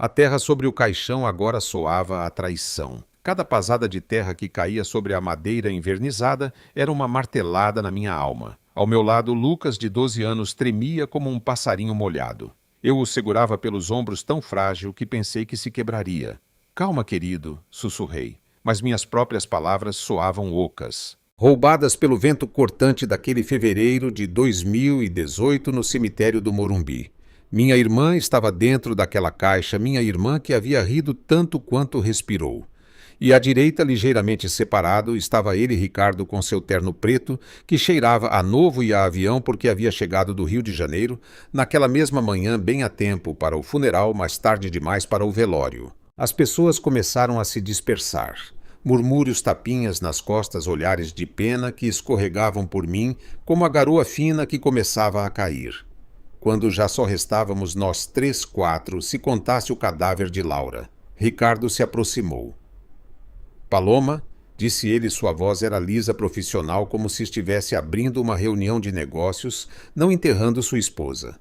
A terra sobre o caixão agora soava a traição. Cada pasada de terra que caía sobre a madeira envernizada era uma martelada na minha alma. Ao meu lado, Lucas, de 12 anos, tremia como um passarinho molhado. Eu o segurava pelos ombros tão frágil que pensei que se quebraria. Calma, querido, sussurrei, mas minhas próprias palavras soavam ocas. Roubadas pelo vento cortante daquele fevereiro de 2018 no cemitério do Morumbi. Minha irmã estava dentro daquela caixa, minha irmã que havia rido tanto quanto respirou. E à direita, ligeiramente separado, estava ele, Ricardo, com seu terno preto, que cheirava a novo e a avião porque havia chegado do Rio de Janeiro, naquela mesma manhã bem a tempo para o funeral, mas tarde demais para o velório. As pessoas começaram a se dispersar. Murmúrios, tapinhas nas costas, olhares de pena que escorregavam por mim como a garoa fina que começava a cair. Quando já só restávamos nós 3, 4, se contasse o cadáver de Laura. Ricardo se aproximou. Paloma, disse ele, sua voz era lisa, profissional, como se estivesse abrindo uma reunião de negócios, não enterrando sua esposa.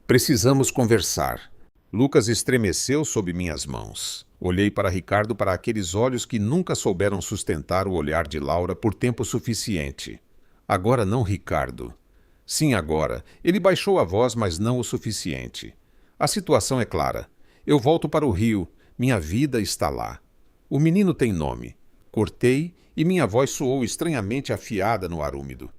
Precisamos conversar. Lucas estremeceu sob minhas mãos. Olhei para Ricardo, para aqueles olhos que nunca souberam sustentar o olhar de Laura por tempo suficiente. Agora não, Ricardo. Sim, agora. Ele baixou a voz, mas não o suficiente. A situação é clara. Eu volto para o Rio. Minha vida está lá. O menino tem nome. Cortei e minha voz soou estranhamente afiada no ar úmido.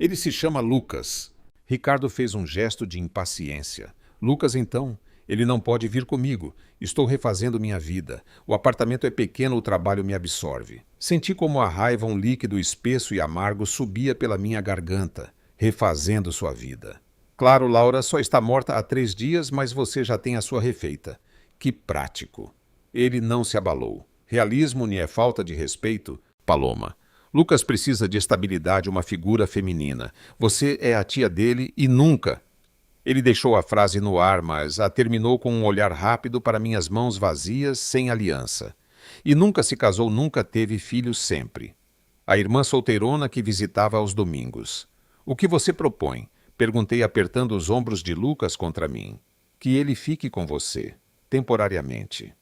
Ele se chama Lucas. Ricardo fez um gesto de impaciência. Lucas, então? Ele não pode vir comigo. Estou refazendo minha vida. O apartamento é pequeno, o trabalho me absorve. Senti como a raiva, um líquido espesso e amargo, subia pela minha garganta, refazendo sua vida. Claro, Laura só está morta há 3 dias, mas você já tem a sua refeita. Que prático. Ele não se abalou. Realismo nem é falta de respeito? Paloma. Lucas precisa de estabilidade, uma figura feminina. Você é a tia dele e nunca... Ele deixou a frase no ar, mas a terminou com um olhar rápido para minhas mãos vazias, sem aliança. E nunca se casou, nunca teve filhos sempre. A irmã solteirona que visitava aos domingos. O que você propõe? Perguntei apertando os ombros de Lucas contra mim. Que ele fique com você, temporariamente.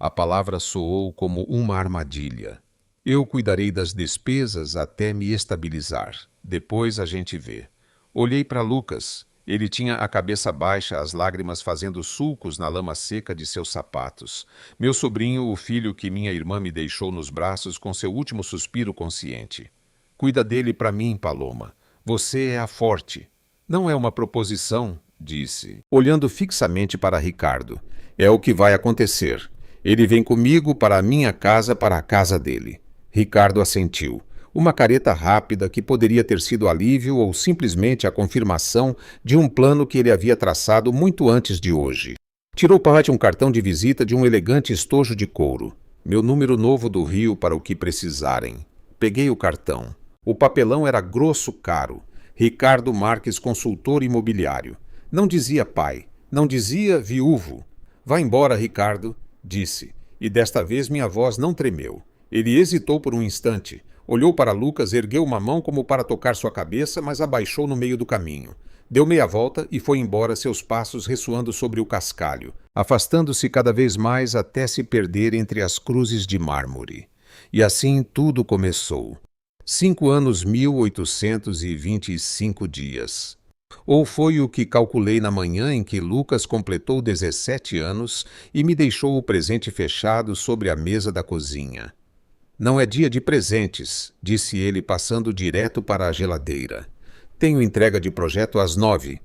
A palavra soou como uma armadilha. Eu cuidarei das despesas até me estabilizar. Depois a gente vê. Olhei para Lucas. Ele tinha a cabeça baixa, as lágrimas fazendo sulcos na lama seca de seus sapatos. Meu sobrinho, o filho que minha irmã me deixou nos braços com seu último suspiro consciente. Cuida dele para mim, Paloma. Você é a forte. Não é uma proposição, disse, olhando fixamente para Ricardo. É o que vai acontecer. Ele vem comigo para a minha casa, para a casa dele. Ricardo assentiu. Uma careta rápida que poderia ter sido alívio ou simplesmente a confirmação de um plano que ele havia traçado muito antes de hoje. Tirou parte um cartão de visita de um elegante estojo de couro. Meu número novo do Rio para o que precisarem. Peguei o cartão. O papelão era grosso, caro. Ricardo Marques, consultor imobiliário. Não dizia pai, não dizia viúvo. Vá embora, Ricardo, disse. E desta vez minha voz não tremeu. Ele hesitou por um instante. Olhou para Lucas, ergueu uma mão como para tocar sua cabeça, mas abaixou no meio do caminho. Deu meia volta e foi embora, seus passos ressoando sobre o cascalho, afastando-se cada vez mais até se perder entre as cruzes de mármore. E assim tudo começou. 5 anos, 1825 dias. Ou foi o que calculei na manhã em que Lucas completou 17 anos e me deixou o presente fechado sobre a mesa da cozinha. Não é dia de presentes, disse ele passando direto para a geladeira. Tenho entrega de projeto às 9.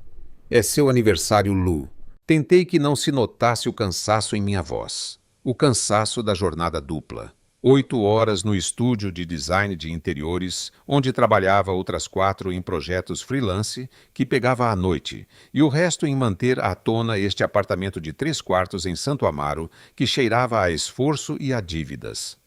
É seu aniversário, Lu. Tentei que não se notasse o cansaço em minha voz. O cansaço da jornada dupla. 8 horas no estúdio de design de interiores, onde trabalhava outras 4 em projetos freelance que pegava à noite, e o resto em manter à tona este apartamento de 3 quartos em Santo Amaro, que cheirava a esforço e a dívidas.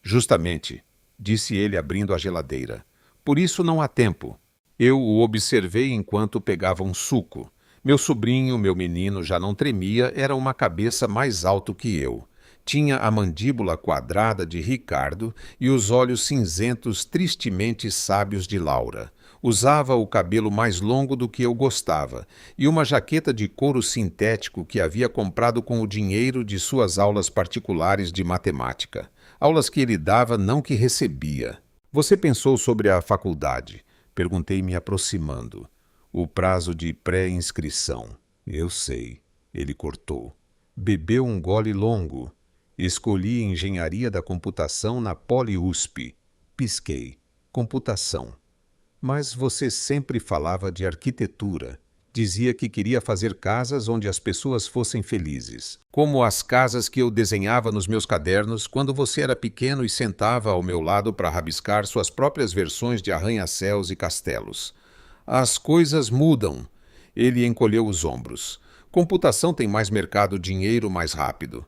Justamente, disse ele abrindo a geladeira. Por isso não há tempo. Eu o observei enquanto pegava um suco. Meu sobrinho, meu menino, já não tremia, era uma cabeça mais alto que eu. Tinha a mandíbula quadrada de Ricardo e os olhos cinzentos tristemente sábios de Laura. Usava o cabelo mais longo do que eu gostava e uma jaqueta de couro sintético que havia comprado com o dinheiro de suas aulas particulares de matemática. Aulas que ele dava, não que recebia. Você pensou sobre a faculdade? Perguntei, me aproximando. O prazo de pré-inscrição. Eu sei. Ele cortou. Bebeu um gole longo. Escolhi engenharia da computação na Poli-USP. Pisquei. Computação. Mas você sempre falava de arquitetura. Dizia que queria fazer casas onde as pessoas fossem felizes. Como as casas que eu desenhava nos meus cadernos quando você era pequeno e sentava ao meu lado para rabiscar suas próprias versões de arranha-céus e castelos. As coisas mudam. Ele encolheu os ombros. Computação tem mais mercado, dinheiro mais rápido.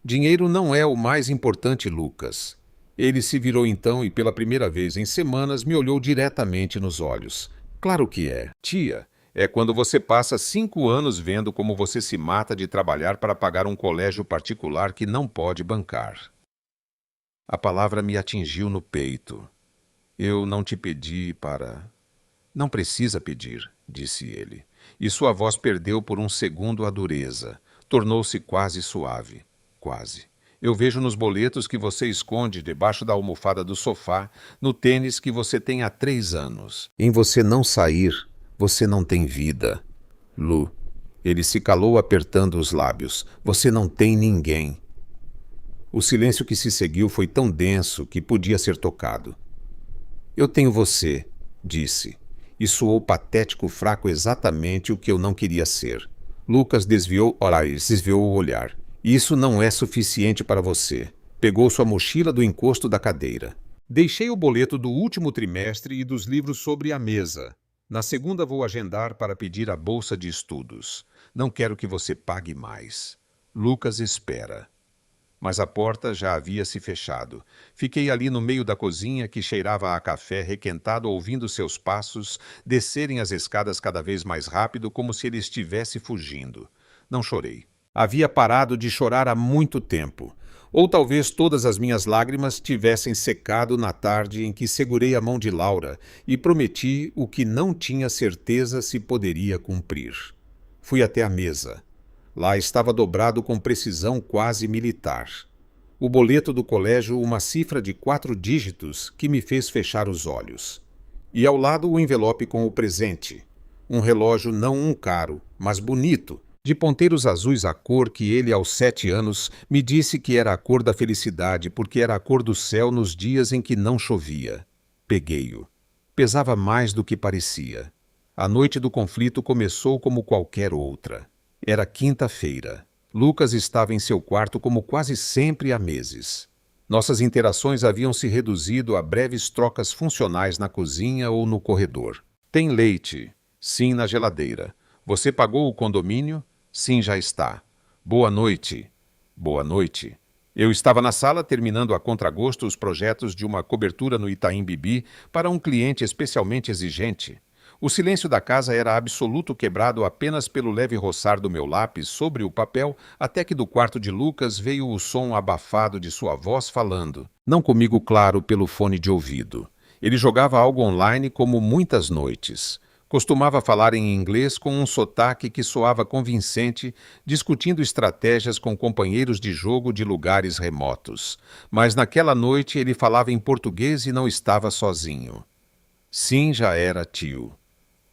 Dinheiro não é o mais importante, Lucas. Ele se virou então e pela primeira vez em semanas me olhou diretamente nos olhos. Claro que é. Tia, é quando você passa 5 anos vendo como você se mata de trabalhar para pagar um colégio particular que não pode bancar. A palavra me atingiu no peito. Eu não te pedi para... Não precisa pedir, disse ele. E sua voz perdeu por um segundo a dureza. Tornou-se quase suave. Quase. Eu vejo nos boletos que você esconde debaixo da almofada do sofá, no tênis que você tem há 3 anos. Em você não sair, você não tem vida. Lu. Ele se calou apertando os lábios. Você não tem ninguém. O silêncio que se seguiu foi tão denso que podia ser tocado. Eu tenho você, disse. E soou patético, fraco, exatamente o que eu não queria ser. Lucas desviou o olhar. Isso não é suficiente para você. Pegou sua mochila do encosto da cadeira. Deixei o boleto do último trimestre e dos livros sobre a mesa. Na segunda vou agendar para pedir a bolsa de estudos. Não quero que você pague mais. Lucas espera. Mas a porta já havia se fechado. Fiquei ali no meio da cozinha que cheirava a café requentado, ouvindo seus passos descerem as escadas cada vez mais rápido, como se ele estivesse fugindo. Não chorei. Havia parado de chorar há muito tempo. Ou talvez todas as minhas lágrimas tivessem secado na tarde em que segurei a mão de Laura e prometi o que não tinha certeza se poderia cumprir. Fui até a mesa. Lá estava dobrado com precisão quase militar. O boleto do colégio, uma cifra de 4 dígitos que me fez fechar os olhos. E ao lado o envelope com o presente. Um relógio não um caro, mas bonito, de ponteiros azuis, a cor que ele, aos 7 anos, me disse que era a cor da felicidade, porque era a cor do céu nos dias em que não chovia. Peguei-o. Pesava mais do que parecia. A noite do conflito começou como qualquer outra. Era quinta-feira. Lucas estava em seu quarto como quase sempre há meses. Nossas interações haviam se reduzido a breves trocas funcionais na cozinha ou no corredor. Tem leite? Sim, na geladeira. Você pagou o condomínio? Sim, já está. Boa noite. Boa noite. Eu estava na sala terminando a contragosto os projetos de uma cobertura no Itaim Bibi para um cliente especialmente exigente. O silêncio da casa era absoluto, quebrado apenas pelo leve roçar do meu lápis sobre o papel, até que do quarto de Lucas veio o som abafado de sua voz falando. Não comigo, claro, pelo fone de ouvido. Ele jogava algo online como muitas noites. Costumava falar em inglês com um sotaque que soava convincente, discutindo estratégias com companheiros de jogo de lugares remotos. Mas naquela noite ele falava em português e não estava sozinho. Sim, já era tio.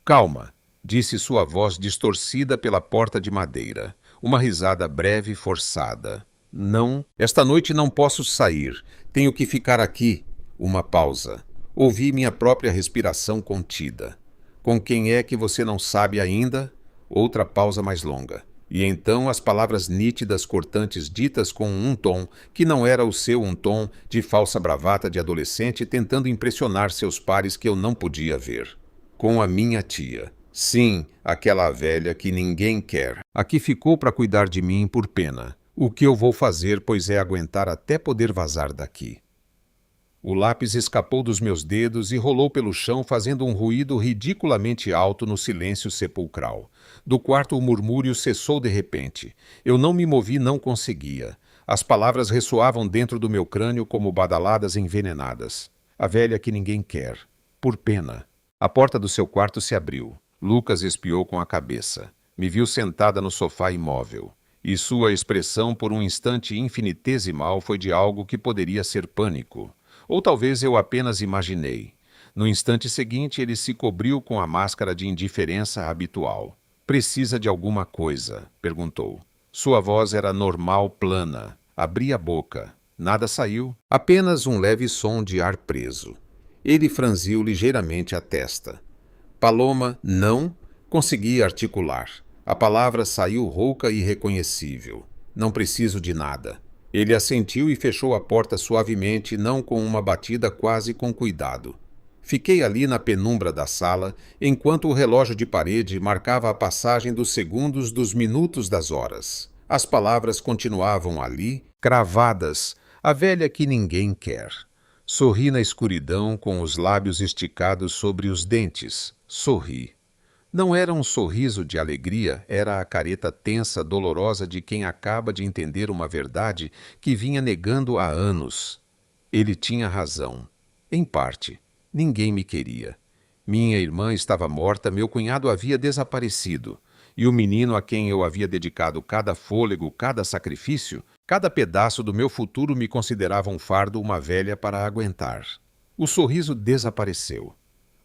Calma, disse sua voz distorcida pela porta de madeira. Uma risada breve, forçada. Não, esta noite não posso sair. Tenho que ficar aqui. Uma pausa. Ouvi minha própria respiração contida. Com quem é que você não sabe ainda? Outra pausa mais longa. E então as palavras nítidas, cortantes, ditas com um tom que não era o seu, um tom de falsa bravata de adolescente tentando impressionar seus pares que eu não podia ver. Com a minha tia. Sim, aquela velha que ninguém quer. Aqui ficou para cuidar de mim por pena. O que eu vou fazer, pois é aguentar até poder vazar daqui. O lápis escapou dos meus dedos e rolou pelo chão, fazendo um ruído ridiculamente alto no silêncio sepulcral. Do quarto o murmúrio cessou de repente. Eu não me movi, não conseguia. As palavras ressoavam dentro do meu crânio como badaladas envenenadas. A velha que ninguém quer. Por pena. A porta do seu quarto se abriu. Lucas espiou com a cabeça. Me viu sentada no sofá imóvel. E sua expressão por um instante infinitesimal foi de algo que poderia ser pânico. Ou talvez eu apenas imaginei. No instante seguinte, ele se cobriu com a máscara de indiferença habitual. "Precisa de alguma coisa?" perguntou. Sua voz era normal, plana. Abri a boca. Nada saiu, apenas um leve som de ar preso. Ele franziu ligeiramente a testa. "Paloma, não?" Consegui articular. A palavra saiu rouca e irreconhecível. "Não preciso de nada." Ele assentiu e fechou a porta suavemente, não com uma batida, quase com cuidado. Fiquei ali na penumbra da sala, enquanto o relógio de parede marcava a passagem dos segundos, dos minutos, das horas. As palavras continuavam ali, cravadas, a velha que ninguém quer. Sorri na escuridão, com os lábios esticados sobre os dentes. Sorri. Não era um sorriso de alegria, era a careta tensa, dolorosa de quem acaba de entender uma verdade que vinha negando há anos. Ele tinha razão. Em parte. Ninguém me queria. Minha irmã estava morta, meu cunhado havia desaparecido. E o menino a quem eu havia dedicado cada fôlego, cada sacrifício, cada pedaço do meu futuro me considerava um fardo, uma velha para aguentar. O sorriso desapareceu.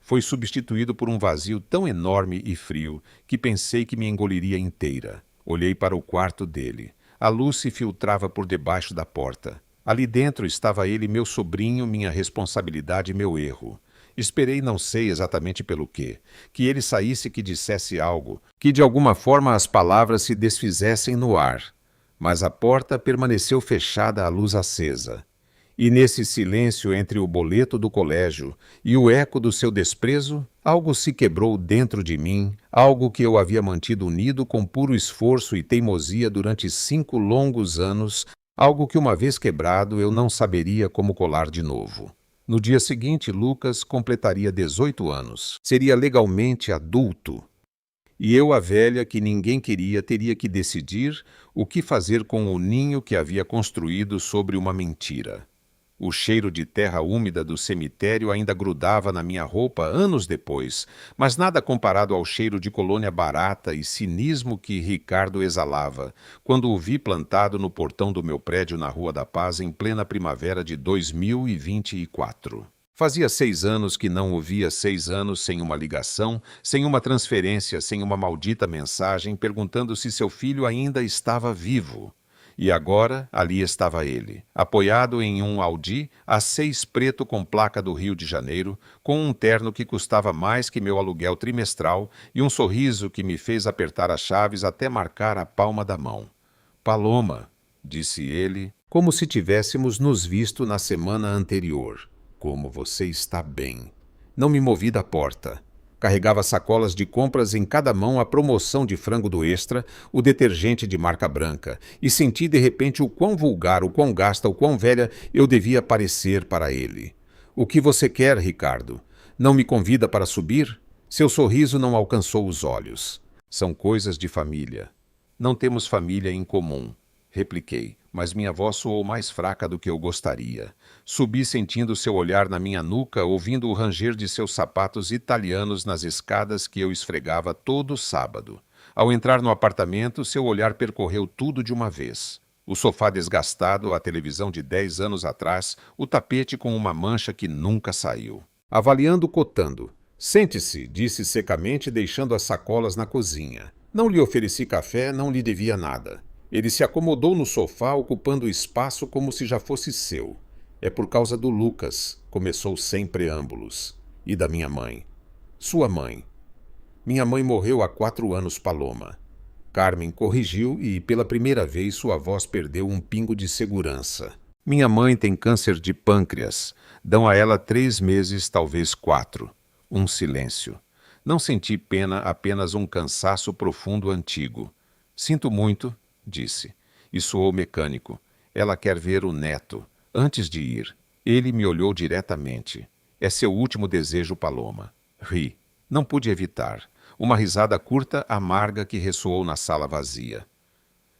Foi substituído por um vazio tão enorme e frio que pensei que me engoliria inteira. Olhei para o quarto dele. A luz se filtrava por debaixo da porta. Ali dentro estava ele, meu sobrinho, minha responsabilidade, meu erro. Esperei, não sei exatamente pelo quê, que ele saísse, que dissesse algo, que de alguma forma as palavras se desfizessem no ar. Mas a porta permaneceu fechada, a luz acesa. E nesse silêncio entre o boleto do colégio e o eco do seu desprezo, algo se quebrou dentro de mim, algo que eu havia mantido unido com puro esforço e teimosia durante 5 longos anos, algo que uma vez quebrado eu não saberia como colar de novo. No dia seguinte, Lucas completaria 18 anos. Seria legalmente adulto. E eu, a velha que ninguém queria, teria que decidir o que fazer com o ninho que havia construído sobre uma mentira. O cheiro de terra úmida do cemitério ainda grudava na minha roupa anos depois, mas nada comparado ao cheiro de colônia barata e cinismo que Ricardo exalava, quando o vi plantado no portão do meu prédio na Rua da Paz em plena primavera de 2024. Fazia 6 anos que não o via, 6 anos sem uma ligação, sem uma transferência, sem uma maldita mensagem perguntando se seu filho ainda estava vivo. E agora, ali estava ele, apoiado em um Audi A6 preto com placa do Rio de Janeiro, com um terno que custava mais que meu aluguel trimestral e um sorriso que me fez apertar as chaves até marcar a palma da mão. "Paloma", disse ele, como se tivéssemos nos visto na semana anterior. "Como você está bem." Não me movi da porta. Carregava sacolas de compras em cada mão, a promoção de frango do Extra, o detergente de marca branca, e senti de repente o quão vulgar, o quão gasta, o quão velha eu devia parecer para ele. "O que você quer, Ricardo? Não me convida para subir?" Seu sorriso não alcançou os olhos. "São coisas de família." "Não temos família em comum", repliquei, mas minha voz soou mais fraca do que eu gostaria. Subi sentindo seu olhar na minha nuca, ouvindo o ranger de seus sapatos italianos nas escadas que eu esfregava todo sábado. Ao entrar no apartamento, seu olhar percorreu tudo de uma vez. O sofá desgastado, a televisão de 10 anos atrás, o tapete com uma mancha que nunca saiu. Avaliando, cotando. "Sente-se", disse secamente, deixando as sacolas na cozinha. Não lhe ofereci café, não lhe devia nada. Ele se acomodou no sofá, ocupando o espaço como se já fosse seu. "É por causa do Lucas", começou sem preâmbulos. "E da minha mãe." "Sua mãe." "Minha mãe morreu há 4 anos, Paloma." Carmen corrigiu e, pela primeira vez, sua voz perdeu um pingo de segurança. "Minha mãe tem câncer de pâncreas. Dão a ela 3 meses, talvez 4. Um silêncio. Não senti pena, apenas um cansaço profundo antigo. "Sinto muito", disse. E soou mecânico. "Ela quer ver o neto." Antes de ir, ele me olhou diretamente. "É seu último desejo, Paloma." Ri. Não pude evitar. Uma risada curta, amarga, que ressoou na sala vazia.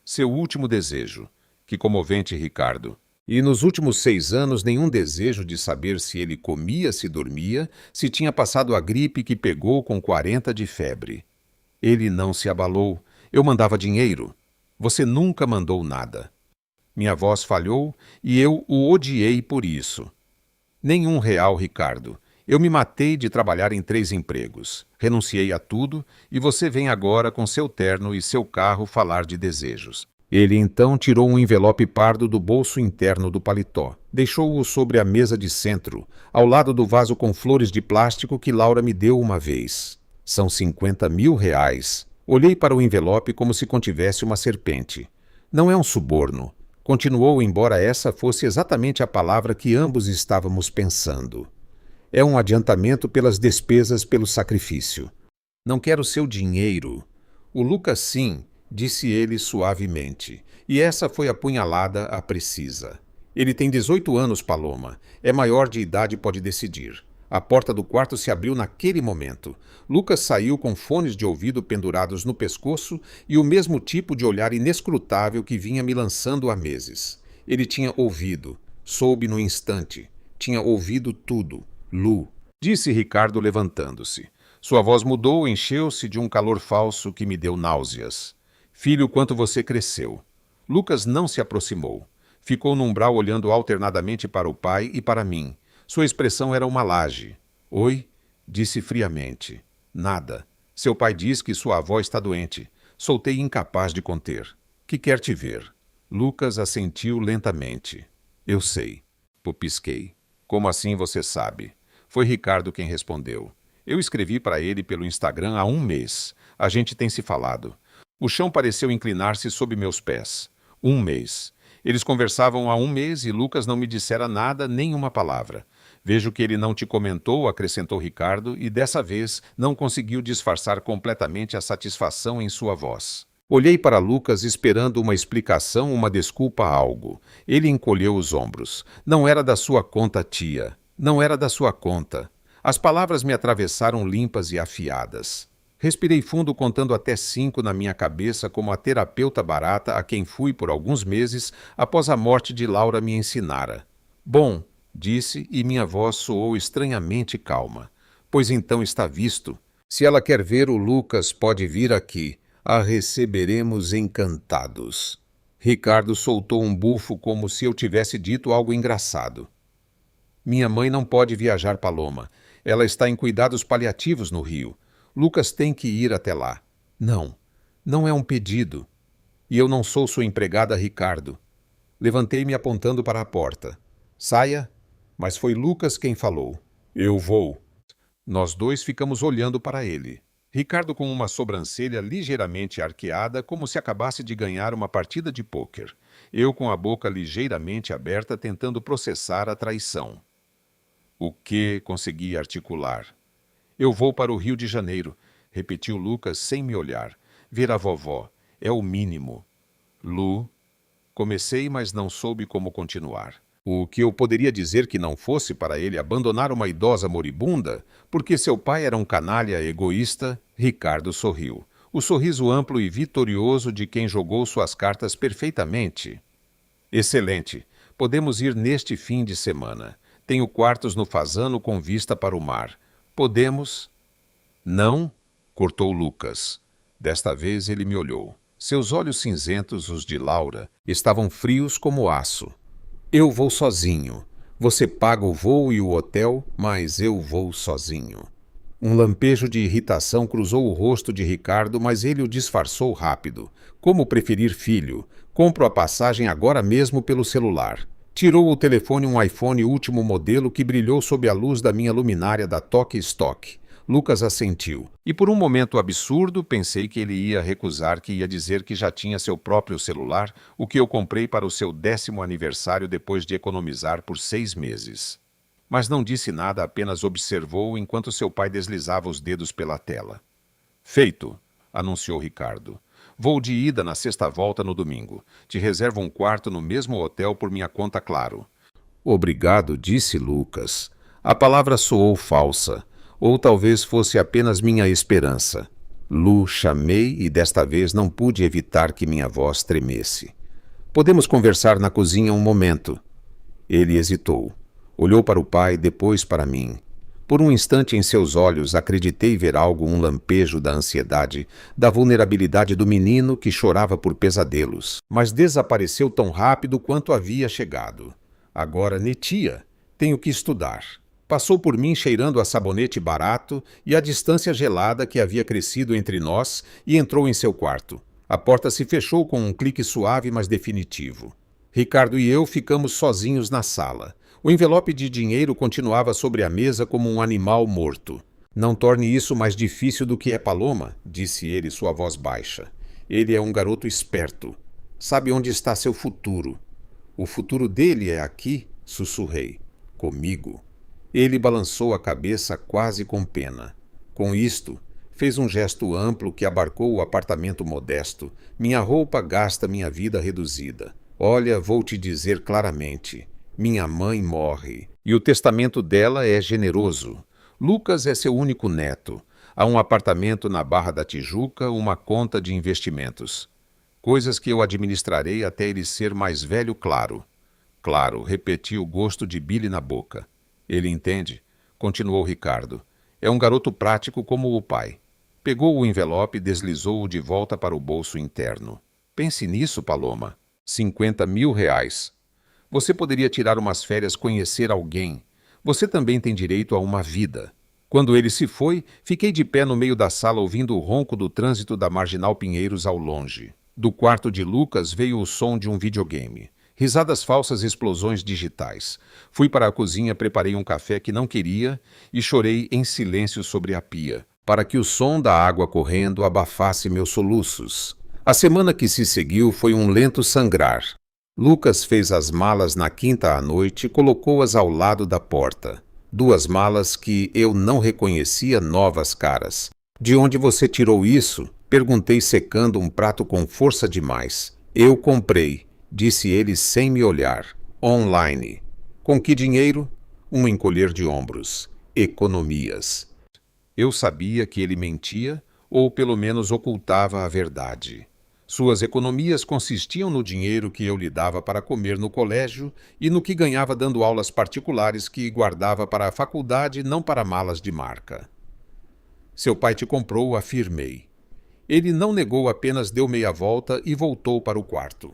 "Seu último desejo." Que comovente, Ricardo. E nos últimos 6 anos, nenhum desejo de saber se ele comia, se dormia, se tinha passado a gripe que pegou com 40 de febre. Ele não se abalou. Eu mandava dinheiro. Você nunca mandou nada. Minha voz falhou e eu o odiei por isso. Nenhum real, Ricardo. Eu me matei de trabalhar em 3 empregos. Renunciei a tudo e você vem agora com seu terno e seu carro falar de desejos. Ele então tirou um envelope pardo do bolso interno do paletó. Deixou-o sobre a mesa de centro, ao lado do vaso com flores de plástico que Laura me deu uma vez. São 50 mil reais. Olhei para o envelope como se contivesse uma serpente. Não é um suborno. Continuou, embora essa fosse exatamente a palavra que ambos estávamos pensando. É um adiantamento pelas despesas pelo sacrifício. Não quero seu dinheiro. O Lucas sim, disse ele suavemente. E essa foi a punhalada a precisa. Ele tem 18 anos, Paloma. É maior de idade e pode decidir. A porta do quarto se abriu naquele momento. Lucas saiu com fones de ouvido pendurados no pescoço e o mesmo tipo de olhar inescrutável que vinha me lançando há meses. Ele tinha ouvido. Soube no instante. Tinha ouvido tudo. Lu, disse Ricardo levantando-se. Sua voz mudou, encheu-se de um calor falso que me deu náuseas. Filho, quanto você cresceu. Lucas não se aproximou. Ficou no umbral olhando alternadamente para o pai e para mim. Sua expressão era uma laje. Oi? Disse friamente. Nada. Seu pai diz que sua avó está doente. Soltei incapaz de conter. Que quer te ver. Lucas assentiu lentamente. Eu sei. Pisquei. Como assim você sabe? Foi Ricardo quem respondeu. Eu escrevi para ele pelo Instagram há 1 mês. A gente tem se falado. O chão pareceu inclinar-se sob meus pés. 1 mês. Eles conversavam há 1 mês e Lucas não me dissera nada, nem uma palavra. Vejo que ele não te comentou, acrescentou Ricardo, e dessa vez não conseguiu disfarçar completamente a satisfação em sua voz. Olhei para Lucas esperando uma explicação, uma desculpa, algo. Ele encolheu os ombros. Não era da sua conta, tia. Não era da sua conta. As palavras me atravessaram limpas e afiadas. Respirei fundo, contando até 5 na minha cabeça como a terapeuta barata a quem fui por alguns meses após a morte de Laura me ensinara. Bom, disse, e minha voz soou estranhamente calma. Pois então está visto. Se ela quer ver o Lucas, pode vir aqui. A receberemos encantados. Ricardo soltou um bufo como se eu tivesse dito algo engraçado. Minha mãe não pode viajar, Paloma. Ela está em cuidados paliativos no Rio. Lucas tem que ir até lá. Não, não é um pedido. E eu não sou sua empregada, Ricardo. Levantei-me apontando para a porta. Saia. Mas foi Lucas quem falou. Eu vou. Nós dois ficamos olhando para ele. Ricardo com uma sobrancelha ligeiramente arqueada, como se acabasse de ganhar uma partida de pôquer. Eu com a boca ligeiramente aberta, tentando processar a traição. O que consegui articular? Eu vou para o Rio de Janeiro, repetiu Lucas sem me olhar. Ver a vovó. É o mínimo. Lu. Comecei, mas não soube como continuar. O que eu poderia dizer que não fosse para ele abandonar uma idosa moribunda, porque seu pai era um canalha egoísta, Ricardo sorriu. O sorriso amplo e vitorioso de quem jogou suas cartas perfeitamente. Excelente. Podemos ir neste fim de semana. Tenho quartos no Fasano com vista para o mar. Podemos... Não, cortou Lucas. Desta vez ele me olhou. Seus olhos cinzentos, os de Laura, estavam frios como aço. Eu vou sozinho. Você paga o voo e o hotel, mas eu vou sozinho. Um lampejo de irritação cruzou o rosto de Ricardo, mas ele o disfarçou rápido. Como preferir, filho? Compro a passagem agora mesmo pelo celular. Tirou o telefone, um iPhone último modelo que brilhou sob a luz da minha luminária da Tok Stock. Lucas assentiu. E por um momento absurdo pensei que ele ia recusar, que ia dizer que já tinha seu próprio celular, o que eu comprei para o seu 10º aniversário depois de economizar por 6 meses. Mas não disse nada, apenas observou enquanto seu pai deslizava os dedos pela tela. Feito, anunciou Ricardo. Vou de ida na sexta volta no domingo. Te reservo um quarto no mesmo hotel por minha conta, claro. Obrigado, disse Lucas. A palavra soou falsa. Ou talvez fosse apenas minha esperança. Lu, chamei e desta vez não pude evitar que minha voz tremesse. Podemos conversar na cozinha um momento. Ele hesitou. Olhou para o pai, depois para mim. Por um instante em seus olhos acreditei ver um lampejo da ansiedade, da vulnerabilidade do menino que chorava por pesadelos. Mas desapareceu tão rápido quanto havia chegado. Agora, Netia, tenho que estudar. Passou por mim cheirando a sabonete barato e a distância gelada que havia crescido entre nós e entrou em seu quarto. A porta se fechou com um clique suave, mas definitivo. Ricardo e eu ficamos sozinhos na sala. O envelope de dinheiro continuava sobre a mesa como um animal morto. Não torne isso mais difícil do que é, Paloma, disse ele, sua voz baixa. Ele é um garoto esperto. Sabe onde está seu futuro. O futuro dele é aqui, sussurrei. Comigo. Ele balançou a cabeça quase com pena. Com isto, fez um gesto amplo que abarcou o apartamento modesto. Minha roupa gasta, minha vida reduzida. Olha, vou te dizer claramente. Minha mãe morre. E o testamento dela é generoso. Lucas é seu único neto. Há um apartamento na Barra da Tijuca, uma conta de investimentos. Coisas que eu administrarei até ele ser mais velho, claro. Claro, repeti o gosto de Billy na boca. Ele entende, continuou Ricardo. É um garoto prático como o pai. Pegou o envelope e deslizou-o de volta para o bolso interno. Pense nisso, Paloma. 50 mil reais. Você poderia tirar umas férias, conhecer alguém. Você também tem direito a uma vida. Quando ele se foi, fiquei de pé no meio da sala ouvindo o ronco do trânsito da Marginal Pinheiros ao longe. Do quarto de Lucas veio o som de um videogame. Risadas falsas, explosões digitais. Fui para a cozinha, preparei um café que não queria e chorei em silêncio sobre a pia, para que o som da água correndo abafasse meus soluços. A semana que se seguiu foi um lento sangrar. Lucas fez as malas na quinta à noite e colocou-as ao lado da porta. 2 malas que eu não reconhecia, novas caras. De onde você tirou isso? Perguntei, secando um prato com força demais. Eu comprei. Disse ele sem me olhar. Online. Com que dinheiro? Um encolher de ombros. Economias. Eu sabia que ele mentia, ou pelo menos ocultava a verdade. Suas economias consistiam no dinheiro que eu lhe dava para comer no colégio e no que ganhava dando aulas particulares que guardava para a faculdade, não para malas de marca. Seu pai te comprou, afirmei. Ele não negou, apenas deu meia volta e voltou para o quarto.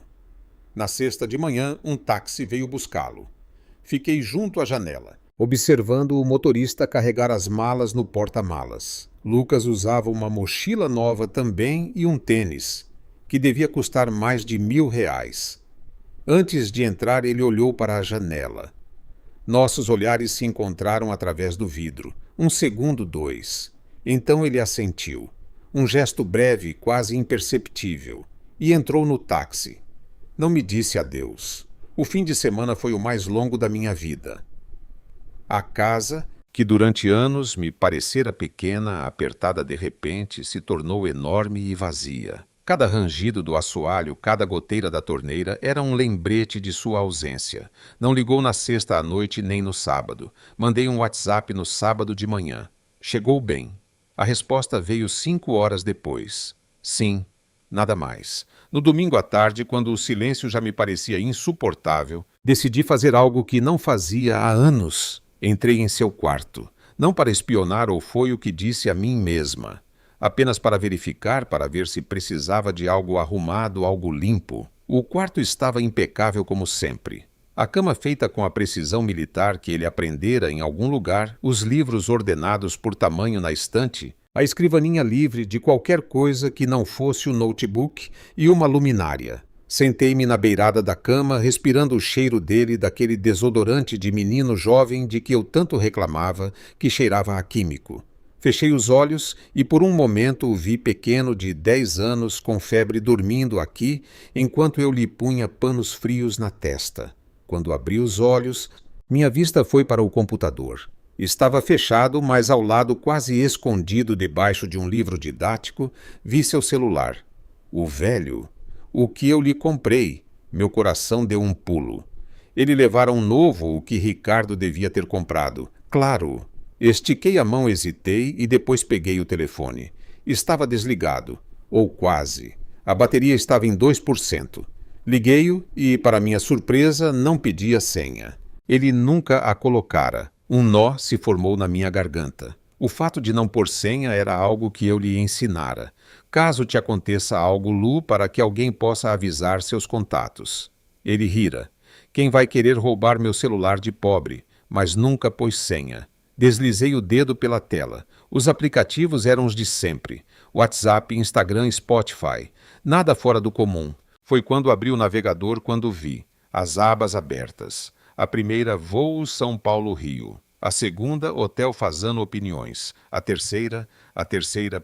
Na sexta de manhã, um táxi veio buscá-lo. Fiquei junto à janela, observando o motorista carregar as malas no porta-malas. Lucas usava uma mochila nova também e um tênis, que devia custar mais de R$1.000. Antes de entrar, ele olhou para a janela. Nossos olhares se encontraram através do vidro. 1 segundo, 2. Então ele assentiu. Um gesto breve, quase imperceptível. E entrou no táxi. Não me disse adeus. O fim de semana foi o mais longo da minha vida. A casa, que durante anos me parecera pequena, apertada de repente, se tornou enorme e vazia. Cada rangido do assoalho, cada goteira da torneira era um lembrete de sua ausência. Não ligou na sexta à noite nem no sábado. Mandei um WhatsApp no sábado de manhã. Chegou bem. A resposta veio 5 horas depois. Sim, nada mais. No domingo à tarde, quando o silêncio já me parecia insuportável, decidi fazer algo que não fazia há anos. Entrei em seu quarto. Não para espionar, ou foi o que disse a mim mesma. Apenas para verificar, para ver se precisava de algo arrumado, algo limpo. O quarto estava impecável como sempre. A cama feita com a precisão militar que ele aprendera em algum lugar, os livros ordenados por tamanho na estante, a escrivaninha livre de qualquer coisa que não fosse o notebook e uma luminária. Sentei-me na beirada da cama, respirando o cheiro dele, daquele desodorante de menino jovem de que eu tanto reclamava, que cheirava a químico. Fechei os olhos e por um momento o vi pequeno de 10 anos com febre dormindo aqui, enquanto eu lhe punha panos frios na testa. Quando abri os olhos, minha vista foi para o computador. Estava fechado, mas ao lado, quase escondido debaixo de um livro didático, vi seu celular. O velho, o que eu lhe comprei. Meu coração deu um pulo. Ele levara um novo, o que Ricardo devia ter comprado. Claro. Estiquei a mão, hesitei e depois peguei o telefone. Estava desligado, ou quase. A bateria estava em 2%. Liguei-o e, para minha surpresa, não pedia senha. Ele nunca a colocara. Um nó se formou na minha garganta. O fato de não pôr senha era algo que eu lhe ensinara. Caso te aconteça algo, Lu, para que alguém possa avisar seus contatos. Ele rira. Quem vai querer roubar meu celular de pobre? Mas nunca pôs senha. Deslizei o dedo pela tela. Os aplicativos eram os de sempre. WhatsApp, Instagram, Spotify. Nada fora do comum. Foi quando abri o navegador quando vi as abas abertas. A primeira, Voo São Paulo-Rio. A segunda, Hotel Fazano Opiniões. A terceira,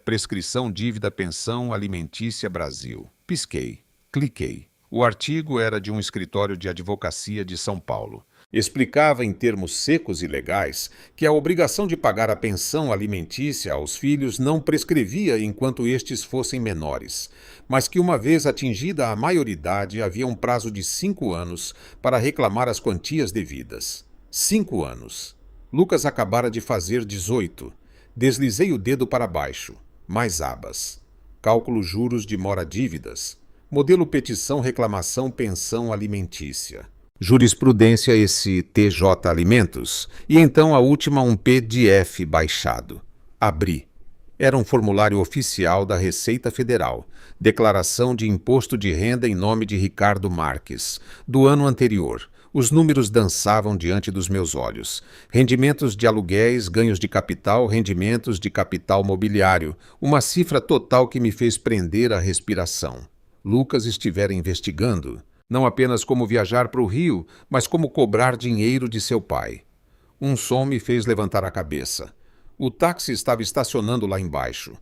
Prescrição Dívida Pensão Alimentícia Brasil. Pisquei. Cliquei. O artigo era de um escritório de advocacia de São Paulo. Explicava em termos secos e legais que a obrigação de pagar a pensão alimentícia aos filhos não prescrevia enquanto estes fossem menores, mas que uma vez atingida a maioridade havia um prazo de 5 anos para reclamar as quantias devidas. 5 anos. Lucas acabara de fazer 18. Deslizei o dedo para baixo. Mais abas. Cálculo juros de mora-dívidas. Modelo petição reclamação pensão alimentícia. Jurisprudência esse TJ Alimentos, e então a última um PDF baixado. Abri. Era um formulário oficial da Receita Federal, declaração de imposto de renda em nome de Ricardo Marques, do ano anterior. Os números dançavam diante dos meus olhos. Rendimentos de aluguéis, ganhos de capital, rendimentos de capital mobiliário, uma cifra total que me fez prender a respiração. Lucas estivera investigando. Não apenas como viajar para o Rio, mas como cobrar dinheiro de seu pai. Um som me fez levantar a cabeça. O táxi estava estacionando lá embaixo.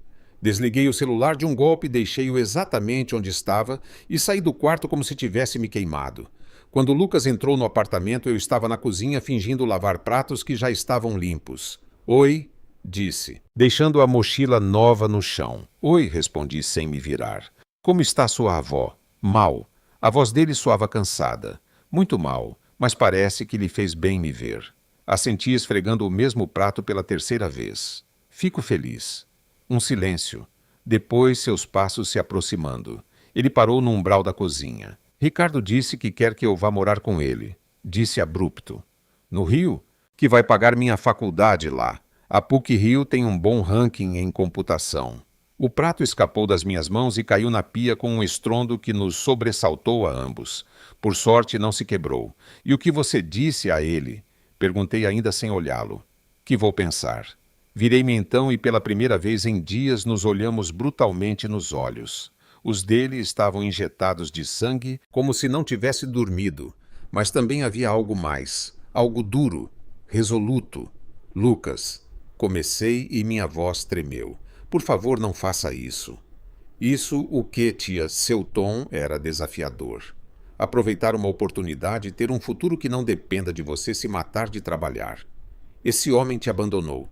Desliguei o celular de um golpe, deixei-o exatamente onde estava e saí do quarto como se tivesse me queimado. Quando Lucas entrou no apartamento, eu estava na cozinha fingindo lavar pratos que já estavam limpos. Oi, disse, deixando a mochila nova no chão. Oi, respondi sem me virar. Como está sua avó? Mal. A voz dele soava cansada. Muito mal, mas parece que lhe fez bem me ver. Assenti esfregando o mesmo prato pela terceira vez. Fico feliz. Um silêncio. Depois seus passos se aproximando. Ele parou no umbral da cozinha. Ricardo disse que quer que eu vá morar com ele. Disse abrupto. No Rio? Que vai pagar minha faculdade lá. A PUC-Rio tem um bom ranking em computação. O prato escapou das minhas mãos e caiu na pia com um estrondo que nos sobressaltou a ambos. Por sorte, não se quebrou. E o que você disse a ele? Perguntei ainda sem olhá-lo. Que vou pensar? Virei-me então e pela primeira vez em dias nos olhamos brutalmente nos olhos. Os dele estavam injetados de sangue, como se não tivesse dormido. Mas também havia algo mais. Algo duro, resoluto. Lucas. Comecei e minha voz tremeu. Por favor, não faça isso. Isso o que, tia? Seu tom era desafiador. Aproveitar uma oportunidade e ter um futuro que não dependa de você se matar de trabalhar. Esse homem te abandonou.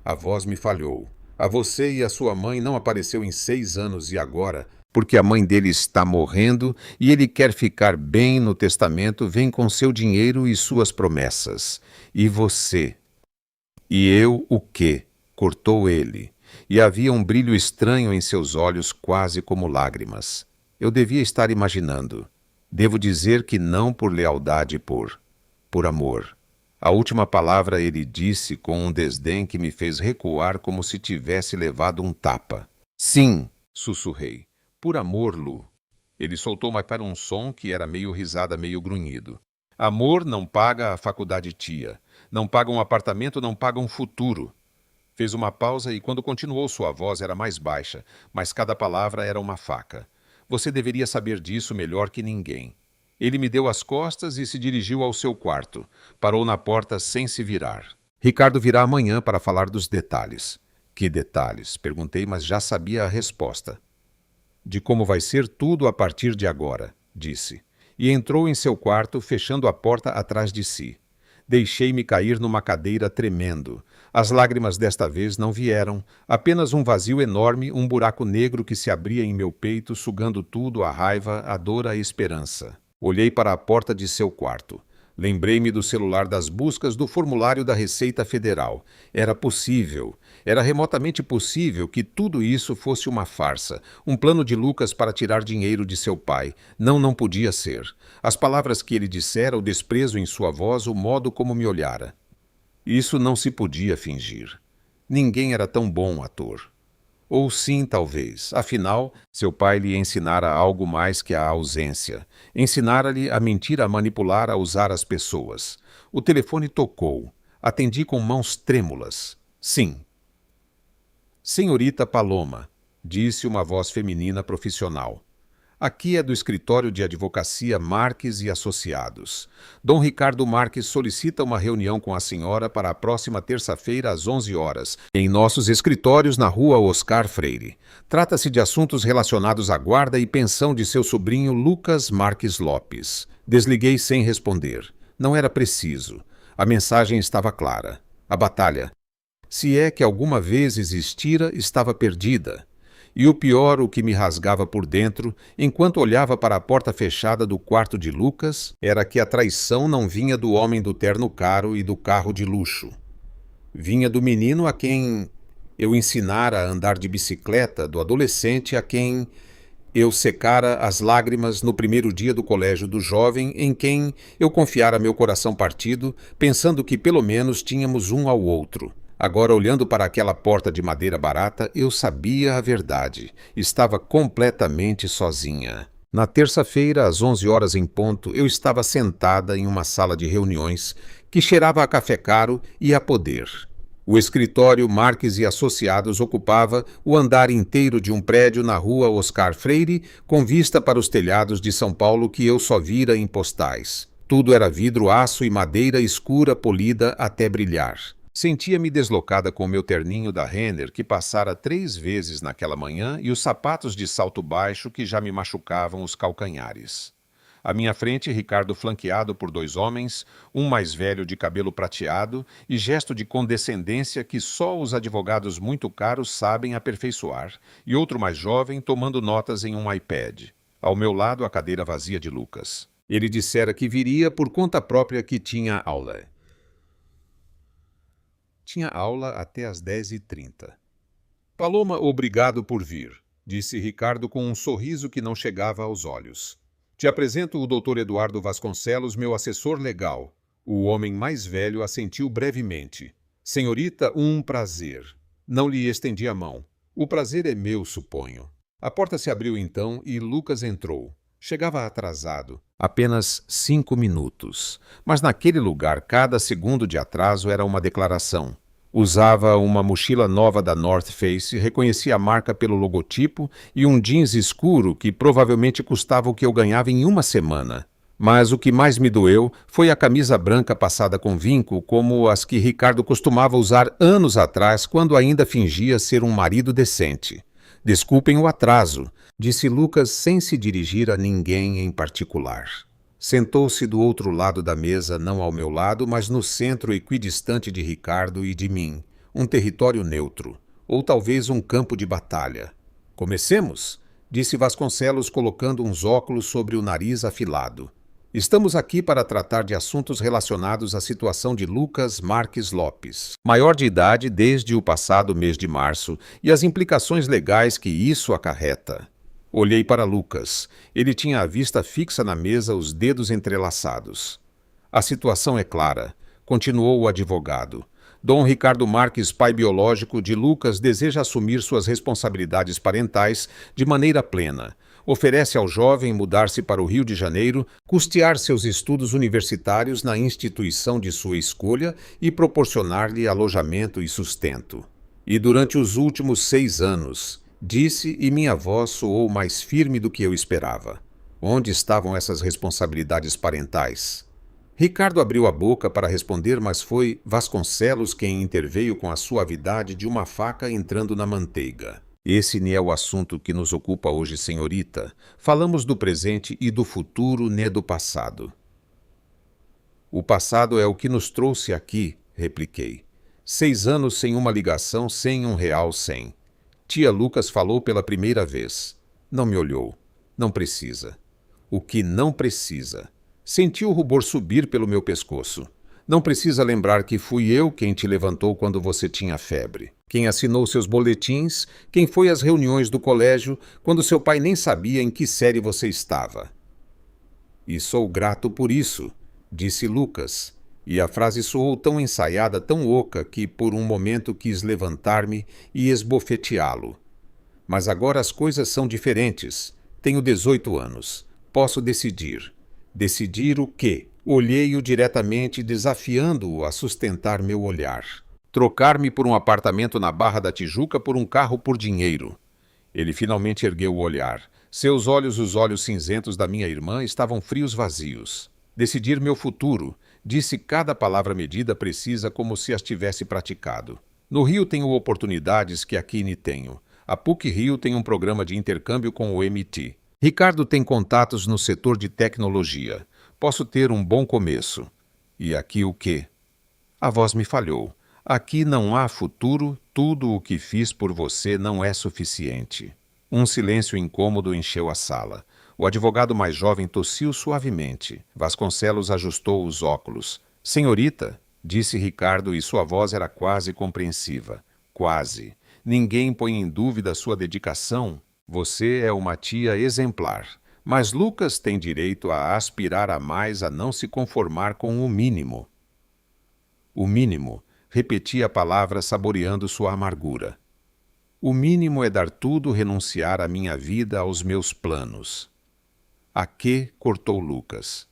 A voz me falhou. A você e a sua mãe não apareceu em 6 anos e agora, porque a mãe dele está morrendo e ele quer ficar bem no testamento, vem com seu dinheiro e suas promessas. E você? E eu o quê? Cortou ele. E havia um brilho estranho em seus olhos, quase como lágrimas. Eu devia estar imaginando. Devo dizer que não por lealdade, por amor. A última palavra ele disse com um desdém que me fez recuar como se tivesse levado um tapa. Sim, sussurrei. Por amor, Lu. Ele soltou mais para um som que era meio risada, meio grunhido. Amor não paga a faculdade, tia. Não paga um apartamento, não paga um futuro. Fez uma pausa e quando continuou sua voz era mais baixa, mas cada palavra era uma faca. Você deveria saber disso melhor que ninguém. Ele me deu as costas e se dirigiu ao seu quarto. Parou na porta sem se virar. Ricardo virá amanhã para falar dos detalhes. Que detalhes? Perguntei, mas já sabia a resposta. De como vai ser tudo a partir de agora, disse. E entrou em seu quarto, fechando a porta atrás de si. Deixei-me cair numa cadeira tremendo. As lágrimas desta vez não vieram, apenas um vazio enorme, um buraco negro que se abria em meu peito, sugando tudo, a raiva, a dor, a esperança. Olhei para a porta de seu quarto. Lembrei-me do celular das buscas do formulário da Receita Federal. Era possível, era remotamente possível que tudo isso fosse uma farsa, um plano de Lucas para tirar dinheiro de seu pai. Não, não podia ser. As palavras que ele dissera, o desprezo em sua voz, o modo como me olhara. Isso não se podia fingir. Ninguém era tão bom ator. Ou sim, talvez. Afinal, seu pai lhe ensinara algo mais que a ausência. Ensinara-lhe a mentir, a manipular, a usar as pessoas. O telefone tocou. Atendi com mãos trêmulas. Sim. Senhorita Paloma, disse uma voz feminina profissional. Aqui é do escritório de advocacia Marques e Associados. Dom Ricardo Marques solicita uma reunião com a senhora para a próxima terça-feira às 11 horas, em nossos escritórios na rua Oscar Freire. Trata-se de assuntos relacionados à guarda e pensão de seu sobrinho Lucas Marques Lopes. Desliguei sem responder. Não era preciso. A mensagem estava clara. A batalha, se é que alguma vez existira, estava perdida. E o pior, o que me rasgava por dentro, enquanto olhava para a porta fechada do quarto de Lucas, era que a traição não vinha do homem do terno caro e do carro de luxo. Vinha do menino a quem eu ensinara a andar de bicicleta, do adolescente a quem eu secara as lágrimas no primeiro dia do colégio do jovem, em quem eu confiara meu coração partido, pensando que pelo menos tínhamos um ao outro. Agora, olhando para aquela porta de madeira barata, eu sabia a verdade. Estava completamente sozinha. Na terça-feira, às 11 horas em ponto, eu estava sentada em uma sala de reuniões que cheirava a café caro e a poder. O escritório Marques e Associados ocupava o andar inteiro de um prédio na rua Oscar Freire, com vista para os telhados de São Paulo que eu só vira em postais. Tudo era vidro, aço e madeira escura, polida até brilhar. Sentia-me deslocada com meu terninho da Renner, que passara 3 vezes naquela manhã, e os sapatos de salto baixo que já me machucavam os calcanhares. À minha frente, Ricardo flanqueado por 2 homens, um mais velho de cabelo prateado e gesto de condescendência que só os advogados muito caros sabem aperfeiçoar, e outro mais jovem tomando notas em um iPad. Ao meu lado, a cadeira vazia de Lucas. Ele dissera que viria por conta própria, que tinha aula. Tinha aula até às 10h30. Paloma, obrigado por vir, disse Ricardo com um sorriso que não chegava aos olhos. Te apresento o Dr. Eduardo Vasconcelos, meu assessor legal. O homem mais velho assentiu brevemente. Senhorita, um prazer. Não lhe estendi a mão. O prazer é meu, suponho. A porta se abriu então e Lucas entrou. Chegava atrasado. Apenas 5 minutos. Mas naquele lugar, cada segundo de atraso era uma declaração. Usava uma mochila nova da North Face, reconhecia a marca pelo logotipo e um jeans escuro que provavelmente custava o que eu ganhava em uma semana. Mas o que mais me doeu foi a camisa branca passada com vinco, como as que Ricardo costumava usar anos atrás, quando ainda fingia ser um marido decente. Desculpem o atraso, disse Lucas sem se dirigir a ninguém em particular. Sentou-se do outro lado da mesa, não ao meu lado, mas no centro equidistante de Ricardo e de mim, um território neutro, ou talvez um campo de batalha. Comecemos, disse Vasconcelos, colocando uns óculos sobre o nariz afilado. Estamos aqui para tratar de assuntos relacionados à situação de Lucas Marques Lopes, maior de idade desde o passado mês de março, e as implicações legais que isso acarreta. Olhei para Lucas. Ele tinha a vista fixa na mesa, os dedos entrelaçados. A situação é clara, continuou o advogado. Dom Ricardo Marques, pai biológico de Lucas, deseja assumir suas responsabilidades parentais de maneira plena. Oferece ao jovem mudar-se para o Rio de Janeiro, custear seus estudos universitários na instituição de sua escolha e proporcionar-lhe alojamento e sustento. E durante os últimos 6 anos, disse, e minha voz soou mais firme do que eu esperava. Onde estavam essas responsabilidades parentais? Ricardo abriu a boca para responder, mas foi Vasconcelos quem interveio com a suavidade de uma faca entrando na manteiga. Esse nem é o assunto que nos ocupa hoje, senhorita. Falamos do presente e do futuro, nem do passado. O passado é o que nos trouxe aqui, repliquei. 6 anos sem uma ligação, sem R$1 sem. Tia Lucas falou pela primeira vez. Não me olhou. Não precisa. O que não precisa? Senti o rubor subir pelo meu pescoço. Não precisa lembrar que fui eu quem te levantou quando você tinha febre. Quem assinou seus boletins, quem foi às reuniões do colégio, quando seu pai nem sabia em que série você estava. E sou grato por isso, disse Lucas, e a frase soou tão ensaiada, tão oca, que por um momento quis levantar-me e esbofeteá-lo. Mas agora as coisas são diferentes. Tenho 18 anos. Posso decidir. Decidir o quê? Olhei-o diretamente, desafiando-o a sustentar meu olhar. Trocar-me por um apartamento na Barra da Tijuca por um carro por dinheiro. Ele finalmente ergueu o olhar. Seus olhos, os olhos cinzentos da minha irmã, estavam frios vazios. Decidir meu futuro, disse cada palavra medida precisa como se as tivesse praticado. No Rio tenho oportunidades que aqui nem tenho. A PUC-Rio tem um programa de intercâmbio com o MIT. Ricardo tem contatos no setor de tecnologia. Posso ter um bom começo. E aqui o quê? A voz me falhou. Aqui não há futuro, tudo o que fiz por você não é suficiente. Um silêncio incômodo encheu a sala. O advogado mais jovem tossiu suavemente. Vasconcelos ajustou os óculos. Senhorita, disse Ricardo e sua voz era quase compreensiva. Quase. Ninguém põe em dúvida sua dedicação. Você é uma tia exemplar. Mas Lucas tem direito a aspirar a mais, a não se conformar com o mínimo. O mínimo, repeti a palavra saboreando sua amargura. O mínimo é dar tudo, renunciar à minha vida, aos meus planos. A quê? Cortou Lucas.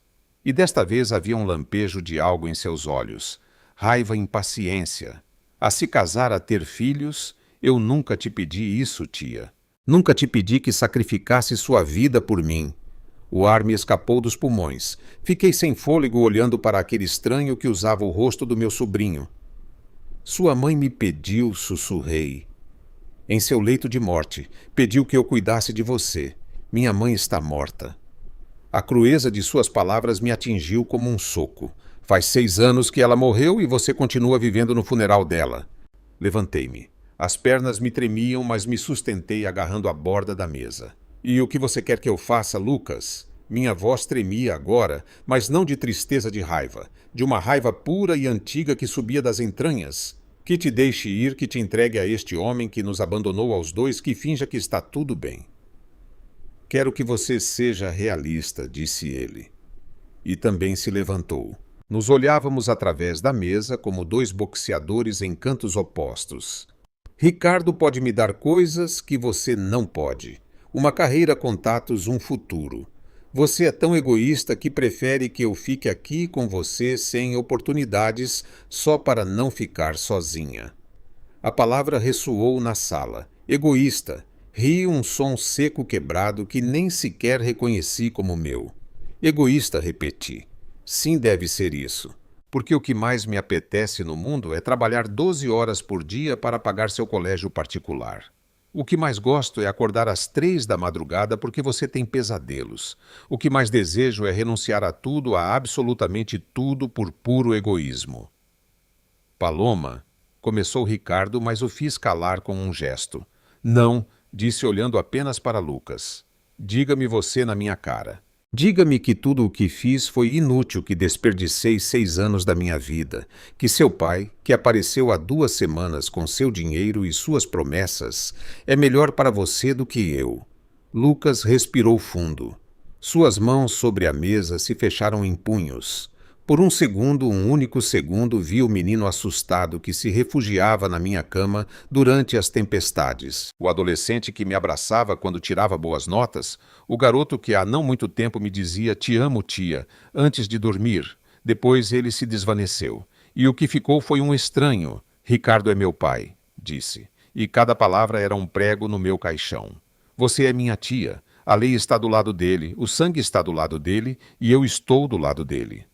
E desta vez havia um lampejo de algo em seus olhos. Raiva e impaciência. A se casar, a ter filhos? Eu nunca te pedi isso, tia. Nunca te pedi que sacrificasse sua vida por mim. O ar me escapou dos pulmões. Fiquei sem fôlego olhando para aquele estranho que usava o rosto do meu sobrinho. Sua mãe me pediu, sussurrei. Em seu leito de morte, pediu que eu cuidasse de você. Minha mãe está morta. A crueza de suas palavras me atingiu como um soco. Faz 6 anos que ela morreu e você continua vivendo no funeral dela. Levantei-me. As pernas me tremiam, mas me sustentei agarrando a borda da mesa. E o que você quer que eu faça, Lucas? Minha voz tremia agora, mas não de tristeza, de raiva. De uma raiva pura e antiga que subia das entranhas. Que te deixe ir, que te entregue a este homem que nos abandonou aos dois, que finja que está tudo bem. Quero que você seja realista, disse ele. E também se levantou. Nos olhávamos através da mesa como 2 boxeadores em cantos opostos. Ricardo pode me dar coisas que você não pode. Uma carreira, contatos, um futuro. Você é tão egoísta que prefere que eu fique aqui com você sem oportunidades só para não ficar sozinha. A palavra ressoou na sala. Egoísta. Ri um som seco quebrado que nem sequer reconheci como meu. Egoísta, repeti. Sim, deve ser isso. Porque o que mais me apetece no mundo é trabalhar 12 horas por dia para pagar seu colégio particular. O que mais gosto é acordar às 3 da madrugada porque você tem pesadelos. O que mais desejo é renunciar a tudo, a absolutamente tudo, por puro egoísmo. Paloma, começou Ricardo, mas o fiz calar com um gesto. Não, disse olhando apenas para Lucas. Diga-me você na minha cara. Diga-me que tudo o que fiz foi inútil, que desperdicei 6 anos da minha vida, que seu pai, que apareceu há 2 semanas com seu dinheiro e suas promessas, é melhor para você do que eu. Lucas respirou fundo. Suas mãos sobre a mesa se fecharam em punhos. Por um segundo, um único segundo, vi o menino assustado que se refugiava na minha cama durante as tempestades. O adolescente que me abraçava quando tirava boas notas. O garoto que há não muito tempo me dizia "Te amo, tia", antes de dormir. Depois ele se desvaneceu. E o que ficou foi um estranho. Ricardo é meu pai, disse. E cada palavra era um prego no meu caixão. Você é minha tia. A lei está do lado dele, o sangue está do lado dele e eu estou do lado dele.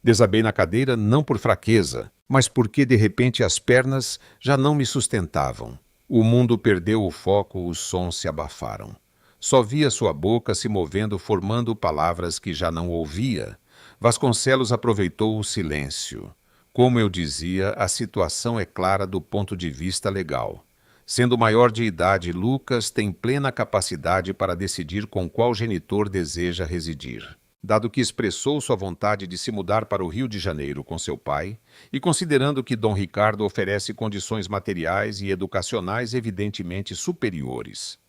Desabei na cadeira não por fraqueza, mas porque de repente as pernas já não me sustentavam. O mundo perdeu o foco, os sons se abafaram. Só via sua boca se movendo, formando palavras que já não ouvia. Vasconcelos aproveitou o silêncio. Como eu dizia, a situação é clara do ponto de vista legal. Sendo maior de idade, Lucas tem plena capacidade para decidir com qual genitor deseja residir. Dado que expressou sua vontade de se mudar para o Rio de Janeiro com seu pai, e considerando que Dom Ricardo oferece condições materiais e educacionais evidentemente superiores.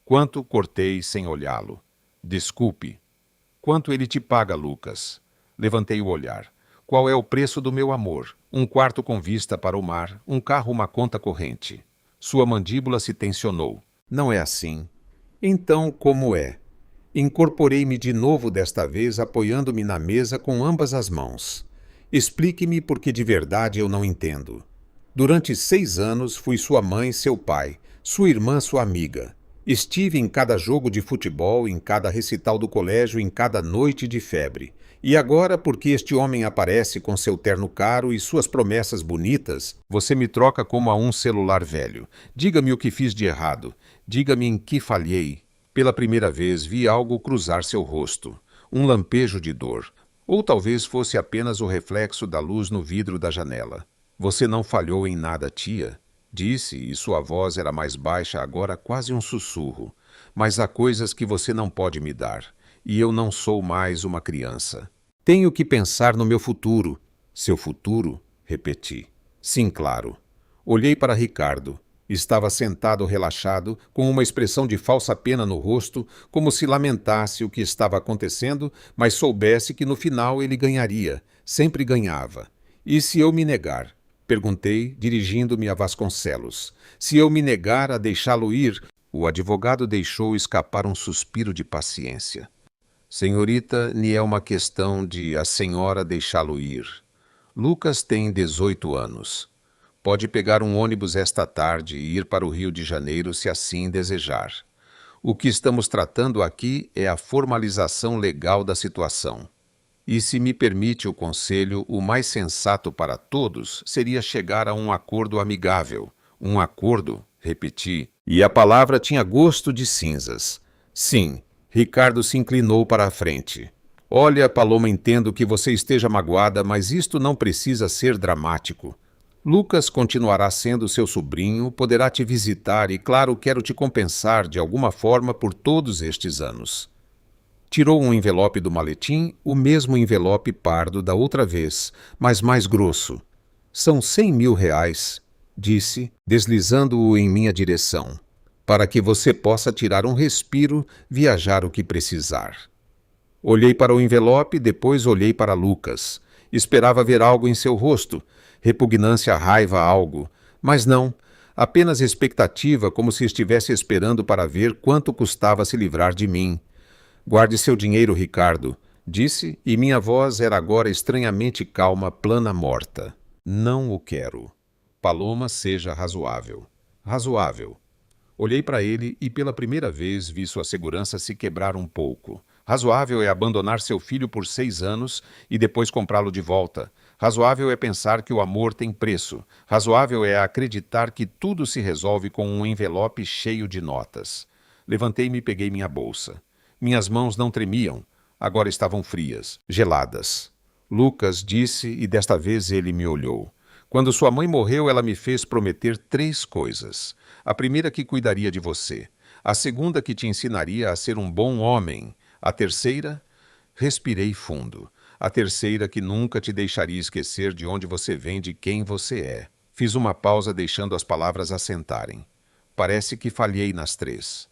Quanto cortei sem olhá-lo. Desculpe. Quanto ele te paga, Lucas? Levantei o olhar. Qual é o preço do meu amor? Um quarto com vista para o mar, um carro, uma conta corrente. Sua mandíbula se tensionou. Não é assim. Então, como é? Incorporei-me de novo desta vez, apoiando-me na mesa com ambas as mãos. Explique-me porque de verdade eu não entendo. Durante 6 anos fui sua mãe, seu pai, sua irmã, sua amiga. Estive em cada jogo de futebol, em cada recital do colégio, em cada noite de febre. E agora, porque este homem aparece com seu terno caro e suas promessas bonitas, você me troca como a um celular velho. Diga-me o que fiz de errado. Diga-me em que falhei. Pela primeira vez vi algo cruzar seu rosto. Um lampejo de dor. Ou talvez fosse apenas o reflexo da luz no vidro da janela. Você não falhou em nada, tia. Disse, e sua voz era mais baixa, agora quase um sussurro. Mas há coisas que você não pode me dar, e eu não sou mais uma criança. Tenho que pensar no meu futuro. Seu futuro? Repeti. Sim, claro. Olhei para Ricardo. Estava sentado relaxado, com uma expressão de falsa pena no rosto, como se lamentasse o que estava acontecendo, mas soubesse que no final ele ganharia, sempre ganhava. E se eu me negar? Perguntei, dirigindo-me a Vasconcelos. Se eu me negar a deixá-lo ir, o advogado deixou escapar um suspiro de paciência. Senhorita, nem é uma questão de a senhora deixá-lo ir. Lucas tem 18 anos. Pode pegar um ônibus esta tarde e ir para o Rio de Janeiro se assim desejar. O que estamos tratando aqui é a formalização legal da situação. E se me permite o conselho, o mais sensato para todos seria chegar a um acordo amigável. Um acordo, repeti, e a palavra tinha gosto de cinzas. Sim, Ricardo se inclinou para a frente. Olha, Paloma, entendo que você esteja magoada, mas isto não precisa ser dramático. Lucas continuará sendo seu sobrinho, poderá te visitar e, claro, quero te compensar de alguma forma por todos estes anos. Tirou um envelope do maletim, o mesmo envelope pardo da outra vez, mas mais grosso. São 100 mil reais, disse, deslizando-o em minha direção, para que você possa tirar um respiro, viajar o que precisar. Olhei para o envelope, depois olhei para Lucas. Esperava ver algo em seu rosto, repugnância, raiva, algo. Mas não, apenas expectativa, como se estivesse esperando para ver quanto custava se livrar de mim. Guarde seu dinheiro, Ricardo, disse, e minha voz era agora estranhamente calma, plana, morta. Não o quero. Paloma, seja razoável. Razoável. Olhei para ele e pela primeira vez vi sua segurança se quebrar um pouco. Razoável é abandonar seu filho por 6 anos e depois comprá-lo de volta. Razoável é pensar que o amor tem preço. Razoável é acreditar que tudo se resolve com um envelope cheio de notas. Levantei-me e peguei minha bolsa. Minhas mãos não tremiam, agora estavam frias, geladas. Lucas disse e desta vez ele me olhou. Quando sua mãe morreu, ela me fez prometer 3 coisas. A primeira que cuidaria de você. A segunda que te ensinaria a ser um bom homem. A terceira, respirei fundo. A terceira que nunca te deixaria esquecer de onde você vem, de quem você é. Fiz uma pausa deixando as palavras assentarem. Parece que falhei nas 3.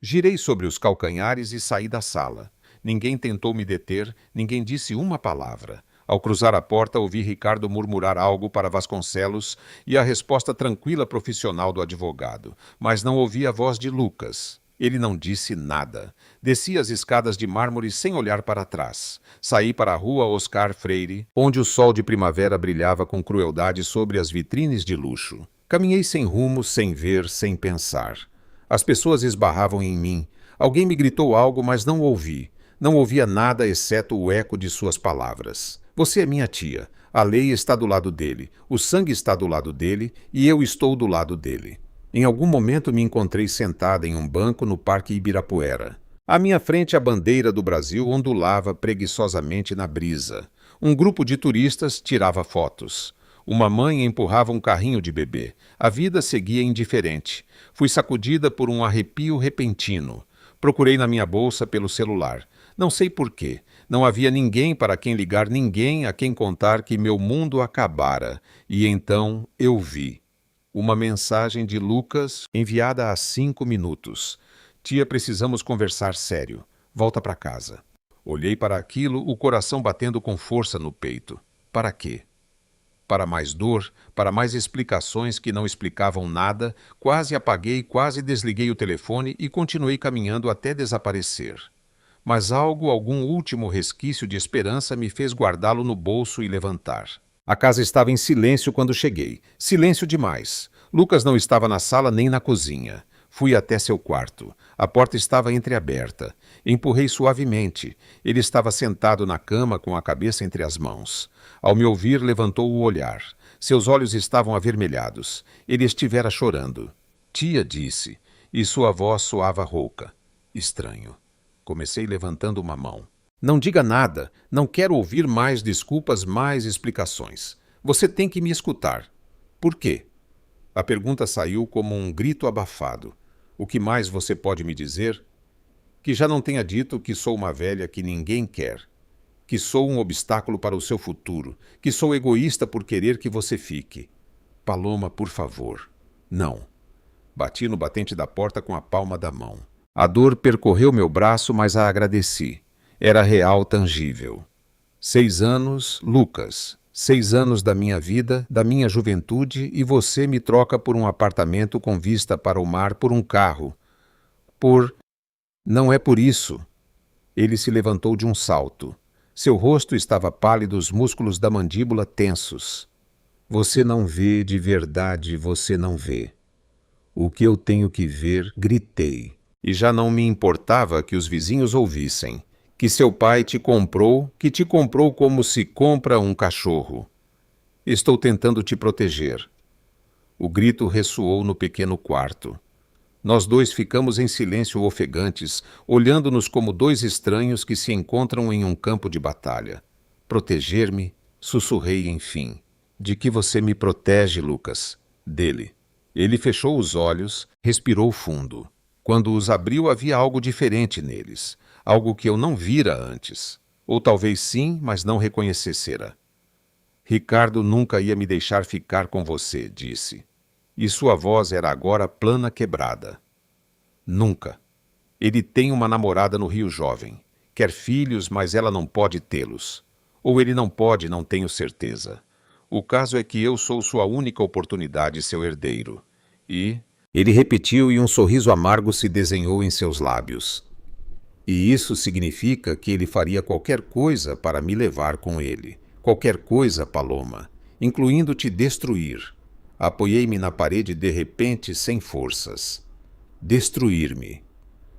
Girei sobre os calcanhares e saí da sala. Ninguém tentou me deter, ninguém disse uma palavra. Ao cruzar a porta, ouvi Ricardo murmurar algo para Vasconcelos e a resposta tranquila profissional do advogado, mas não ouvi a voz de Lucas. Ele não disse nada. Desci as escadas de mármore sem olhar para trás. Saí para a rua Oscar Freire, onde o sol de primavera brilhava com crueldade sobre as vitrines de luxo. Caminhei sem rumo, sem ver, sem pensar. As pessoas esbarravam em mim. Alguém me gritou algo, mas não ouvi. Não ouvia nada exceto o eco de suas palavras. Você é minha tia. A lei está do lado dele. O sangue está do lado dele e eu estou do lado dele. Em algum momento me encontrei sentada em um banco no Parque Ibirapuera. À minha frente a bandeira do Brasil ondulava preguiçosamente na brisa. Um grupo de turistas tirava fotos. Uma mãe empurrava um carrinho de bebê. A vida seguia indiferente. Fui sacudida por um arrepio repentino. Procurei na minha bolsa pelo celular. Não sei por quê. Não havia ninguém para quem ligar, ninguém a quem contar que meu mundo acabara. E então eu vi uma mensagem de Lucas enviada há 5 minutos. Tia, precisamos conversar sério. Volta para casa. Olhei para aquilo, o coração batendo com força no peito. Para quê? Para mais dor, para mais explicações que não explicavam nada, quase apaguei, quase desliguei o telefone e continuei caminhando até desaparecer. Mas algum último resquício de esperança me fez guardá-lo no bolso e levantar. A casa estava em silêncio quando cheguei. Silêncio demais. Lucas não estava na sala nem na cozinha. Fui até seu quarto. A porta estava entreaberta. Empurrei suavemente. Ele estava sentado na cama com a cabeça entre as mãos. Ao me ouvir, levantou o olhar. Seus olhos estavam avermelhados. Ele estivera chorando. Tia, disse, e sua voz soava rouca. Estranho. Comecei levantando uma mão. Não diga nada. Não quero ouvir mais desculpas, mais explicações. Você tem que me escutar. Por quê? A pergunta saiu como um grito abafado. O que mais você pode me dizer? Que já não tenha dito que sou uma velha que ninguém quer. Que sou um obstáculo para o seu futuro. Que sou egoísta por querer que você fique. Paloma, por favor. Não. Bati no batente da porta com a palma da mão. A dor percorreu meu braço, mas a agradeci. Era real, tangível. 6 anos, Lucas. 6 anos da minha vida, da minha juventude, e você me troca por um apartamento com vista para o mar, por um carro. Não é por isso. Ele se levantou de um salto. Seu rosto estava pálido, os músculos da mandíbula tensos. Você não vê, de verdade, você não vê. O que eu tenho que ver, gritei. E já não me importava que os vizinhos ouvissem. Que seu pai te comprou, que te comprou como se compra um cachorro. Estou tentando te proteger. O grito ressoou no pequeno quarto. Nós dois ficamos em silêncio ofegantes, olhando-nos como dois estranhos que se encontram em um campo de batalha. Proteger-me? Sussurrei enfim. De que você me protege, Lucas? Dele. Ele fechou os olhos, respirou fundo. Quando os abriu, havia algo diferente neles. Algo que eu não vira antes. Ou talvez sim, mas não reconhecera. Ricardo nunca ia me deixar ficar com você, disse. E sua voz era agora plana, quebrada. Nunca. Ele tem uma namorada no Rio Jovem. Quer filhos, mas ela não pode tê-los. Ou ele não pode, não tenho certeza. O caso é que eu sou sua única oportunidade, seu herdeiro. E... Ele repetiu e um sorriso amargo se desenhou em seus lábios. E isso significa que ele faria qualquer coisa para me levar com ele. Qualquer coisa, Paloma, incluindo te destruir. Apoiei-me na parede de repente, sem forças. Destruir-me.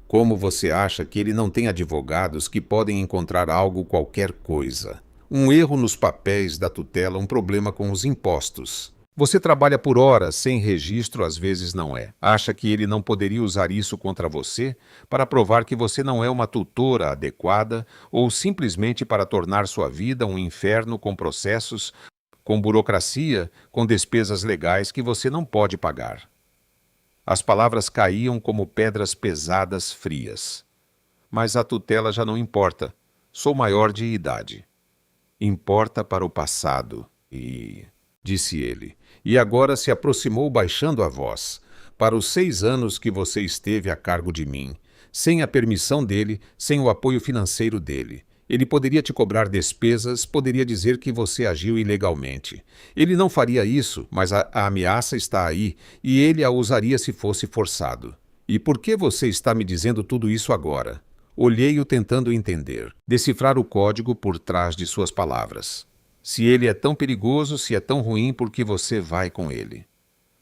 Como você acha que ele não tem advogados que podem encontrar algo, qualquer coisa? Um erro nos papéis da tutela, um problema com os impostos. Você trabalha por horas, sem registro, às vezes não é. Acha que ele não poderia usar isso contra você para provar que você não é uma tutora adequada ou simplesmente para tornar sua vida um inferno com processos, com burocracia, com despesas legais que você não pode pagar? As palavras caíam como pedras pesadas, frias. Mas a tutela já não importa. Sou maior de idade. Importa para o passado. Disse ele, e agora se aproximou baixando a voz. Para os 6 anos que você esteve a cargo de mim, sem a permissão dele, sem o apoio financeiro dele. Ele poderia te cobrar despesas, poderia dizer que você agiu ilegalmente. Ele não faria isso, mas a ameaça está aí, e ele a usaria se fosse forçado. E por que você está me dizendo tudo isso agora? Olhei-o tentando entender, decifrar o código por trás de suas palavras. Se ele é tão perigoso, se é tão ruim, por que você vai com ele?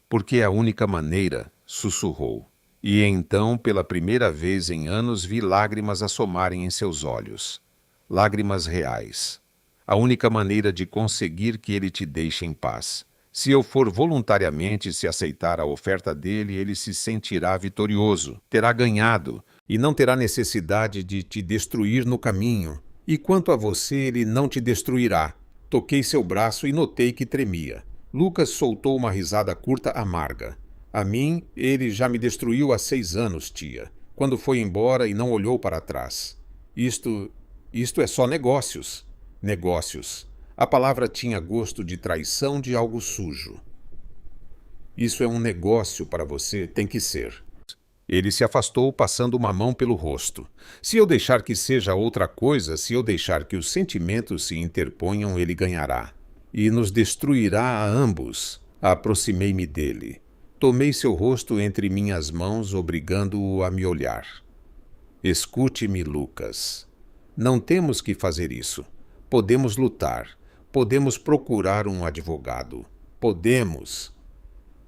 Porque é a única maneira, sussurrou. E então, pela primeira vez em anos, vi lágrimas assomarem em seus olhos. Lágrimas reais. A única maneira de conseguir que ele te deixe em paz. Se eu for voluntariamente, se aceitar a oferta dele, ele se sentirá vitorioso, terá ganhado, e não terá necessidade de te destruir no caminho. E quanto a você, ele não te destruirá. Toquei seu braço e notei que tremia. Lucas soltou uma risada curta, amarga. A mim, ele já me destruiu há 6 anos, tia, quando foi embora e não olhou para trás. Isto Isto é só negócios. Negócios. A palavra tinha gosto de traição de algo sujo. Isso é um negócio para você, tem que ser. Ele se afastou, passando uma mão pelo rosto. Se eu deixar que seja outra coisa, se eu deixar que os sentimentos se interponham, ele ganhará. E nos destruirá a ambos. Aproximei-me dele. Tomei seu rosto entre minhas mãos, obrigando-o a me olhar. Escute-me, Lucas. Não temos que fazer isso. Podemos lutar. Podemos procurar um advogado. Podemos.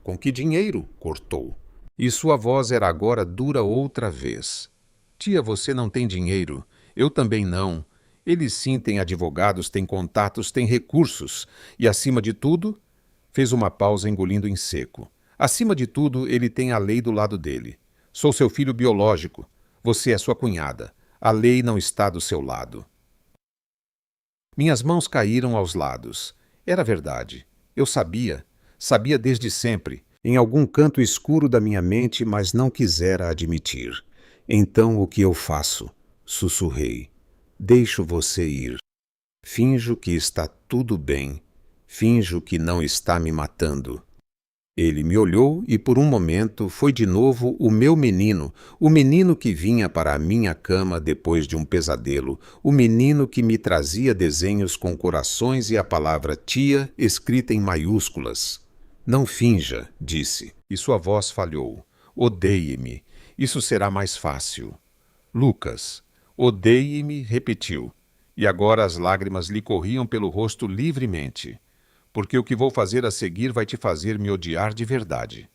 Com que dinheiro? Cortou. E sua voz era agora dura outra vez. Tia, você não tem dinheiro. Eu também não. Eles sim têm advogados, têm contatos, têm recursos. E acima de tudo... Fez uma pausa, engolindo em seco. Acima de tudo, ele tem a lei do lado dele. Sou seu filho biológico. Você é sua cunhada. A lei não está do seu lado. Minhas mãos caíram aos lados. Era verdade. Eu sabia. Sabia desde sempre. Em algum canto escuro da minha mente, mas não quisera admitir. Então o que eu faço? Sussurrei. Deixo você ir. Finjo que está tudo bem. Finjo que não está me matando. Ele me olhou e por um momento foi de novo o meu menino, o menino que vinha para a minha cama depois de um pesadelo, o menino que me trazia desenhos com corações e a palavra tia escrita em maiúsculas. Não finja, disse, e sua voz falhou. Odeie-me. Isso será mais fácil. Lucas, odeie-me, repetiu. E agora as lágrimas lhe corriam pelo rosto livremente. Porque o que vou fazer a seguir vai te fazer me odiar de verdade.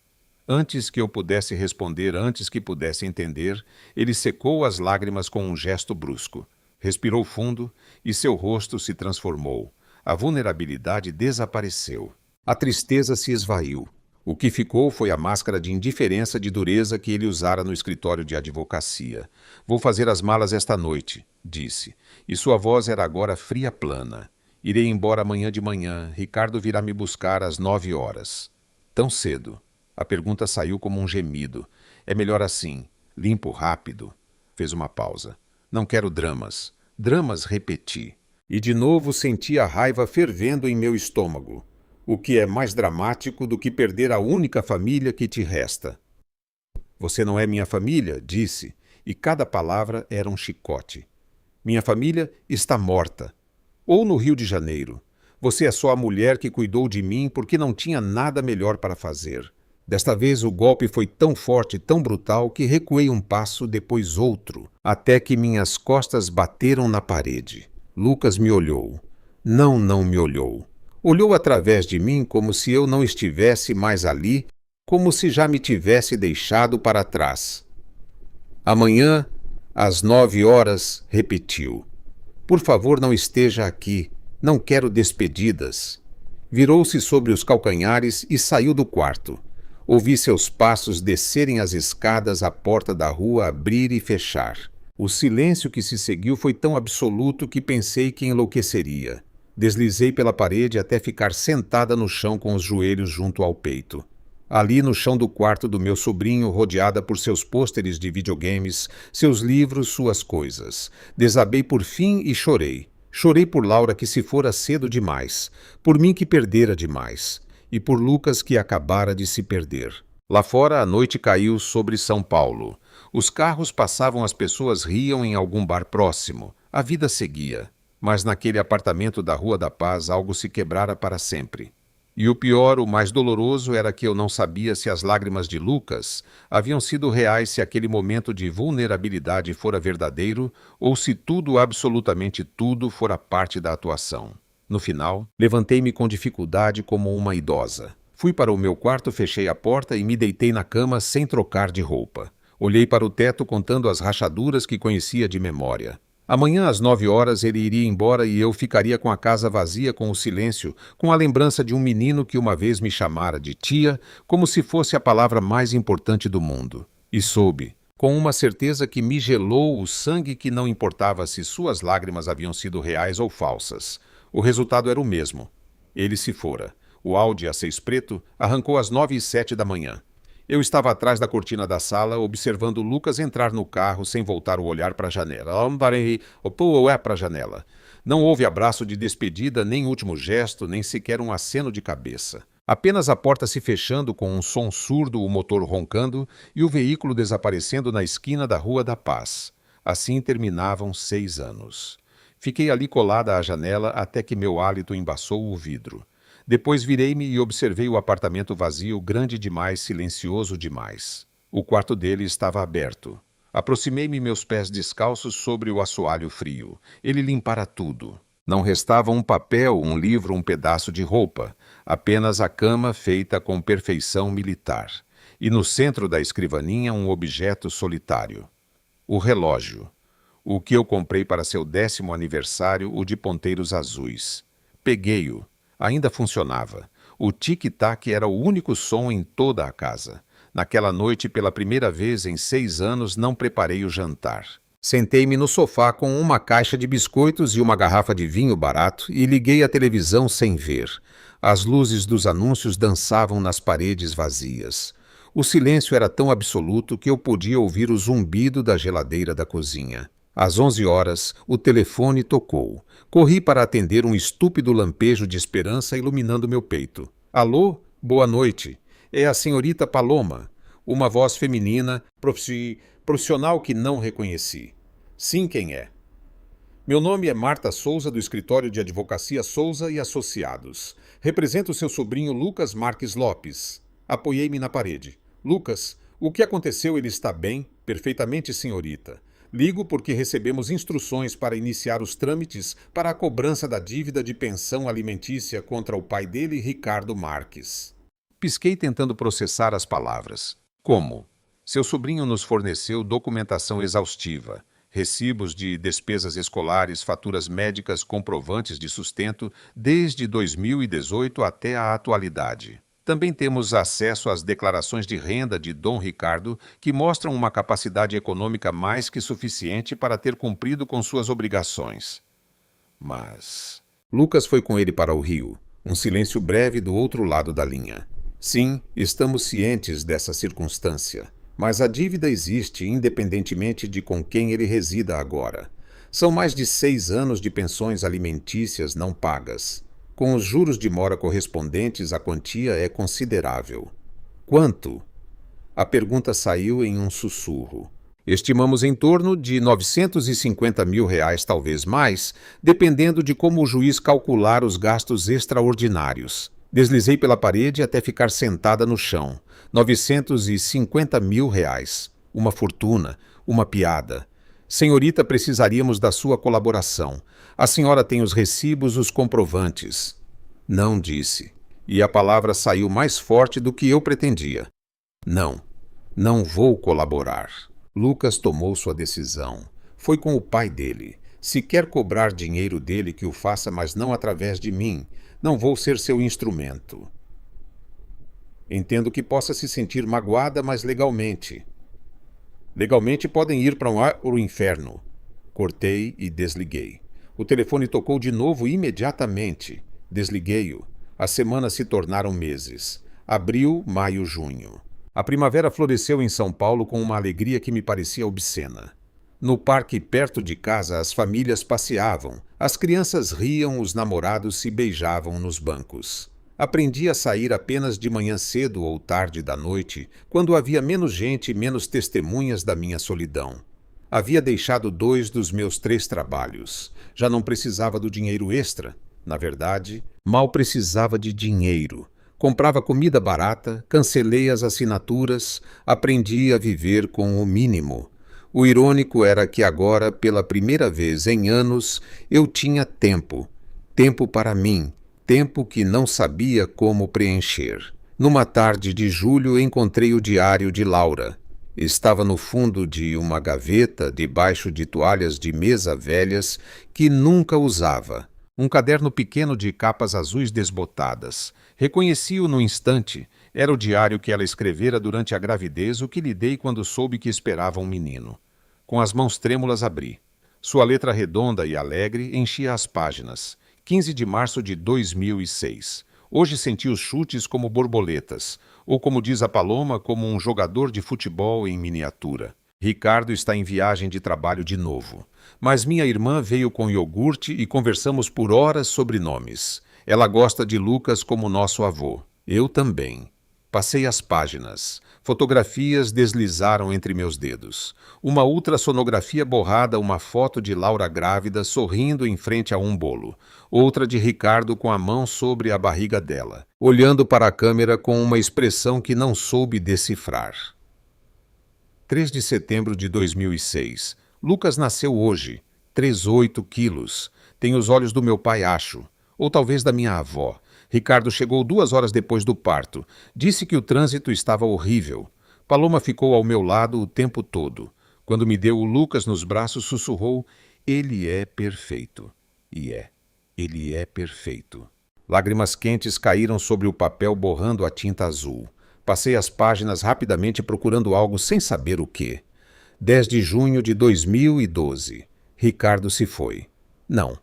Antes que eu pudesse responder, antes que pudesse entender, ele secou as lágrimas com um gesto brusco. Respirou fundo e seu rosto se transformou. A vulnerabilidade desapareceu. A tristeza se esvaiu. O que ficou foi a máscara de indiferença, de dureza que ele usara no escritório de advocacia. Vou fazer as malas esta noite, disse, e sua voz era agora fria plana. Irei embora amanhã de manhã. Ricardo virá me buscar às 9 horas. Tão cedo? A pergunta saiu como um gemido. É melhor assim. Limpo rápido. Fez uma pausa. Não quero dramas. Dramas, repeti. E de novo senti a raiva fervendo em meu estômago. O que é mais dramático do que perder a única família que te resta? Você não é minha família, disse, e cada palavra era um chicote. Minha família está morta. Ou no Rio de Janeiro. Você é só a mulher que cuidou de mim porque não tinha nada melhor para fazer. Desta vez o golpe foi tão forte, tão brutal, que recuei um passo, depois outro, até que minhas costas bateram na parede. Lucas me olhou. Não me olhou. Olhou através de mim como se eu não estivesse mais ali, como se já me tivesse deixado para trás. Amanhã, às 9 horas, repetiu. Por favor, não esteja aqui. Não quero despedidas. Virou-se sobre os calcanhares e saiu do quarto. Ouvi seus passos descerem as escadas, a porta da rua abrir e fechar. O silêncio que se seguiu foi tão absoluto que pensei que enlouqueceria. Deslizei pela parede até ficar sentada no chão com os joelhos junto ao peito. Ali no chão do quarto do meu sobrinho, rodeada por seus pôsteres de videogames, seus livros, suas coisas. Desabei por fim e chorei. Chorei por Laura que se fora cedo demais, por mim que perdera demais, e por Lucas que acabara de se perder. Lá fora a noite caiu sobre São Paulo. Os carros passavam, as pessoas riam em algum bar próximo. A vida seguia. Mas naquele apartamento da Rua da Paz algo se quebrara para sempre. E o pior, o mais doloroso, era que eu não sabia se as lágrimas de Lucas haviam sido reais, se aquele momento de vulnerabilidade fora verdadeiro ou se tudo, absolutamente tudo, fora parte da atuação. No final, levantei-me com dificuldade como uma idosa. Fui para o meu quarto, fechei a porta e me deitei na cama sem trocar de roupa. Olhei para o teto contando as rachaduras que conhecia de memória. Amanhã às 9 horas ele iria embora e eu ficaria com a casa vazia, com o silêncio, com a lembrança de um menino que uma vez me chamara de tia, como se fosse a palavra mais importante do mundo. E soube, com uma certeza que me gelou o sangue, que não importava se suas lágrimas haviam sido reais ou falsas. O resultado era o mesmo. Ele se fora. O Audi A6 preto arrancou às 9h07 da manhã. Eu estava atrás da cortina da sala, observando Lucas entrar no carro sem voltar o olhar para a janela. Para a janela. Não houve abraço de despedida, nem último gesto, nem sequer um aceno de cabeça. Apenas a porta se fechando com um som surdo, o motor roncando e o veículo desaparecendo na esquina da Rua da Paz. Assim terminavam 6 anos. Fiquei ali colada à janela até que meu hálito embaçou o vidro. Depois virei-me e observei o apartamento vazio, grande demais, silencioso demais. O quarto dele estava aberto. Aproximei-me, meus pés descalços sobre o assoalho frio. Ele limpara tudo. Não restava um papel, um livro, um pedaço de roupa. Apenas a cama feita com perfeição militar. E no centro da escrivaninha um objeto solitário. O relógio. O que eu comprei para seu 10º aniversário, o de ponteiros azuis. Peguei-o. Ainda funcionava. O tic-tac era o único som em toda a casa. Naquela noite, pela primeira vez em 6 anos, não preparei o jantar. Sentei-me no sofá com uma caixa de biscoitos e uma garrafa de vinho barato e liguei a televisão sem ver. As luzes dos anúncios dançavam nas paredes vazias. O silêncio era tão absoluto que eu podia ouvir o zumbido da geladeira da cozinha. Às 11 horas, o telefone tocou. Corri para atender um estúpido lampejo de esperança iluminando meu peito. Alô? Boa noite. É a senhorita Paloma. Uma voz feminina, profissional que não reconheci. Sim, quem é? Meu nome é Marta Souza, do escritório de advocacia Souza e Associados. Represento seu sobrinho Lucas Marques Lopes. Apoiei-me na parede. Lucas, o que aconteceu? Ele está bem? Perfeitamente, senhorita. Ligo porque recebemos instruções para iniciar os trâmites para a cobrança da dívida de pensão alimentícia contra o pai dele, Ricardo Marques. Pisquei tentando processar as palavras. Como? Seu sobrinho nos forneceu documentação exaustiva, recibos de despesas escolares, faturas médicas, comprovantes de sustento, desde 2018 até a atualidade. Também temos acesso às declarações de renda de Dom Ricardo, que mostram uma capacidade econômica mais que suficiente para ter cumprido com suas obrigações. Mas Lucas foi com ele para o Rio. Um silêncio breve do outro lado da linha. Sim, estamos cientes dessa circunstância, mas a dívida existe independentemente de com quem ele resida agora. São mais de 6 anos de pensões alimentícias não pagas. Com os juros de mora correspondentes, a quantia é considerável. Quanto? A pergunta saiu em um sussurro. Estimamos em torno de R$950 mil, talvez mais, dependendo de como o juiz calcular os gastos extraordinários. Deslizei pela parede até ficar sentada no chão. R$950 mil. Uma fortuna, uma piada. Senhorita, precisaríamos da sua colaboração. A senhora tem os recibos, os comprovantes. Não, disse. E a palavra saiu mais forte do que eu pretendia. Não, não vou colaborar. Lucas tomou sua decisão. Foi com o pai dele. Se quer cobrar dinheiro dele, que o faça, mas não através de mim. Não vou ser seu instrumento. Entendo que possa se sentir magoada, mas legalmente. Legalmente podem ir para o inferno. Cortei e desliguei. O telefone tocou de novo imediatamente. Desliguei-o. As semanas se tornaram meses. Abril, maio, junho. A primavera floresceu em São Paulo com uma alegria que me parecia obscena. No parque perto de casa, as famílias passeavam, as crianças riam, os namorados se beijavam nos bancos. Aprendi a sair apenas de manhã cedo ou tarde da noite, quando havia menos gente e menos testemunhas da minha solidão. Havia deixado 2 dos meus 3 trabalhos. Já não precisava do dinheiro extra. Na verdade, mal precisava de dinheiro. Comprava comida barata, cancelei as assinaturas, aprendi a viver com o mínimo. O irônico era que agora, pela primeira vez em anos, eu tinha tempo. Tempo para mim. Tempo que não sabia como preencher. Numa tarde de julho, encontrei o diário de Laura. Estava no fundo de uma gaveta, debaixo de toalhas de mesa velhas que nunca usava. Um caderno pequeno de capas azuis desbotadas. Reconheci-o no instante. Era o diário que ela escrevera durante a gravidez, o que lhe dei quando soube que esperava um menino. Com as mãos trêmulas abri. Sua letra redonda e alegre enchia as páginas. 15 de março de 2006. Hoje senti os chutes como borboletas, ou como diz a Paloma, como um jogador de futebol em miniatura. Ricardo está em viagem de trabalho de novo. Mas minha irmã veio com iogurte e conversamos por horas sobre nomes. Ela gosta de Lucas como nosso avô. Eu também. Passei as páginas. Fotografias deslizaram entre meus dedos. Uma ultrassonografia borrada, uma foto de Laura grávida sorrindo em frente a um bolo. Outra de Ricardo com a mão sobre a barriga dela, olhando para a câmera com uma expressão que não soube decifrar. 3 de setembro de 2006. Lucas nasceu hoje. 38 quilos. Tem os olhos do meu pai, acho. Ou talvez da minha avó. Ricardo chegou 2 horas depois do parto. Disse que o trânsito estava horrível. Paloma ficou ao meu lado o tempo todo. Quando me deu o Lucas nos braços, sussurrou: "Ele é perfeito." E ele é perfeito. Lágrimas quentes caíram sobre o papel borrando a tinta azul. Passei as páginas rapidamente procurando algo sem saber o quê. 10 de junho de 2012. Ricardo se foi. Não.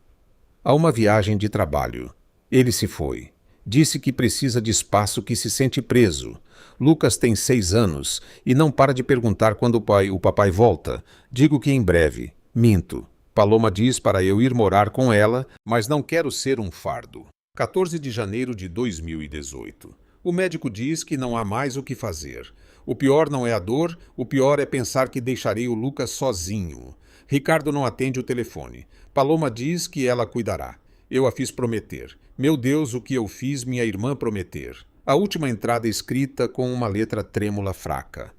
A uma viagem de trabalho. Ele se foi. Disse que precisa de espaço, que se sente preso. Lucas tem 6 anos e não para de perguntar quando o papai volta. Digo que em breve. Minto. Paloma diz para eu ir morar com ela, mas não quero ser um fardo. 14 de janeiro de 2018. O médico diz que não há mais o que fazer. O pior não é a dor, o pior é pensar que deixarei o Lucas sozinho. Ricardo não atende o telefone. Paloma diz que ela cuidará. Eu a fiz prometer. Meu Deus, o que eu fiz minha irmã prometer. A última entrada escrita com uma letra trêmula fraca.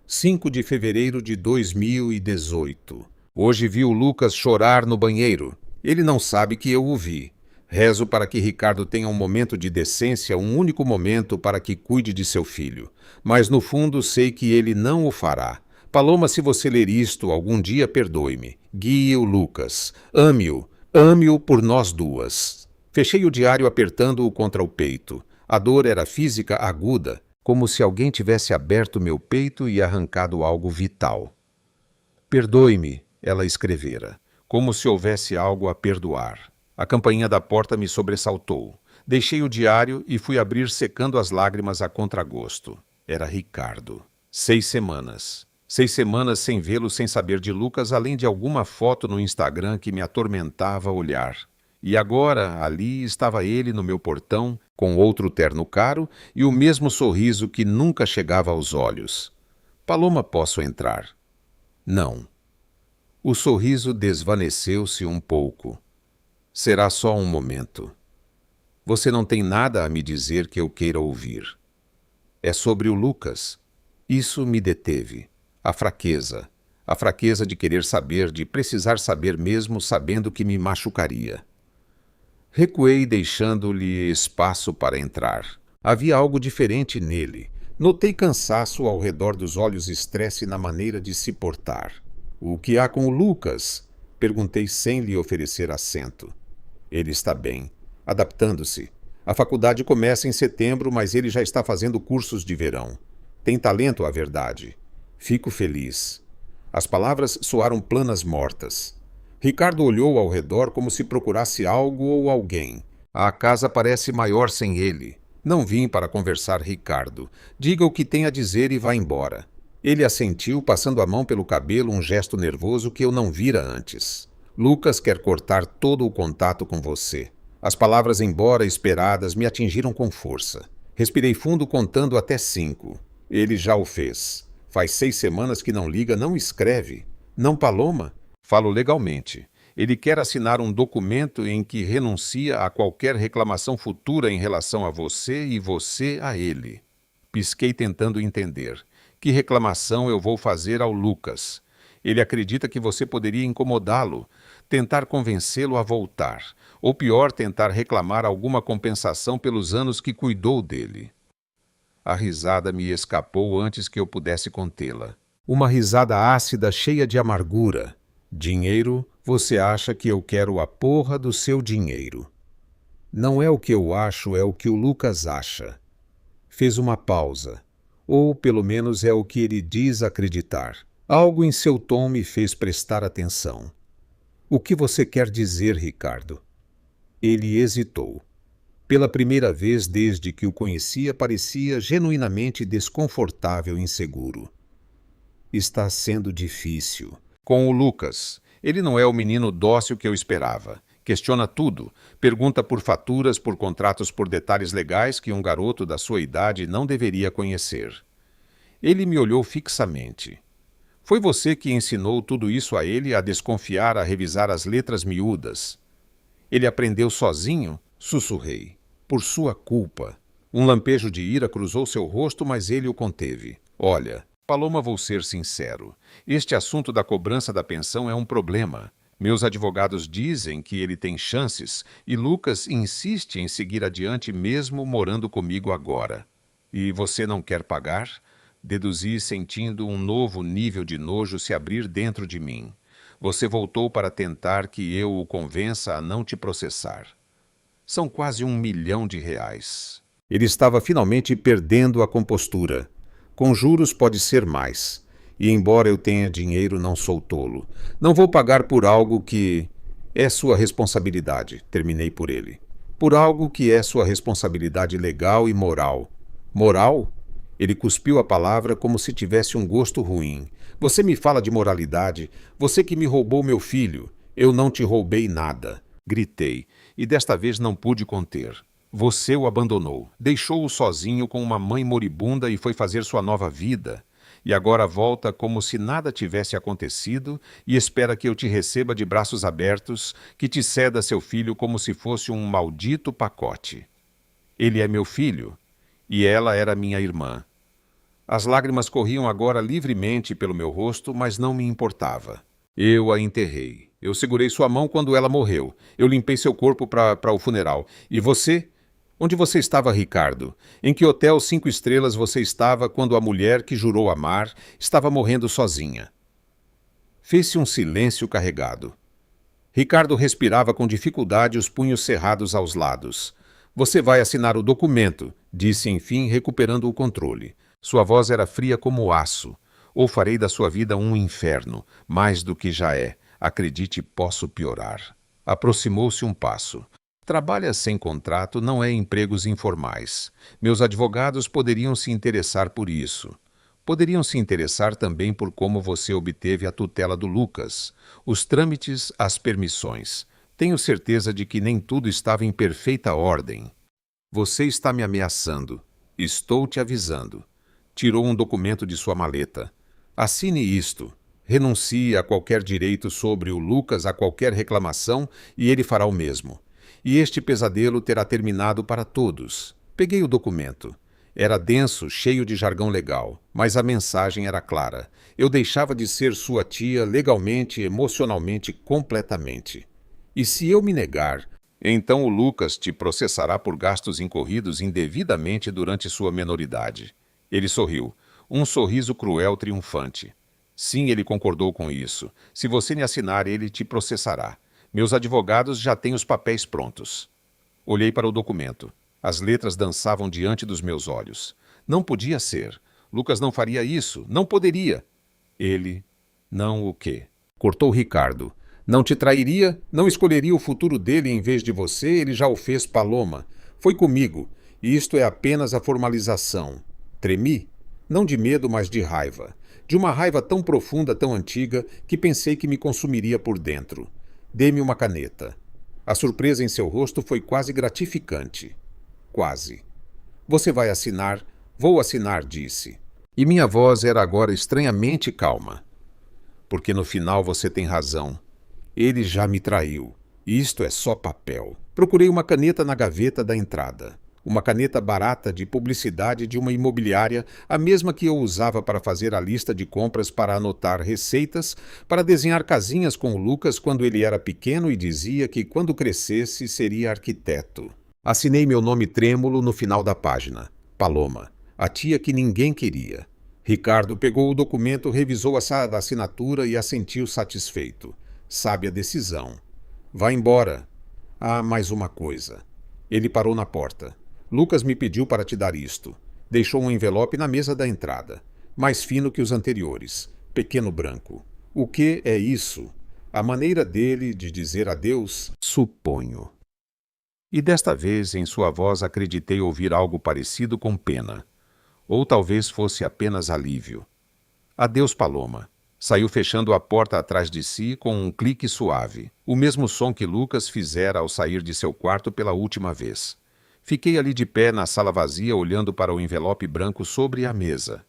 5 de fevereiro de 2018. Hoje vi o Lucas chorar no banheiro. Ele não sabe que eu o vi. Rezo para que Ricardo tenha um momento de decência, um único momento para que cuide de seu filho. Mas no fundo sei que ele não o fará. Paloma, se você ler isto, algum dia perdoe-me. Guie o Lucas. Ame-o. Ame-o por nós duas. Fechei o diário apertando-o contra o peito. A dor era física aguda, como se alguém tivesse aberto meu peito e arrancado algo vital. Perdoe-me, ela escrevera, como se houvesse algo a perdoar. A campainha da porta me sobressaltou. Deixei o diário e fui abrir secando as lágrimas a contragosto. Era Ricardo. 6 semanas. 6 semanas sem vê-lo, sem saber de Lucas, além de alguma foto no Instagram que me atormentava olhar. E agora, ali estava ele no meu portão, com outro terno caro e o mesmo sorriso que nunca chegava aos olhos. Paloma, posso entrar? Não. O sorriso desvaneceu-se um pouco. Será só um momento. Você não tem nada a me dizer que eu queira ouvir. É sobre o Lucas. Isso me deteve. A fraqueza de querer saber, de precisar saber mesmo sabendo que me machucaria. Recuei, deixando-lhe espaço para entrar. Havia algo diferente nele. Notei cansaço ao redor dos olhos, estresse na maneira de se portar. O que há com o Lucas? Perguntei sem lhe oferecer assento. Ele está bem, adaptando-se. A faculdade começa em setembro, mas ele já está fazendo cursos de verão. Tem talento, a verdade. Fico feliz. As palavras soaram planas mortas. Ricardo olhou ao redor como se procurasse algo ou alguém. A casa parece maior sem ele. Não vim para conversar, Ricardo. Diga o que tem a dizer e vá embora. Ele assentiu, passando a mão pelo cabelo, um gesto nervoso que eu não vira antes. Lucas quer cortar todo o contato com você. As palavras, embora esperadas, me atingiram com força. Respirei fundo, contando até 5. Ele já o fez. Faz 6 semanas que não liga, não escreve. Não, Paloma? Falo legalmente. Ele quer assinar um documento em que renuncia a qualquer reclamação futura em relação a você e você a ele. Pisquei tentando entender. Que reclamação eu vou fazer ao Lucas? Ele acredita que você poderia incomodá-lo, tentar convencê-lo a voltar, ou pior, tentar reclamar alguma compensação pelos anos que cuidou dele. A risada me escapou antes que eu pudesse contê-la. Uma risada ácida, cheia de amargura. Dinheiro, você acha que eu quero a porra do seu dinheiro. Não é o que eu acho, é o que o Lucas acha. Fez uma pausa. Ou, pelo menos, é o que ele diz acreditar. Algo em seu tom me fez prestar atenção. O que você quer dizer, Ricardo? Ele hesitou. Pela primeira vez desde que o conhecia, parecia genuinamente desconfortável e inseguro. Está sendo difícil. Com o Lucas. Ele não é o menino dócil que eu esperava. Questiona tudo. Pergunta por faturas, por contratos, por detalhes legais que um garoto da sua idade não deveria conhecer. Ele me olhou fixamente. Foi você que ensinou tudo isso a ele, a desconfiar, a revisar as letras miúdas. Ele aprendeu sozinho? Sussurrei. Por sua culpa. Um lampejo de ira cruzou seu rosto, mas ele o conteve. Olha, Paloma, vou ser sincero. Este assunto da cobrança da pensão é um problema. Meus advogados dizem que ele tem chances e Lucas insiste em seguir adiante mesmo morando comigo agora. E você não quer pagar? Deduzi sentindo um novo nível de nojo se abrir dentro de mim. Você voltou para tentar que eu o convença a não te processar. São quase R$ 1 milhão. Ele estava finalmente perdendo a compostura. Com juros pode ser mais. E embora eu tenha dinheiro, não sou tolo. Não vou pagar por algo que é sua responsabilidade, terminei por ele. Por algo que é sua responsabilidade legal e moral. Moral? Ele cuspiu a palavra como se tivesse um gosto ruim. Você me fala de moralidade, você que me roubou meu filho. Eu não te roubei nada. Gritei, e desta vez não pude conter. Você o abandonou, deixou-o sozinho com uma mãe moribunda e foi fazer sua nova vida. E agora volta como se nada tivesse acontecido e espera que eu te receba de braços abertos, que te ceda seu filho como se fosse um maldito pacote. Ele é meu filho e ela era minha irmã. As lágrimas corriam agora livremente pelo meu rosto, mas não me importava. Eu a enterrei. Eu segurei sua mão quando ela morreu. Eu limpei seu corpo para o funeral. E você? Onde você estava, Ricardo? Em que hotel 5 estrelas você estava quando a mulher que jurou amar estava morrendo sozinha? Fez-se um silêncio carregado. Ricardo respirava com dificuldade, os punhos cerrados aos lados. Você vai assinar o documento, disse enfim, recuperando o controle. Sua voz era fria como aço. Ou farei da sua vida um inferno, mais do que já é. Acredite, posso piorar. Aproximou-se um passo. Trabalha sem contrato não é empregos informais. Meus advogados poderiam se interessar por isso. Poderiam se interessar também por como você obteve a tutela do Lucas, os trâmites, as permissões. Tenho certeza de que nem tudo estava em perfeita ordem. Você está me ameaçando. Estou te avisando. Tirou um documento de sua maleta. Assine isto. Renuncie a qualquer direito sobre o Lucas, a qualquer reclamação, e ele fará o mesmo. E este pesadelo terá terminado para todos. Peguei o documento. Era denso, cheio de jargão legal, mas a mensagem era clara. Eu deixava de ser sua tia legalmente, emocionalmente, completamente. E se eu me negar, então o Lucas te processará por gastos incorridos indevidamente durante sua menoridade. Ele sorriu, um sorriso cruel triunfante. Sim, ele concordou com isso. Se você me assinar, ele te processará. Meus advogados já têm os papéis prontos. Olhei para o documento. As letras dançavam diante dos meus olhos. Não podia ser. Lucas não faria isso. Não poderia. Ele... Não o quê? Cortou Ricardo. Não te trairia? Não escolheria o futuro dele em vez de você? Ele já o fez, Paloma. Foi comigo. E isto é apenas a formalização. Tremi? Não de medo, mas de raiva. De uma raiva tão profunda, tão antiga, que pensei que me consumiria por dentro. Dê-me uma caneta. A surpresa em seu rosto foi quase gratificante. Quase. Você vai assinar? Vou assinar, disse. E minha voz era agora estranhamente calma. Porque no final você tem razão. Ele já me traiu. Isto é só papel. Procurei uma caneta na gaveta da entrada. Uma caneta barata de publicidade de uma imobiliária, a mesma que eu usava para fazer a lista de compras, para anotar receitas, para desenhar casinhas com o Lucas quando ele era pequeno e dizia que quando crescesse seria arquiteto. Assinei meu nome trêmulo no final da página. Paloma, a tia que ninguém queria. Ricardo pegou o documento, revisou a assinatura e assentiu satisfeito. Sabe a decisão. Vá embora. Ah, mais uma coisa. Ele parou na porta. Lucas me pediu para te dar isto. Deixou um envelope na mesa da entrada. Mais fino que os anteriores. Pequeno branco. O que é isso? A maneira dele de dizer adeus? Suponho. E desta vez, em sua voz, acreditei ouvir algo parecido com pena. Ou talvez fosse apenas alívio. Adeus, Paloma. Saiu fechando a porta atrás de si com um clique suave, o mesmo som que Lucas fizera ao sair de seu quarto pela última vez. Fiquei ali de pé na sala vazia, olhando para o envelope branco sobre a mesa.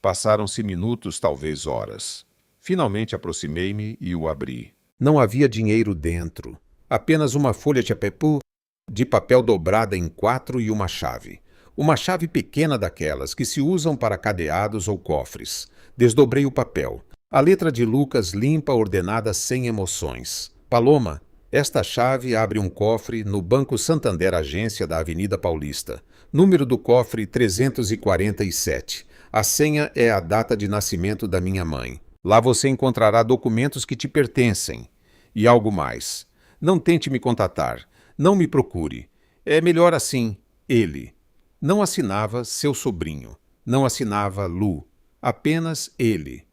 Passaram-se minutos, talvez horas. Finalmente aproximei-me e o abri. Não havia dinheiro dentro. Apenas uma folha de papel dobrada em 4 e uma chave. Uma chave pequena daquelas que se usam para cadeados ou cofres. Desdobrei o papel. A letra de Lucas limpa, ordenada, sem emoções. Paloma, esta chave abre um cofre no Banco Santander Agência da Avenida Paulista. Número do cofre 347. A senha é a data de nascimento da minha mãe. Lá você encontrará documentos que te pertencem. E algo mais. Não tente me contatar. Não me procure. É melhor assim. Ele. Não assinava seu sobrinho. Não assinava Lu. Apenas ele.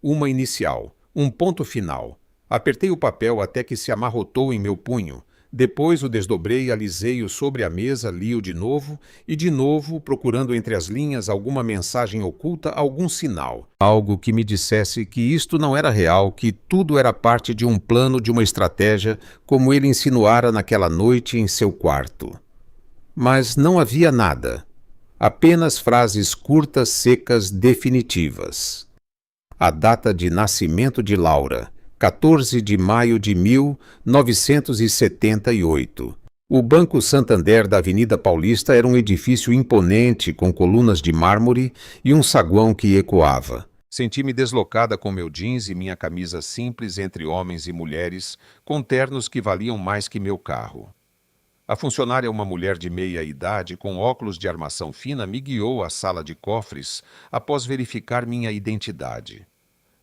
Uma inicial. Um ponto final. Apertei o papel até que se amarrotou em meu punho. Depois o desdobrei, alisei-o sobre a mesa, li-o de novo, procurando entre as linhas alguma mensagem oculta, algum sinal. Algo que me dissesse que isto não era real, que tudo era parte de um plano, de uma estratégia, como ele insinuara naquela noite em seu quarto. Mas não havia nada. Apenas frases curtas, secas, definitivas. A data de nascimento de Laura, 14 de maio de 1978. O Banco Santander da Avenida Paulista era um edifício imponente com colunas de mármore e um saguão que ecoava. Senti-me deslocada com meu jeans e minha camisa simples entre homens e mulheres, com ternos que valiam mais que meu carro. A funcionária, uma mulher de meia idade, com óculos de armação fina, me guiou à sala de cofres após verificar minha identidade.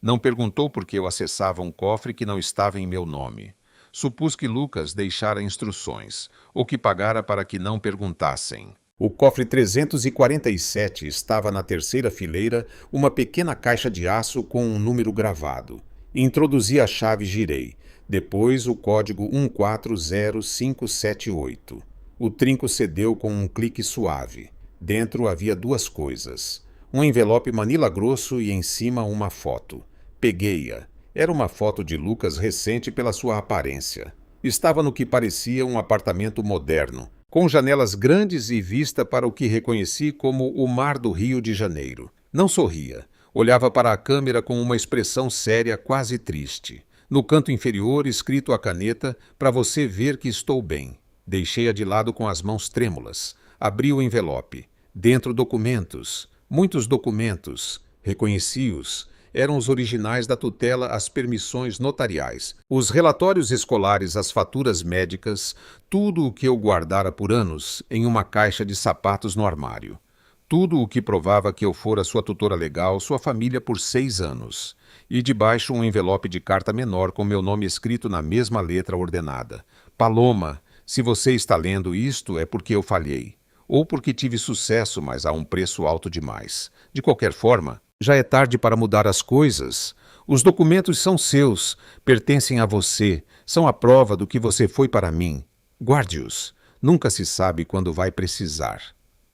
Não perguntou por que eu acessava um cofre que não estava em meu nome. Supus que Lucas deixara instruções, ou que pagara para que não perguntassem. O cofre 347 estava na terceira fileira, uma pequena caixa de aço com um número gravado. Introduzi a chave e girei. Depois o código 140578. O trinco cedeu com um clique suave. Dentro havia 2 coisas. Um envelope manila grosso e em cima uma foto. Peguei-a. Era uma foto de Lucas recente pela sua aparência. Estava no que parecia um apartamento moderno, com janelas grandes e vista para o que reconheci como o mar do Rio de Janeiro. Não sorria. Olhava para a câmera com uma expressão séria, quase triste. No canto inferior, escrito a caneta, para você ver que estou bem. Deixei-a de lado com as mãos trêmulas. Abri o envelope. Dentro documentos. Muitos documentos. Reconheci-os. Eram os originais da tutela, as permissões notariais, os relatórios escolares, as faturas médicas, tudo o que eu guardara por anos em uma caixa de sapatos no armário. Tudo o que provava que eu fora sua tutora legal, sua família por 6 anos. E debaixo um envelope de carta menor com meu nome escrito na mesma letra ordenada. Paloma, se você está lendo isto é porque eu falhei. Ou porque tive sucesso, mas a um preço alto demais. De qualquer forma, já é tarde para mudar as coisas. Os documentos são seus, pertencem a você, são a prova do que você foi para mim. Guarde-os. Nunca se sabe quando vai precisar.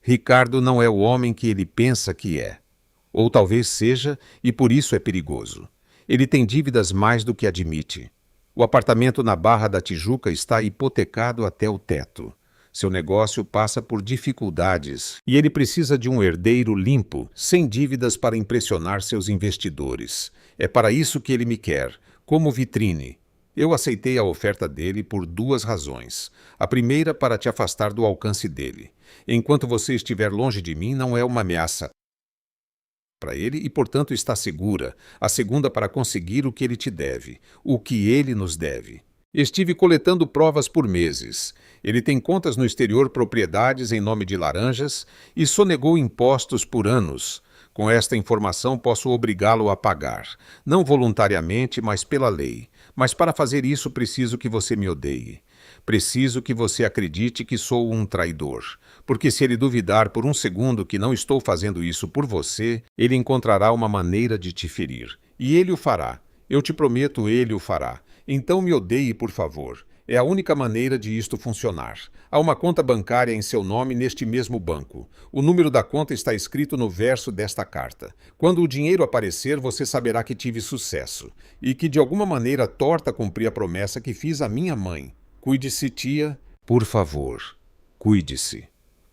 Ricardo não é o homem que ele pensa que é. Ou talvez seja, e por isso é perigoso. Ele tem dívidas mais do que admite. O apartamento na Barra da Tijuca está hipotecado até o teto. Seu negócio passa por dificuldades e ele precisa de um herdeiro limpo, sem dívidas para impressionar seus investidores. É para isso que ele me quer, como vitrine. Eu aceitei a oferta dele por 2 razões. A primeira, para te afastar do alcance dele. Enquanto você estiver longe de mim, não é uma ameaça para ele e, portanto, está segura. A segunda, para conseguir o que ele te deve, o que ele nos deve. Estive coletando provas por meses. Ele tem contas no exterior, propriedades em nome de laranjas e sonegou impostos por anos. Com esta informação posso obrigá-lo a pagar. Não voluntariamente, mas pela lei. Mas para fazer isso preciso que você me odeie. Preciso que você acredite que sou um traidor. Porque se ele duvidar por um segundo que não estou fazendo isso por você, ele encontrará uma maneira de te ferir. E ele o fará. Eu te prometo, ele o fará. Então me odeie, por favor. É a única maneira de isto funcionar. Há uma conta bancária em seu nome neste mesmo banco. O número da conta está escrito no verso desta carta. Quando o dinheiro aparecer, você saberá que tive sucesso e que de alguma maneira torta cumpri a promessa que fiz à minha mãe. Cuide-se, tia. Por favor, cuide-se.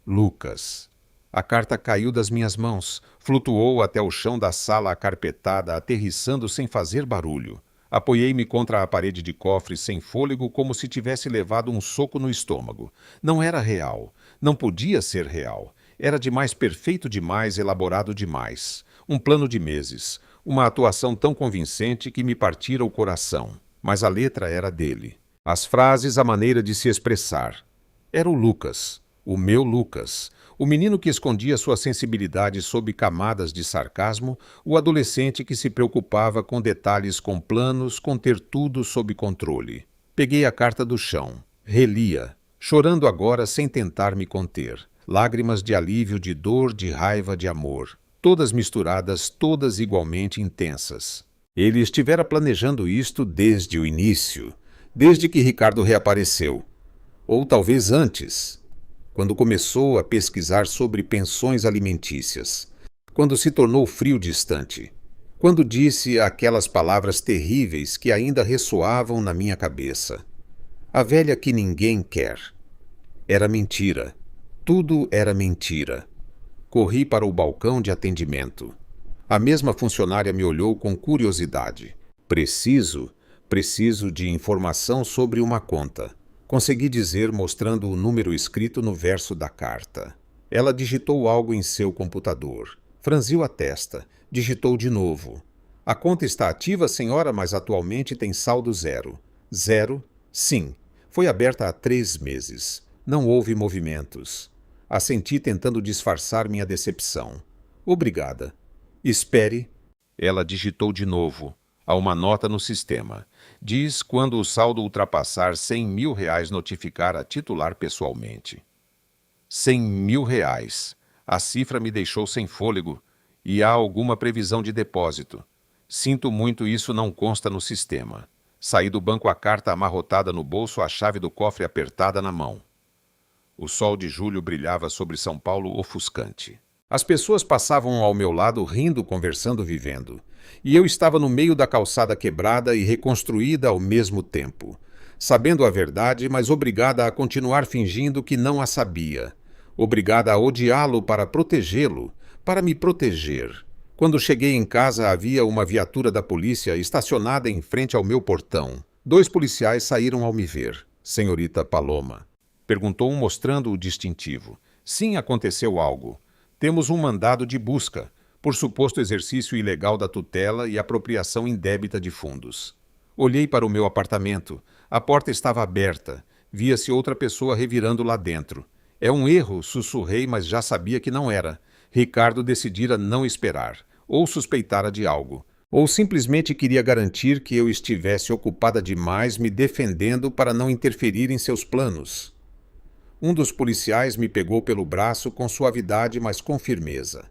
Lucas. A carta caiu das minhas mãos, flutuou até o chão da sala acarpetada, aterrissando sem fazer barulho. Apoiei-me contra a parede de cofre sem fôlego, como se tivesse levado um soco no estômago. Não era real. Não podia ser real. Era demais perfeito demais, elaborado demais. Um plano de meses. Uma atuação tão convincente que me partira o coração. Mas a letra era dele. As frases, a maneira de se expressar. Era o Lucas. O meu Lucas. O menino que escondia sua sensibilidade sob camadas de sarcasmo, o adolescente que se preocupava com detalhes, com planos, com ter tudo sob controle. Peguei a carta do chão, relia, chorando agora sem tentar me conter. Lágrimas de alívio, de dor, de raiva, de amor. Todas misturadas, todas igualmente intensas. Ele estivera planejando isto desde o início, desde que Ricardo reapareceu. Ou talvez antes. Quando começou a pesquisar sobre pensões alimentícias, quando se tornou frio distante, quando disse aquelas palavras terríveis que ainda ressoavam na minha cabeça. A velha que ninguém quer. Era mentira. Tudo era mentira. Corri para o balcão de atendimento. A mesma funcionária me olhou com curiosidade. Preciso de informação sobre uma conta. Consegui dizer, mostrando o número escrito no verso da carta. Ela digitou algo em seu computador. Franziu a testa. Digitou de novo. A conta está ativa, senhora, mas atualmente tem saldo zero. Zero? Sim. Foi aberta há 3 meses. Não houve movimentos. Assenti tentando disfarçar minha decepção. Obrigada. Espere. Ela digitou de novo. Há uma nota no sistema. Diz quando o saldo ultrapassar R$100.000 notificar a titular pessoalmente. R$100.000. A cifra me deixou sem fôlego. E há alguma previsão de depósito. Sinto muito, isso não consta no sistema. Saí do banco, a carta amarrotada no bolso, a chave do cofre apertada na mão. O sol de julho brilhava sobre São Paulo ofuscante. As pessoas passavam ao meu lado rindo, conversando, vivendo. E eu estava no meio da calçada quebrada e reconstruída ao mesmo tempo. Sabendo a verdade, mas obrigada a continuar fingindo que não a sabia. Obrigada a odiá-lo para protegê-lo, para me proteger. Quando cheguei em casa, havia uma viatura da polícia estacionada em frente ao meu portão. 2 policiais saíram ao me ver. Senhorita Paloma. Perguntou um, mostrando o distintivo. Sim, aconteceu algo. Temos um mandado de busca, por suposto exercício ilegal da tutela e apropriação indébita de fundos. Olhei para o meu apartamento. A porta estava aberta. Via-se outra pessoa revirando lá dentro. É um erro, sussurrei, mas já sabia que não era. Ricardo decidira não esperar, ou suspeitara de algo, ou simplesmente queria garantir que eu estivesse ocupada demais me defendendo para não interferir em seus planos. Um dos policiais me pegou pelo braço com suavidade, mas com firmeza.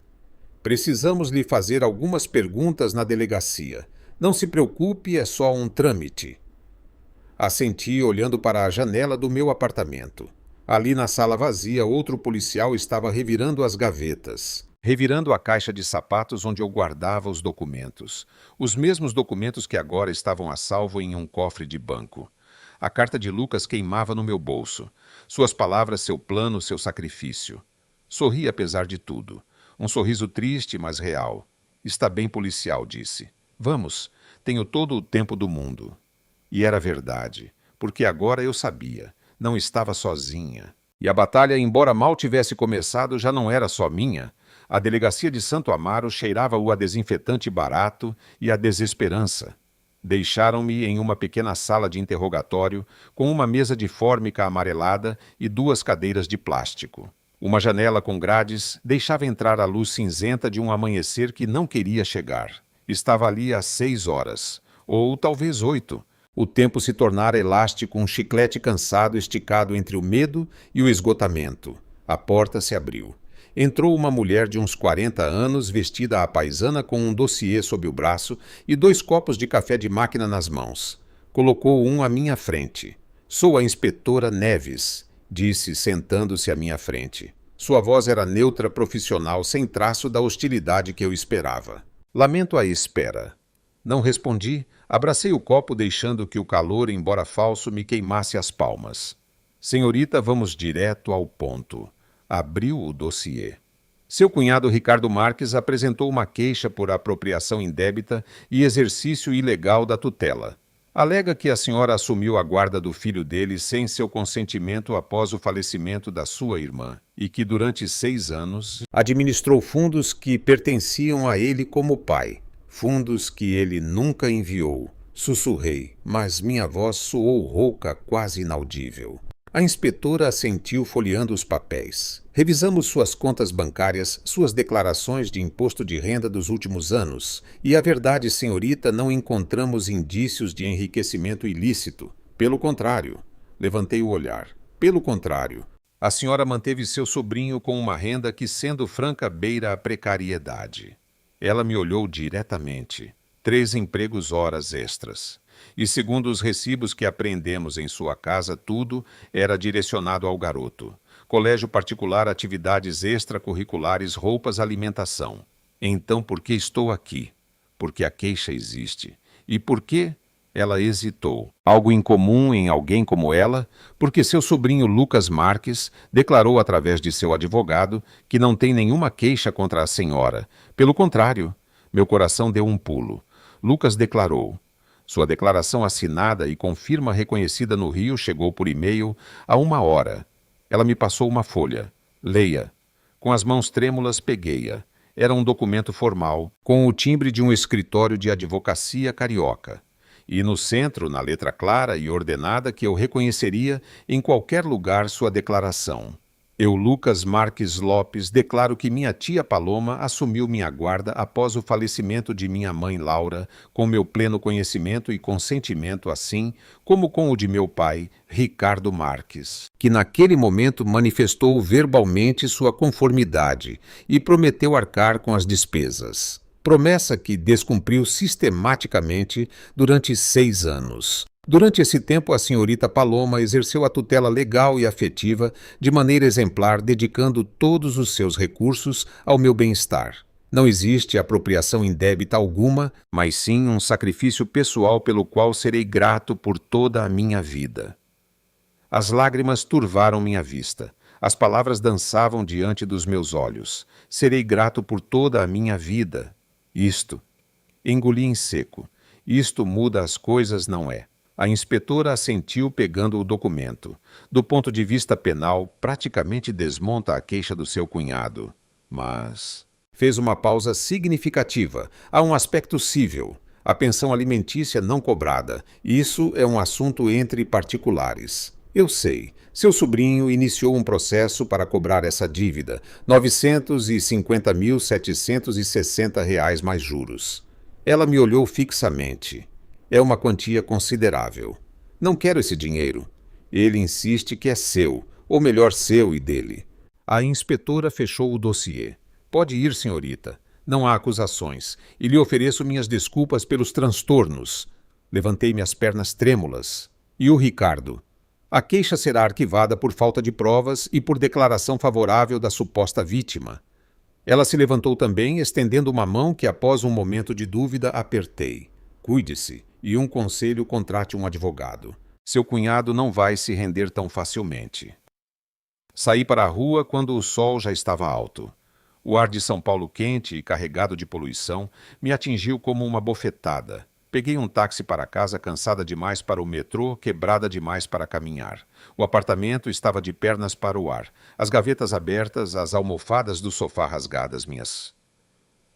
Precisamos lhe fazer algumas perguntas na delegacia. Não se preocupe, é só um trâmite. Assenti olhando para a janela do meu apartamento. Ali na sala vazia, outro policial estava revirando as gavetas. Revirando a caixa de sapatos onde eu guardava os documentos. Os mesmos documentos que agora estavam a salvo em um cofre de banco. A carta de Lucas queimava no meu bolso. Suas palavras, seu plano, seu sacrifício. Sorri apesar de tudo. Um sorriso triste, mas real. Está bem, policial, disse. Vamos, tenho todo o tempo do mundo. E era verdade, porque agora eu sabia. Não estava sozinha. E a batalha, embora mal tivesse começado, já não era só minha. A delegacia de Santo Amaro cheirava-o a desinfetante barato e a desesperança. Deixaram-me em uma pequena sala de interrogatório, com uma mesa de fórmica amarelada e 2 cadeiras de plástico. Uma janela com grades deixava entrar a luz cinzenta de um amanhecer que não queria chegar. Estava ali às 6 horas, ou talvez 8. O tempo se tornara elástico, um chiclete cansado esticado entre o medo e o esgotamento. A porta se abriu. Entrou uma mulher de uns 40 anos, vestida à paisana, com um dossiê sob o braço e 2 copos de café de máquina nas mãos. Colocou um à minha frente. Sou a inspetora Neves, disse, sentando-se à minha frente. Sua voz era neutra, profissional, sem traço da hostilidade que eu esperava. Lamento a espera. Não respondi, abracei o copo deixando que o calor, embora falso, me queimasse as palmas. Senhorita, vamos direto ao ponto. Abriu o dossiê. Seu cunhado Ricardo Marques apresentou uma queixa por apropriação indébita e exercício ilegal da tutela. Alega que a senhora assumiu a guarda do filho dele sem seu consentimento após o falecimento da sua irmã e que durante 6 anos administrou fundos que pertenciam a ele como pai. Fundos que ele nunca enviou. Sussurrei, mas minha voz soou rouca, quase inaudível. A inspetora assentiu folheando os papéis. Revisamos suas contas bancárias, suas declarações de imposto de renda dos últimos anos. E a verdade, senhorita, não encontramos indícios de enriquecimento ilícito. Pelo contrário. Levantei o olhar. Pelo contrário. A senhora manteve seu sobrinho com uma renda que, sendo franca, beira a precariedade. Ela me olhou diretamente. 3 empregos horas extras. E segundo os recibos que apreendemos em sua casa, tudo era direcionado ao garoto. Colégio particular, atividades extracurriculares, roupas, alimentação. Então, por que estou aqui? Porque a queixa existe. E por que? Ela hesitou. Algo incomum em alguém como ela? Porque seu sobrinho Lucas Marques declarou através de seu advogado que não tem nenhuma queixa contra a senhora. Pelo contrário, meu coração deu um pulo. Lucas declarou. Sua declaração assinada e com firma reconhecida no Rio chegou por e-mail há 1 hora. Ela me passou uma folha. Leia. Com as mãos trêmulas, peguei-a. Era um documento formal, com o timbre de um escritório de advocacia carioca. E no centro, na letra clara e ordenada que eu reconheceria em qualquer lugar, sua declaração. Eu, Lucas Marques Lopes, declaro que minha tia Paloma assumiu minha guarda após o falecimento de minha mãe Laura, com meu pleno conhecimento e consentimento, assim como com o de meu pai, Ricardo Marques, que naquele momento manifestou verbalmente sua conformidade e prometeu arcar com as despesas. Promessa que descumpriu sistematicamente durante 6 anos. Durante esse tempo, a senhorita Paloma exerceu a tutela legal e afetiva de maneira exemplar, dedicando todos os seus recursos ao meu bem-estar. Não existe apropriação indébita alguma, mas sim um sacrifício pessoal pelo qual serei grato por toda a minha vida. As lágrimas turvaram minha vista. As palavras dançavam diante dos meus olhos. Serei grato por toda a minha vida. Isto. Engoli em seco. Isto muda as coisas, não é? A inspetora assentiu pegando o documento. Do ponto de vista penal, praticamente desmonta a queixa do seu cunhado. Mas fez uma pausa significativa. Há um aspecto cível. A pensão alimentícia não cobrada. Isso é um assunto entre particulares. Eu sei. Seu sobrinho iniciou um processo para cobrar essa dívida. R$ 950.760 mais juros. Ela me olhou fixamente. É uma quantia considerável. Não quero esse dinheiro. Ele insiste que é seu, ou melhor, seu e dele. A inspetora fechou o dossiê. Pode ir, senhorita. Não há acusações. E lhe ofereço minhas desculpas pelos transtornos. Levantei-me as pernas trêmulas. E o Ricardo? A queixa será arquivada por falta de provas e por declaração favorável da suposta vítima. Ela se levantou também, estendendo uma mão que, após um momento de dúvida, apertei. Cuide-se. E um conselho: contrate um advogado. Seu cunhado não vai se render tão facilmente. Saí para a rua quando o sol já estava alto. O ar de São Paulo quente e carregado de poluição me atingiu como uma bofetada. Peguei um táxi para casa, cansada demais para o metrô, quebrada demais para caminhar. O apartamento estava de pernas para o ar, as gavetas abertas, as almofadas do sofá rasgadas, minhas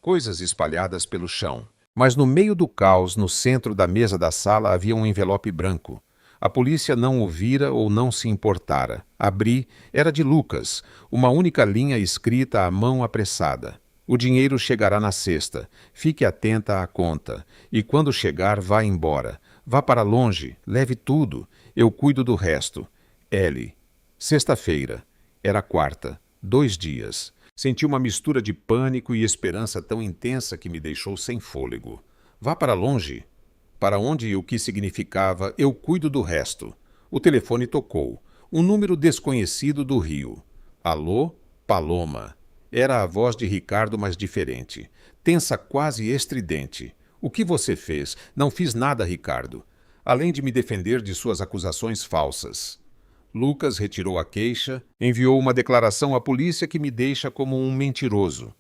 coisas espalhadas pelo chão. Mas no meio do caos, no centro da mesa da sala, havia um envelope branco. A polícia não o vira ou não se importara. Abri, era de Lucas, uma única linha escrita à mão apressada. O dinheiro chegará na sexta. Fique atenta à conta. E quando chegar, vá embora. Vá para longe, leve tudo. Eu cuido do resto. L. Sexta-feira. Era quarta. 2 dias. Senti uma mistura de pânico e esperança tão intensa que me deixou sem fôlego. Vá para longe. Para onde e o que significava eu cuido do resto. O telefone tocou. Um número desconhecido do Rio. Alô, Paloma. Era a voz de Ricardo, mas diferente. Tensa, quase estridente. O que você fez? Não fiz nada, Ricardo. Além de me defender de suas acusações falsas. Lucas retirou a queixa, enviou uma declaração à polícia que me deixa como um mentiroso.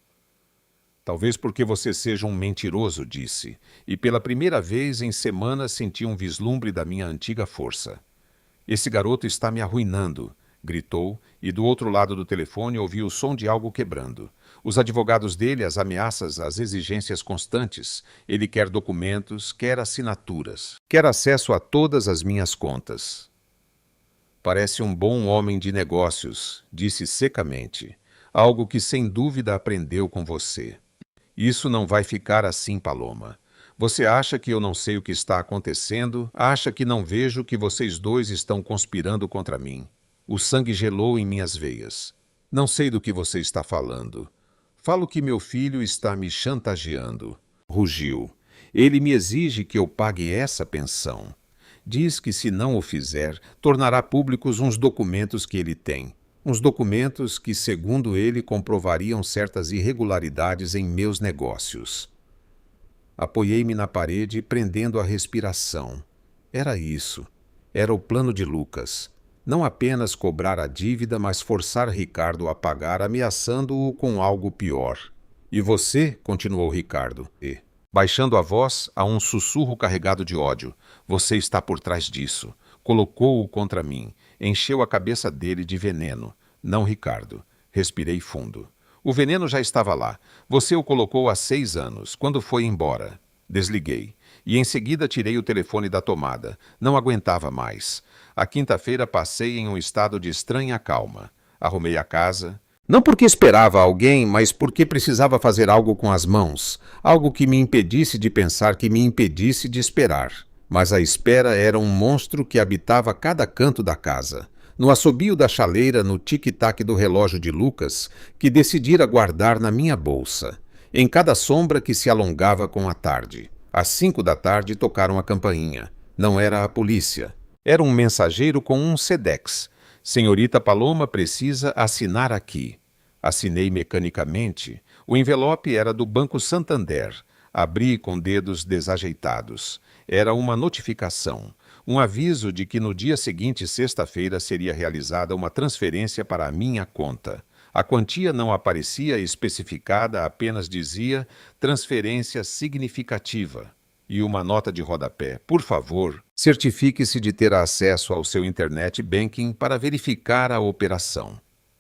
Talvez porque você seja um mentiroso, disse, e pela primeira vez em semanas senti um vislumbre da minha antiga força. Esse garoto está me arruinando, gritou, e do outro lado do telefone ouvi o som de algo quebrando. Os advogados dele, as ameaças, as exigências constantes. Ele quer documentos, quer assinaturas, quer acesso a todas as minhas contas. Parece um bom homem de negócios, disse secamente. Algo que sem dúvida aprendeu com você. Isso não vai ficar assim, Paloma. Você acha que eu não sei o que está acontecendo? Acha que não vejo que vocês dois estão conspirando contra mim? O sangue gelou em minhas veias. Não sei do que você está falando. Falo que meu filho está me chantageando. Rugiu. Ele me exige que eu pague essa pensão. Diz que se não o fizer, tornará públicos uns documentos que ele tem. Uns documentos que, segundo ele, comprovariam certas irregularidades em meus negócios. Apoiei-me na parede, prendendo a respiração. Era isso. Era o plano de Lucas. Não apenas cobrar a dívida, mas forçar Ricardo a pagar, ameaçando-o com algo pior. E você, continuou Ricardo, baixando a voz a um sussurro carregado de ódio, você está por trás disso. Colocou-o contra mim. Encheu a cabeça dele de veneno. Não, Ricardo. Respirei fundo. O veneno já estava lá. Você o colocou há 6 anos, quando foi embora. Desliguei. E em seguida tirei o telefone da tomada. Não aguentava mais. A quinta-feira passei em um estado de estranha calma. Arrumei a casa. Não porque esperava alguém, mas porque precisava fazer algo com as mãos. Algo que me impedisse de pensar, que me impedisse de esperar. Mas a espera era um monstro que habitava cada canto da casa. No assobio da chaleira, no tic-tac do relógio de Lucas, que decidira guardar na minha bolsa. Em cada sombra que se alongava com a tarde. Às 5 da tarde tocaram a campainha. Não era a polícia. Era um mensageiro com um Sedex. Senhorita Paloma precisa assinar aqui. Assinei mecanicamente. O envelope era do Banco Santander. Abri com dedos desajeitados. Era uma notificação. Um aviso de que no dia seguinte, sexta-feira, seria realizada uma transferência para a minha conta. A quantia não aparecia especificada, apenas dizia transferência significativa. E uma nota de rodapé. Por favor, certifique-se de ter acesso ao seu Internet Banking para verificar a operação.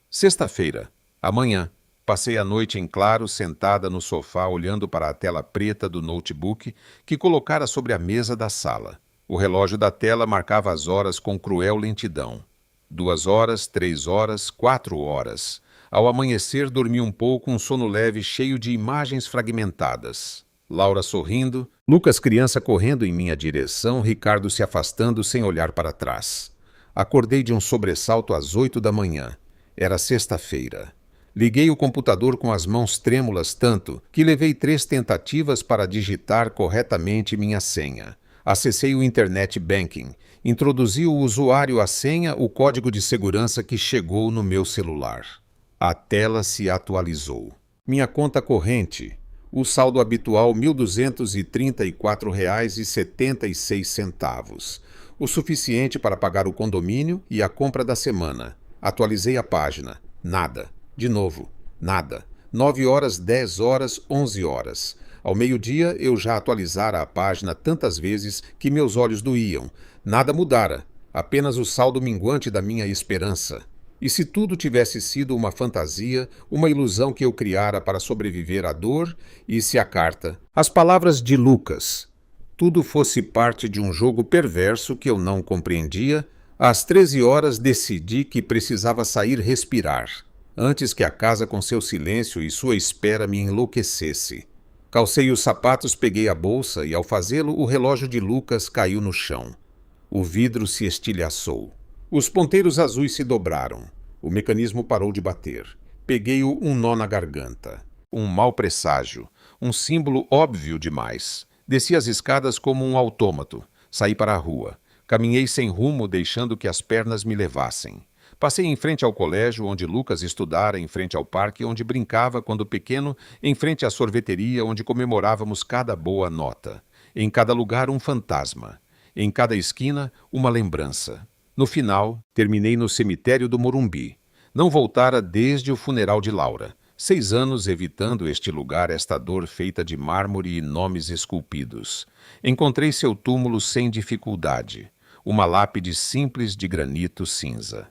Sexta-feira, amanhã. Passei a noite em claro, sentada no sofá, olhando para a tela preta do notebook que colocara sobre a mesa da sala. O relógio da tela marcava as horas com cruel lentidão. 2 horas, 3 horas, 4 horas. Ao amanhecer, dormi um pouco, um sono leve, cheio de imagens fragmentadas. Laura sorrindo, Lucas criança correndo em minha direção, Ricardo se afastando sem olhar para trás. Acordei de um sobressalto às 8 da manhã. Era sexta-feira. Liguei o computador com as mãos trêmulas tanto que levei 3 tentativas para digitar corretamente minha senha. Acessei o Internet Banking. Introduzi o usuário, a senha, o código de segurança que chegou no meu celular. A tela se atualizou. Minha conta corrente. O saldo habitual R$ 1.234,76. O suficiente para pagar o condomínio e a compra da semana. Atualizei a página. Nada. De novo. Nada. 9 horas, 10 horas, 11 horas. Ao meio-dia, eu já atualizara a página tantas vezes que meus olhos doíam. Nada mudara. Apenas o saldo minguante da minha esperança. E se tudo tivesse sido uma fantasia, uma ilusão que eu criara para sobreviver à dor, e se a carta, as palavras de Lucas, tudo fosse parte de um jogo perverso que eu não compreendia, às 13 horas decidi que precisava sair respirar, antes que a casa com seu silêncio e sua espera me enlouquecesse. Calcei os sapatos, peguei a bolsa e, ao fazê-lo, o relógio de Lucas caiu no chão. O vidro se estilhaçou. Os ponteiros azuis se dobraram. O mecanismo parou de bater. Peguei-o um nó na garganta. Um mau presságio. Um símbolo óbvio demais. Desci as escadas como um autômato. Saí para a rua. Caminhei sem rumo, deixando que as pernas me levassem. Passei em frente ao colégio onde Lucas estudara, em frente ao parque onde brincava quando pequeno, em frente à sorveteria onde comemorávamos cada boa nota. Em cada lugar um fantasma. Em cada esquina uma lembrança. No final, terminei no cemitério do Morumbi. Não voltara desde o funeral de Laura. 6 anos evitando este lugar, esta dor feita de mármore e nomes esculpidos. Encontrei seu túmulo sem dificuldade. Uma lápide simples de granito cinza.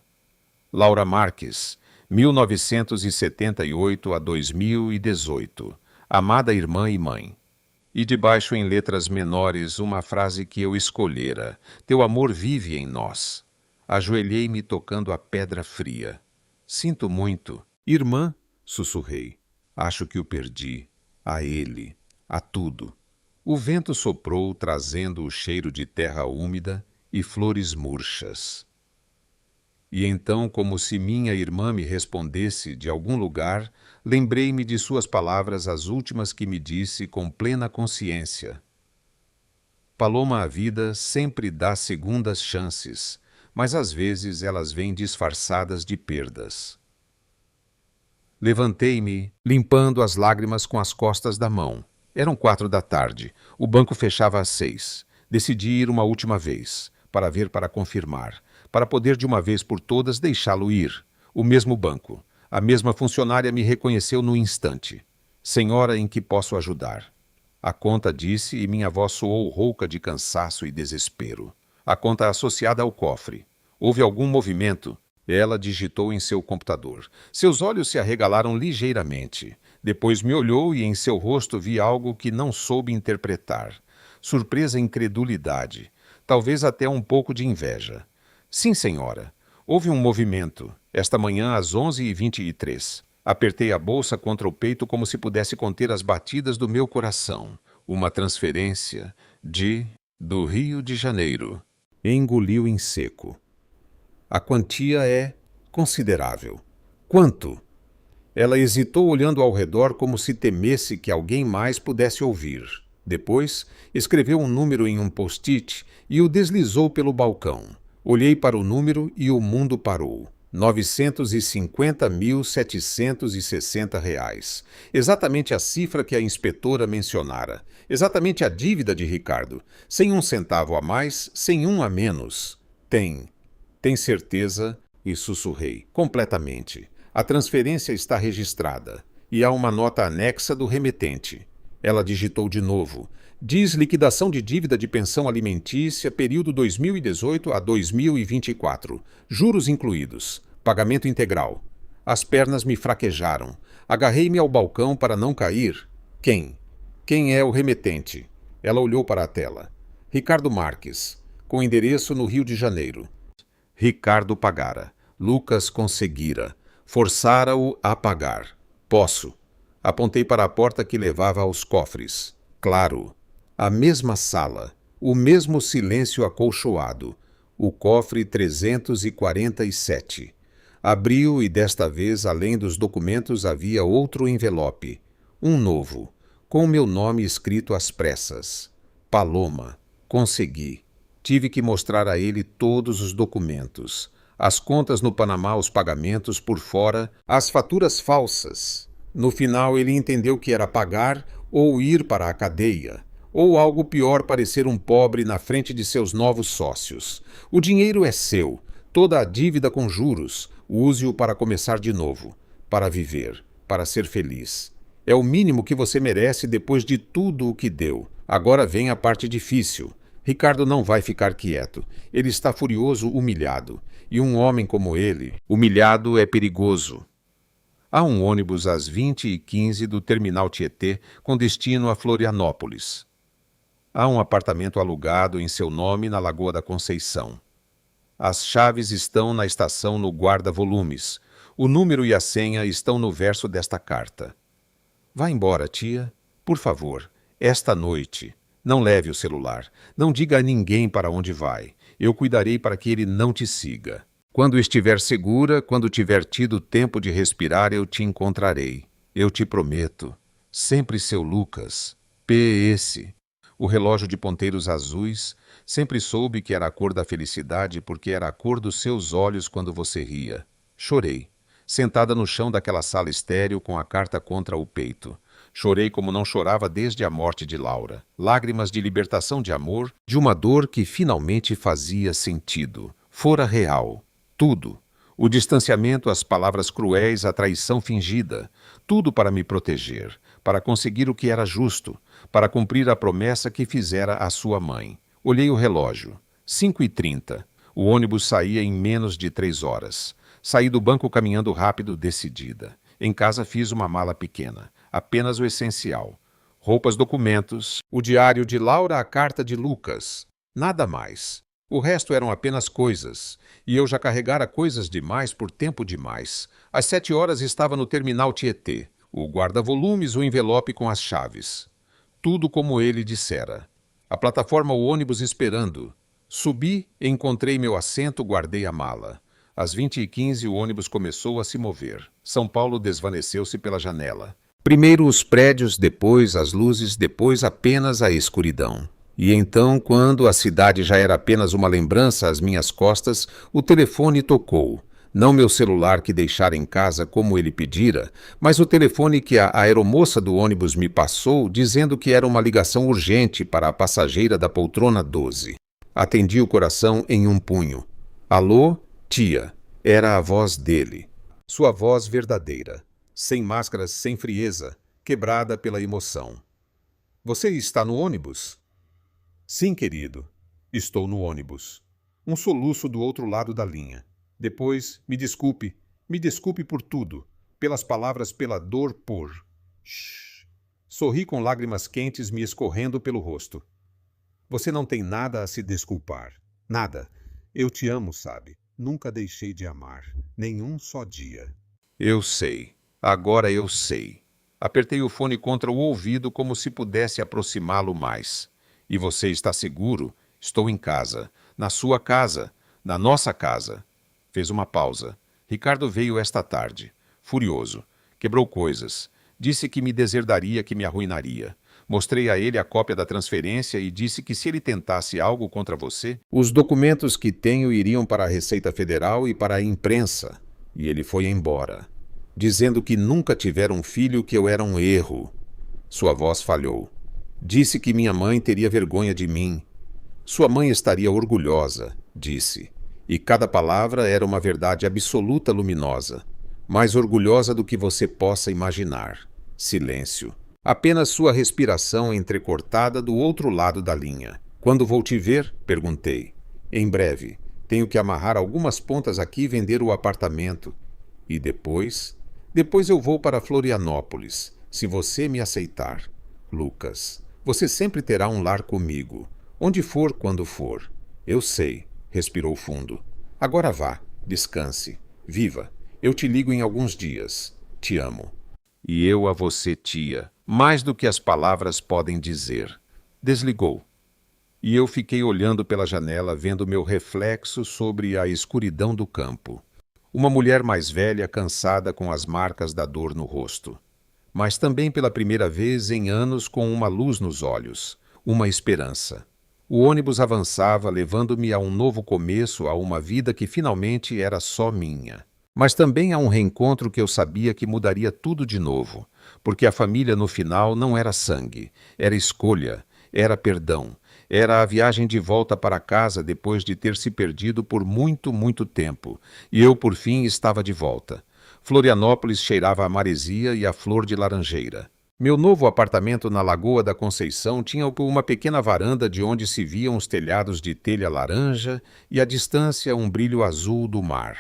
Laura Marques, 1978 a 2018. Amada irmã e mãe. E debaixo em letras menores uma frase que eu escolhera. Teu amor vive em nós. Ajoelhei-me tocando a pedra fria. Sinto muito. Irmã, sussurrei. Acho que o perdi. A ele. A tudo. O vento soprou, trazendo o cheiro de terra úmida e flores murchas. E então, como se minha irmã me respondesse de algum lugar, lembrei-me de suas palavras, as últimas que me disse com plena consciência. Paloma, a vida sempre dá segundas chances, mas às vezes elas vêm disfarçadas de perdas. Levantei-me, limpando as lágrimas com as costas da mão. Eram 4 da tarde. O banco fechava às 6. Decidi ir uma última vez, para ver, para confirmar, para poder de uma vez por todas deixá-lo ir. O mesmo banco. A mesma funcionária me reconheceu no instante. Senhora, em que posso ajudar? A conta disse e minha voz soou rouca de cansaço e desespero. A conta associada ao cofre. Houve algum movimento? Ela digitou em seu computador. Seus olhos se arregalaram ligeiramente. Depois me olhou e em seu rosto vi algo que não soube interpretar. Surpresa e incredulidade. Talvez até um pouco de inveja. Sim, senhora. Houve um movimento, esta manhã às 11h23. Apertei a bolsa contra o peito como se pudesse conter as batidas do meu coração. Uma transferência do Rio de Janeiro. Engoliu em seco. A quantia é considerável. Quanto? Ela hesitou olhando ao redor como se temesse que alguém mais pudesse ouvir. Depois, escreveu um número em um post-it e o deslizou pelo balcão. Olhei para o número e o mundo parou. R$ 950.760. Exatamente a cifra que a inspetora mencionara. Exatamente a dívida de Ricardo. Sem um centavo a mais, sem um a menos. Tem certeza? E sussurrei. Completamente. A transferência está registrada. E há uma nota anexa do remetente. Ela digitou de novo. Diz liquidação de dívida de pensão alimentícia, período 2018 a 2024. Juros incluídos. Pagamento integral. As pernas me fraquejaram. Agarrei-me ao balcão para não cair. Quem? Quem é o remetente? Ela olhou para a tela. Ricardo Marques. Com endereço no Rio de Janeiro. Ricardo pagara. Lucas conseguira. Forçara-o a pagar. Posso. Apontei para a porta que levava aos cofres. Claro. A mesma sala. O mesmo silêncio acolchoado. O cofre 347. Abriu e desta vez, além dos documentos, havia outro envelope. Um novo. Com meu nome escrito às pressas. Paloma. Consegui. Tive que mostrar a ele todos os documentos. As contas no Panamá, os pagamentos por fora, as faturas falsas. No final ele entendeu que era pagar ou ir para a cadeia. Ou algo pior, parecer um pobre na frente de seus novos sócios. O dinheiro é seu, toda a dívida com juros. Use-o para começar de novo, para viver, para ser feliz. É o mínimo que você merece depois de tudo o que deu. Agora vem a parte difícil. Ricardo não vai ficar quieto. Ele está furioso, humilhado. E um homem como ele, humilhado, é perigoso. Há um ônibus às 20h15 do terminal Tietê com destino a Florianópolis. Há um apartamento alugado em seu nome na Lagoa da Conceição. As chaves estão na estação no guarda-volumes. O número e a senha estão no verso desta carta. Vá embora, tia. Por favor, esta noite. Não leve o celular. Não diga a ninguém para onde vai. Eu cuidarei para que ele não te siga. Quando estiver segura, quando tiver tido tempo de respirar, eu te encontrarei. Eu te prometo. Sempre seu Lucas. P.S. O relógio de ponteiros azuis, sempre soube que era a cor da felicidade porque era a cor dos seus olhos quando você ria. Chorei, sentada no chão daquela sala estéril com a carta contra o peito. Chorei como não chorava desde a morte de Laura. Lágrimas de libertação de amor, de uma dor que finalmente fazia sentido. Fora real. Tudo. O distanciamento, as palavras cruéis, a traição fingida. Tudo para me proteger, para conseguir o que era justo, para cumprir a promessa que fizera à sua mãe. Olhei o relógio. 5h30. O ônibus saía em menos de 3 horas. Saí do banco caminhando rápido, decidida. Em casa fiz uma mala pequena. Apenas o essencial. Roupas, documentos, o diário de Laura, a carta de Lucas. Nada mais. O resto eram apenas coisas. E eu já carregara coisas demais por tempo demais. Às 7 horas estava no terminal Tietê. O guarda-volumes, o envelope com as chaves. Tudo como ele dissera. A plataforma, o ônibus esperando. Subi, encontrei meu assento, guardei a mala. Às 20h15 o ônibus começou a se mover. São Paulo desvaneceu-se pela janela. Primeiro os prédios, depois as luzes, depois apenas a escuridão. E então, quando a cidade já era apenas uma lembrança às minhas costas, o telefone tocou. Não meu celular que deixara em casa como ele pedira, mas o telefone que a aeromoça do ônibus me passou, dizendo que era uma ligação urgente para a passageira da poltrona 12. Atendi o coração em um punho. Alô, tia. Era a voz dele. Sua voz verdadeira. Sem máscaras, sem frieza, quebrada pela emoção. Você está no ônibus? Sim, querido. Estou no ônibus. Um soluço do outro lado da linha. Depois, me desculpe por tudo, pelas palavras, pela dor, por... Shhh. Sorri com lágrimas quentes me escorrendo pelo rosto. Você não tem nada a se desculpar. Nada. Eu te amo, sabe? Nunca deixei de amar. Nenhum só dia. Eu sei. Agora eu sei. Apertei o fone contra o ouvido como se pudesse aproximá-lo mais. E você está seguro? Estou em casa. Na sua casa. Na nossa casa. Fez uma pausa. Ricardo veio esta tarde. Furioso. Quebrou coisas. Disse que me deserdaria, que me arruinaria. Mostrei a ele a cópia da transferência e disse que se ele tentasse algo contra você, os documentos que tenho iriam para a Receita Federal e para a imprensa. E ele foi embora, dizendo que nunca tivera um filho, que eu era um erro. Sua voz falhou. Disse que minha mãe teria vergonha de mim. Sua mãe estaria orgulhosa, disse. E cada palavra era uma verdade absoluta luminosa, mais orgulhosa do que você possa imaginar. Silêncio. Apenas sua respiração entrecortada do outro lado da linha. Quando vou te ver? Perguntei. Em breve. Tenho que amarrar algumas pontas aqui e vender o apartamento. E depois? Depois eu vou para Florianópolis, se você me aceitar. Lucas, você sempre terá um lar comigo. Onde for, quando for. Eu sei. Respirou fundo. Agora vá. Descanse. Viva. Eu te ligo em alguns dias. Te amo. E eu a você, tia. Mais do que as palavras podem dizer. Desligou. E eu fiquei olhando pela janela, vendo meu reflexo sobre a escuridão do campo. Uma mulher mais velha, cansada, com as marcas da dor no rosto. Mas também pela primeira vez em anos com uma luz nos olhos. Uma esperança. O ônibus avançava, levando-me a um novo começo, a uma vida que finalmente era só minha. Mas também a um reencontro que eu sabia que mudaria tudo de novo, porque a família no final não era sangue, era escolha, era perdão, era a viagem de volta para casa depois de ter se perdido por muito, muito tempo, e eu por fim estava de volta. Florianópolis cheirava a maresia e a flor de laranjeira. Meu novo apartamento na Lagoa da Conceição tinha uma pequena varanda de onde se viam os telhados de telha laranja e à distância um brilho azul do mar.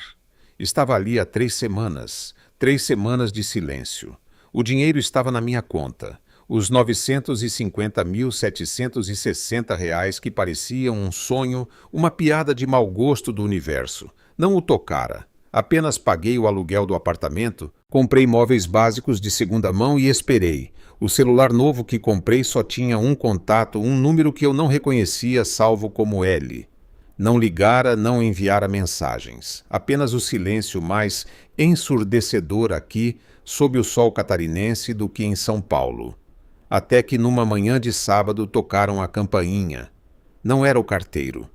Estava ali há 3 semanas, 3 semanas de silêncio. O dinheiro estava na minha conta. Os R$ 950.760 que pareciam um sonho, uma piada de mau gosto do universo. Não o tocara. Apenas paguei o aluguel do apartamento, comprei móveis básicos de segunda mão e esperei. O celular novo que comprei só tinha um contato, um número que eu não reconhecia, salvo como L. Não ligara, não enviara mensagens. Apenas o silêncio mais ensurdecedor aqui, sob o sol catarinense, do que em São Paulo. Até que numa manhã de sábado tocaram a campainha. Não era o carteiro.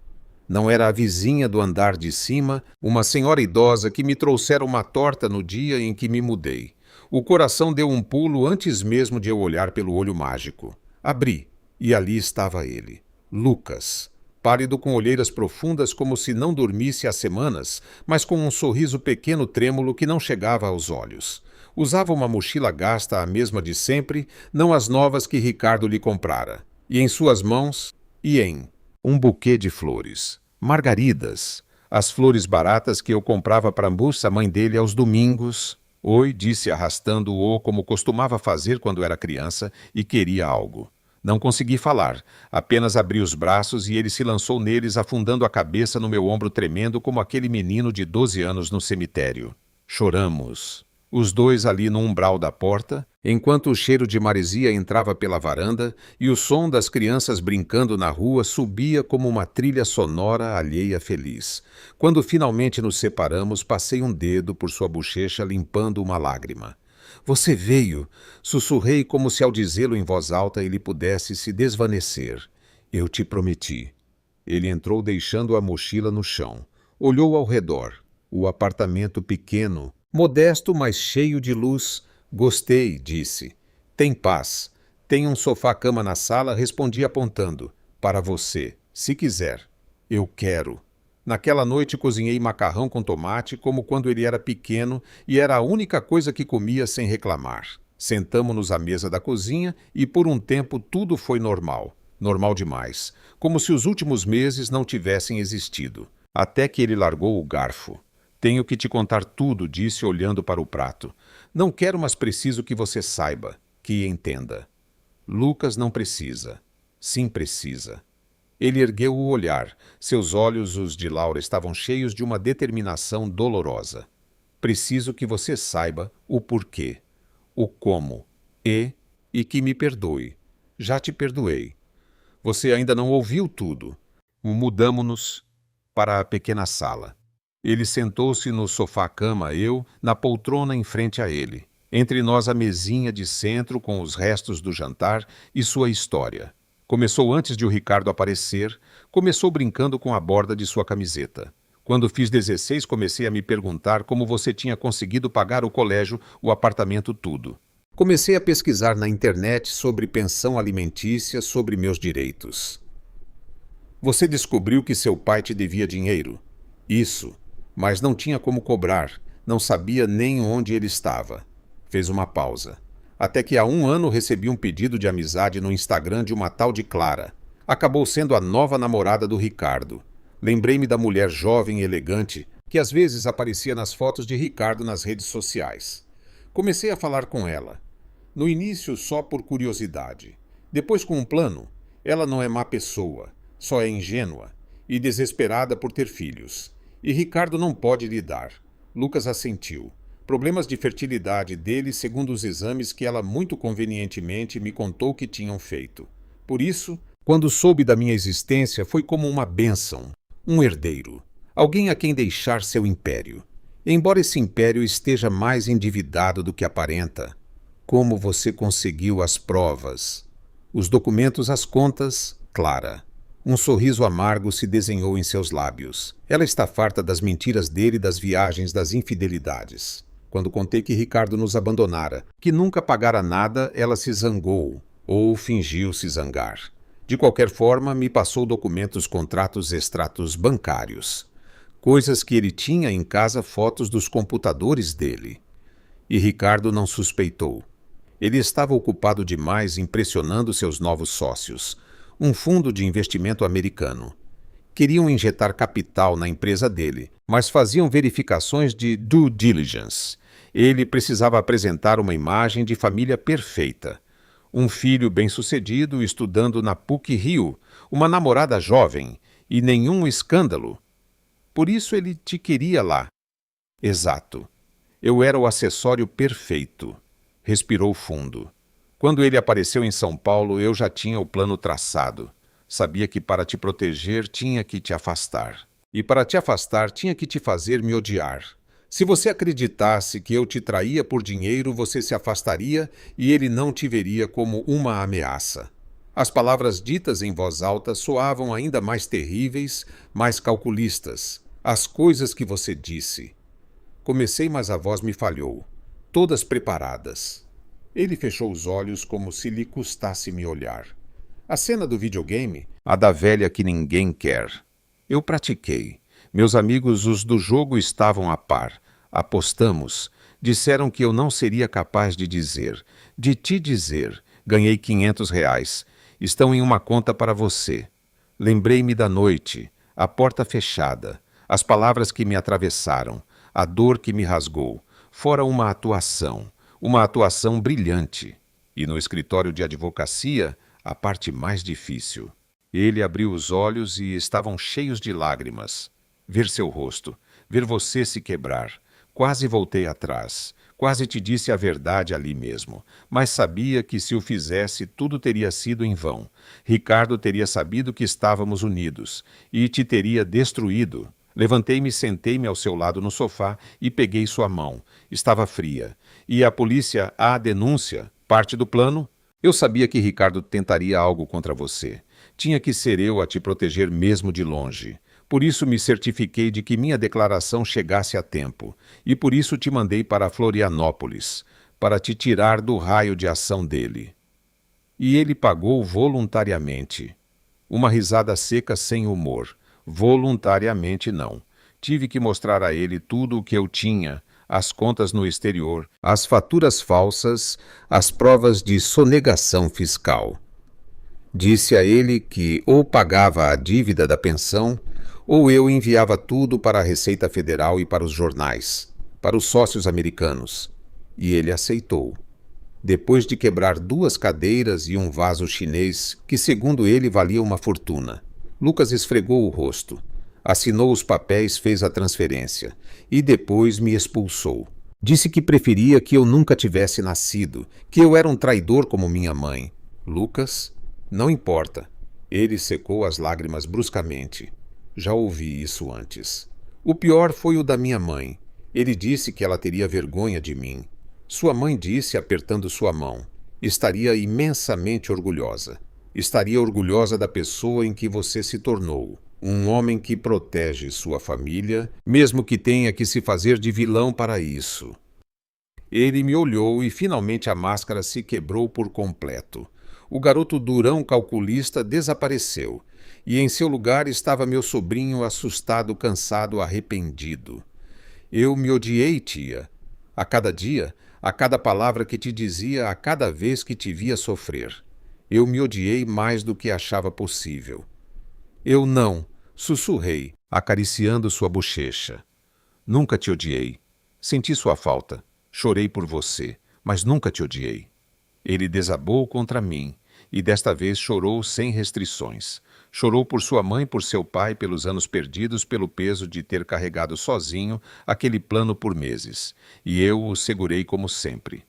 Não era a vizinha do andar de cima, uma senhora idosa que me trouxera uma torta no dia em que me mudei. O coração deu um pulo antes mesmo de eu olhar pelo olho mágico. Abri, e ali estava ele, Lucas, pálido com olheiras profundas como se não dormisse há semanas, mas com um sorriso pequeno trêmulo que não chegava aos olhos. Usava uma mochila gasta, a mesma de sempre, não as novas que Ricardo lhe comprara. E em suas mãos, um buquê de flores. Margaridas. As flores baratas que eu comprava para Ambuça, mãe dele, aos domingos. Oi, disse arrastando-o como costumava fazer quando era criança e queria algo. Não consegui falar, apenas abri os braços e ele se lançou neles, afundando a cabeça no meu ombro tremendo como aquele menino de 12 anos no cemitério. Choramos. Os dois ali no umbral da porta, enquanto o cheiro de maresia entrava pela varanda e o som das crianças brincando na rua subia como uma trilha sonora alheia feliz. Quando finalmente nos separamos, passei um dedo por sua bochecha limpando uma lágrima. Você veio, sussurrei como se ao dizê-lo em voz alta ele pudesse se desvanecer. Eu te prometi. Ele entrou deixando a mochila no chão. Olhou ao redor. O apartamento pequeno, modesto, mas cheio de luz. Gostei, disse. Tem paz. Tem um sofá-cama na sala, respondi apontando. Para você, se quiser. Eu quero. Naquela noite cozinhei macarrão com tomate como quando ele era pequeno e era a única coisa que comia sem reclamar. Sentamo-nos à mesa da cozinha e por um tempo tudo foi normal. Normal demais. Como se os últimos meses não tivessem existido. Até que ele largou o garfo. Tenho que te contar tudo, disse olhando para o prato. Não quero, mas preciso que você saiba, que entenda. Lucas não precisa. Sim, precisa. Ele ergueu o olhar. Seus olhos, os de Laura, estavam cheios de uma determinação dolorosa. Preciso que você saiba o porquê, o como, e que me perdoe. Já te perdoei. Você ainda não ouviu tudo. Mudamo-nos para a pequena sala. Ele sentou-se no sofá-cama, eu na poltrona em frente a ele. Entre nós a mesinha de centro com os restos do jantar e sua história. Começou antes de o Ricardo aparecer, começou brincando com a borda de sua camiseta. Quando fiz 16, comecei a me perguntar como você tinha conseguido pagar o colégio, o apartamento, tudo. Comecei a pesquisar na internet sobre pensão alimentícia, sobre meus direitos. Você descobriu que seu pai te devia dinheiro? Isso, mas não tinha como cobrar, não sabia nem onde ele estava. Fez uma pausa. Até que há 1 ano recebi um pedido de amizade no Instagram de uma tal de Clara. Acabou sendo a nova namorada do Ricardo. Lembrei-me da mulher jovem e elegante que às vezes aparecia nas fotos de Ricardo nas redes sociais. Comecei a falar com ela. No início só por curiosidade. Depois com um plano. Ela não é má pessoa, só é ingênua e desesperada por ter filhos. E Ricardo não pode lhe dar. Lucas assentiu. Problemas de fertilidade dele segundo os exames que ela muito convenientemente me contou que tinham feito. Por isso, quando soube da minha existência, foi como uma bênção, um herdeiro, alguém a quem deixar seu império. Embora esse império esteja mais endividado do que aparenta. Como você conseguiu as provas? Os documentos, as contas, Clara. Um sorriso amargo se desenhou em seus lábios. Ela está farta das mentiras dele, das viagens, das infidelidades. Quando contei que Ricardo nos abandonara, que nunca pagara nada, ela se zangou, ou fingiu se zangar. De qualquer forma, me passou documentos, contratos, extratos bancários. Coisas que ele tinha em casa, fotos dos computadores dele. E Ricardo não suspeitou. Ele estava ocupado demais impressionando seus novos sócios, um fundo de investimento americano. Queriam injetar capital na empresa dele, mas faziam verificações de due diligence. Ele precisava apresentar uma imagem de família perfeita. Um filho bem-sucedido estudando na PUC-Rio, uma namorada jovem e nenhum escândalo. Por isso ele te queria lá. Exato. Eu era o acessório perfeito. Respirou fundo. Quando ele apareceu em São Paulo, eu já tinha o plano traçado. Sabia que para te proteger tinha que te afastar. E para te afastar tinha que te fazer me odiar. Se você acreditasse que eu te traía por dinheiro, você se afastaria e ele não te veria como uma ameaça. As palavras ditas em voz alta soavam ainda mais terríveis, mais calculistas. As coisas que você disse. Comecei, mas a voz me falhou. Todas preparadas. Ele fechou os olhos como se lhe custasse me olhar. A cena do videogame, a da velha que ninguém quer. Eu pratiquei. Meus amigos, os do jogo, estavam a par. Apostamos. Disseram que eu não seria capaz de dizer. De te dizer. Ganhei R$ 500. Estão em uma conta para você. Lembrei-me da noite, a porta fechada, as palavras que me atravessaram, a dor que me rasgou. Fora uma atuação brilhante. E no escritório de advocacia, a parte mais difícil. Ele abriu os olhos e estavam cheios de lágrimas. Ver seu rosto, ver você se quebrar. Quase voltei atrás. Quase te disse a verdade ali mesmo, mas sabia que se o fizesse tudo teria sido em vão. Ricardo teria sabido que estávamos unidos e te teria destruído. Levantei-me e sentei-me ao seu lado no sofá e peguei sua mão. Estava fria. E a polícia, a denúncia, parte do plano? Eu sabia que Ricardo tentaria algo contra você. Tinha que ser eu a te proteger mesmo de longe. Por isso me certifiquei de que minha declaração chegasse a tempo, e por isso te mandei para Florianópolis, para te tirar do raio de ação dele. E ele pagou voluntariamente. Uma risada seca sem humor. Voluntariamente não. Tive que mostrar a ele tudo o que eu tinha, as contas no exterior, as faturas falsas, as provas de sonegação fiscal. Disse a ele que ou pagava a dívida da pensão, ou eu enviava tudo para a Receita Federal e para os jornais, para os sócios americanos. E ele aceitou. Depois de quebrar 2 cadeiras e um vaso chinês, que segundo ele valia uma fortuna. Lucas esfregou o rosto, assinou os papéis, fez a transferência, e depois me expulsou. Disse que preferia que eu nunca tivesse nascido, que eu era um traidor como minha mãe. Lucas, não importa. Ele secou as lágrimas bruscamente. Já ouvi isso antes. O pior foi o da minha mãe. Ele disse que ela teria vergonha de mim. Sua mãe disse, apertando sua mão. Estaria imensamente orgulhosa. Estaria orgulhosa da pessoa em que você se tornou. Um homem que protege sua família, mesmo que tenha que se fazer de vilão para isso. Ele me olhou e finalmente a máscara se quebrou por completo. O garoto durão calculista desapareceu. E em seu lugar estava meu sobrinho assustado, cansado, arrependido. Eu me odiei, tia. A cada dia, a cada palavra que te dizia, a cada vez que te via sofrer. Eu me odiei mais do que achava possível. Eu não, sussurrei, acariciando sua bochecha. Nunca te odiei. Senti sua falta. Chorei por você, mas nunca te odiei. Ele desabou contra mim, e desta vez chorou sem restrições. Chorou por sua mãe, por seu pai, pelos anos perdidos, pelo peso de ter carregado sozinho aquele plano por meses. E eu o segurei como sempre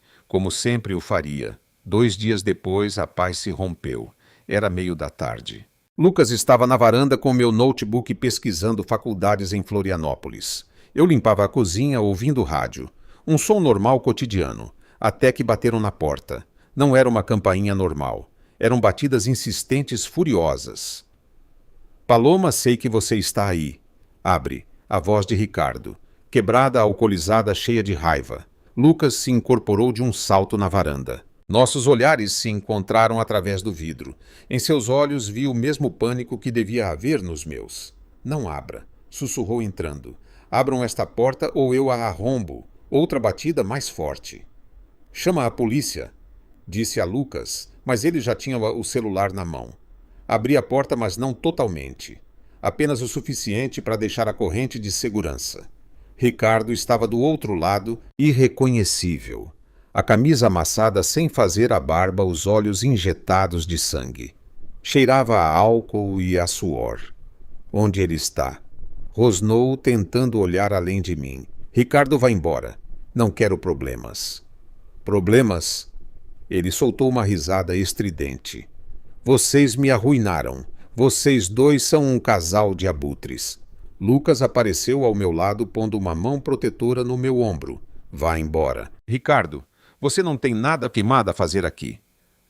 o faria. 2 dias depois, a paz se rompeu. Era meio da tarde. Lucas estava na varanda com meu notebook pesquisando faculdades em Florianópolis. Eu limpava a cozinha ouvindo rádio. Um som normal cotidiano. Até que bateram na porta. Não era uma campainha normal. Eram batidas insistentes, furiosas. Paloma, sei que você está aí. Abre. A voz de Ricardo. Quebrada, alcoolizada, cheia de raiva. Lucas se incorporou de um salto na varanda. Nossos olhares se encontraram através do vidro. Em seus olhos vi o mesmo pânico que devia haver nos meus. Não abra, sussurrou entrando. Abram esta porta ou eu a arrombo. Outra batida mais forte. Chama a polícia, disse a Lucas, mas ele já tinha o celular na mão. Abri a porta, mas não totalmente. Apenas o suficiente para deixar a corrente de segurança. Ricardo estava do outro lado, irreconhecível. A camisa amassada sem fazer a barba, os olhos injetados de sangue. Cheirava a álcool e a suor. Onde ele está? Rosnou, tentando olhar além de mim. Ricardo, vai embora. Não quero problemas. Problemas? Ele soltou uma risada estridente. Vocês me arruinaram. Vocês 2 são um casal de abutres. Lucas apareceu ao meu lado, pondo uma mão protetora no meu ombro. Vá embora. Ricardo, você não tem nada queimado a fazer aqui.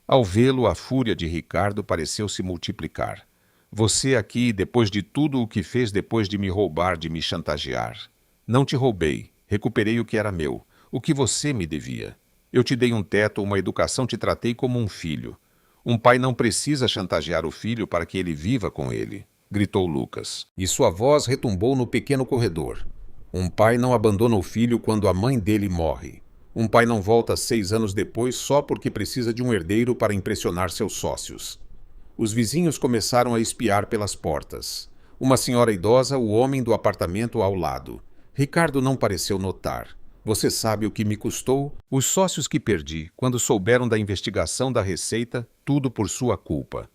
Ao vê-lo, a fúria de Ricardo pareceu se multiplicar. Você aqui, depois de tudo o que fez depois de me roubar, de me chantagear. Não te roubei. Recuperei o que era meu, o que você me devia. Eu te dei um teto, uma educação, te tratei como um filho. Um pai não precisa chantagear o filho para que ele viva com ele, gritou Lucas. E sua voz retumbou no pequeno corredor. Um pai não abandona o filho quando a mãe dele morre. Um pai não volta 6 anos depois só porque precisa de um herdeiro para impressionar seus sócios. Os vizinhos começaram a espiar pelas portas. Uma senhora idosa, o homem do apartamento ao lado. Ricardo não pareceu notar. Você sabe o que me custou? Os sócios que perdi, quando souberam da investigação da Receita, tudo por sua culpa.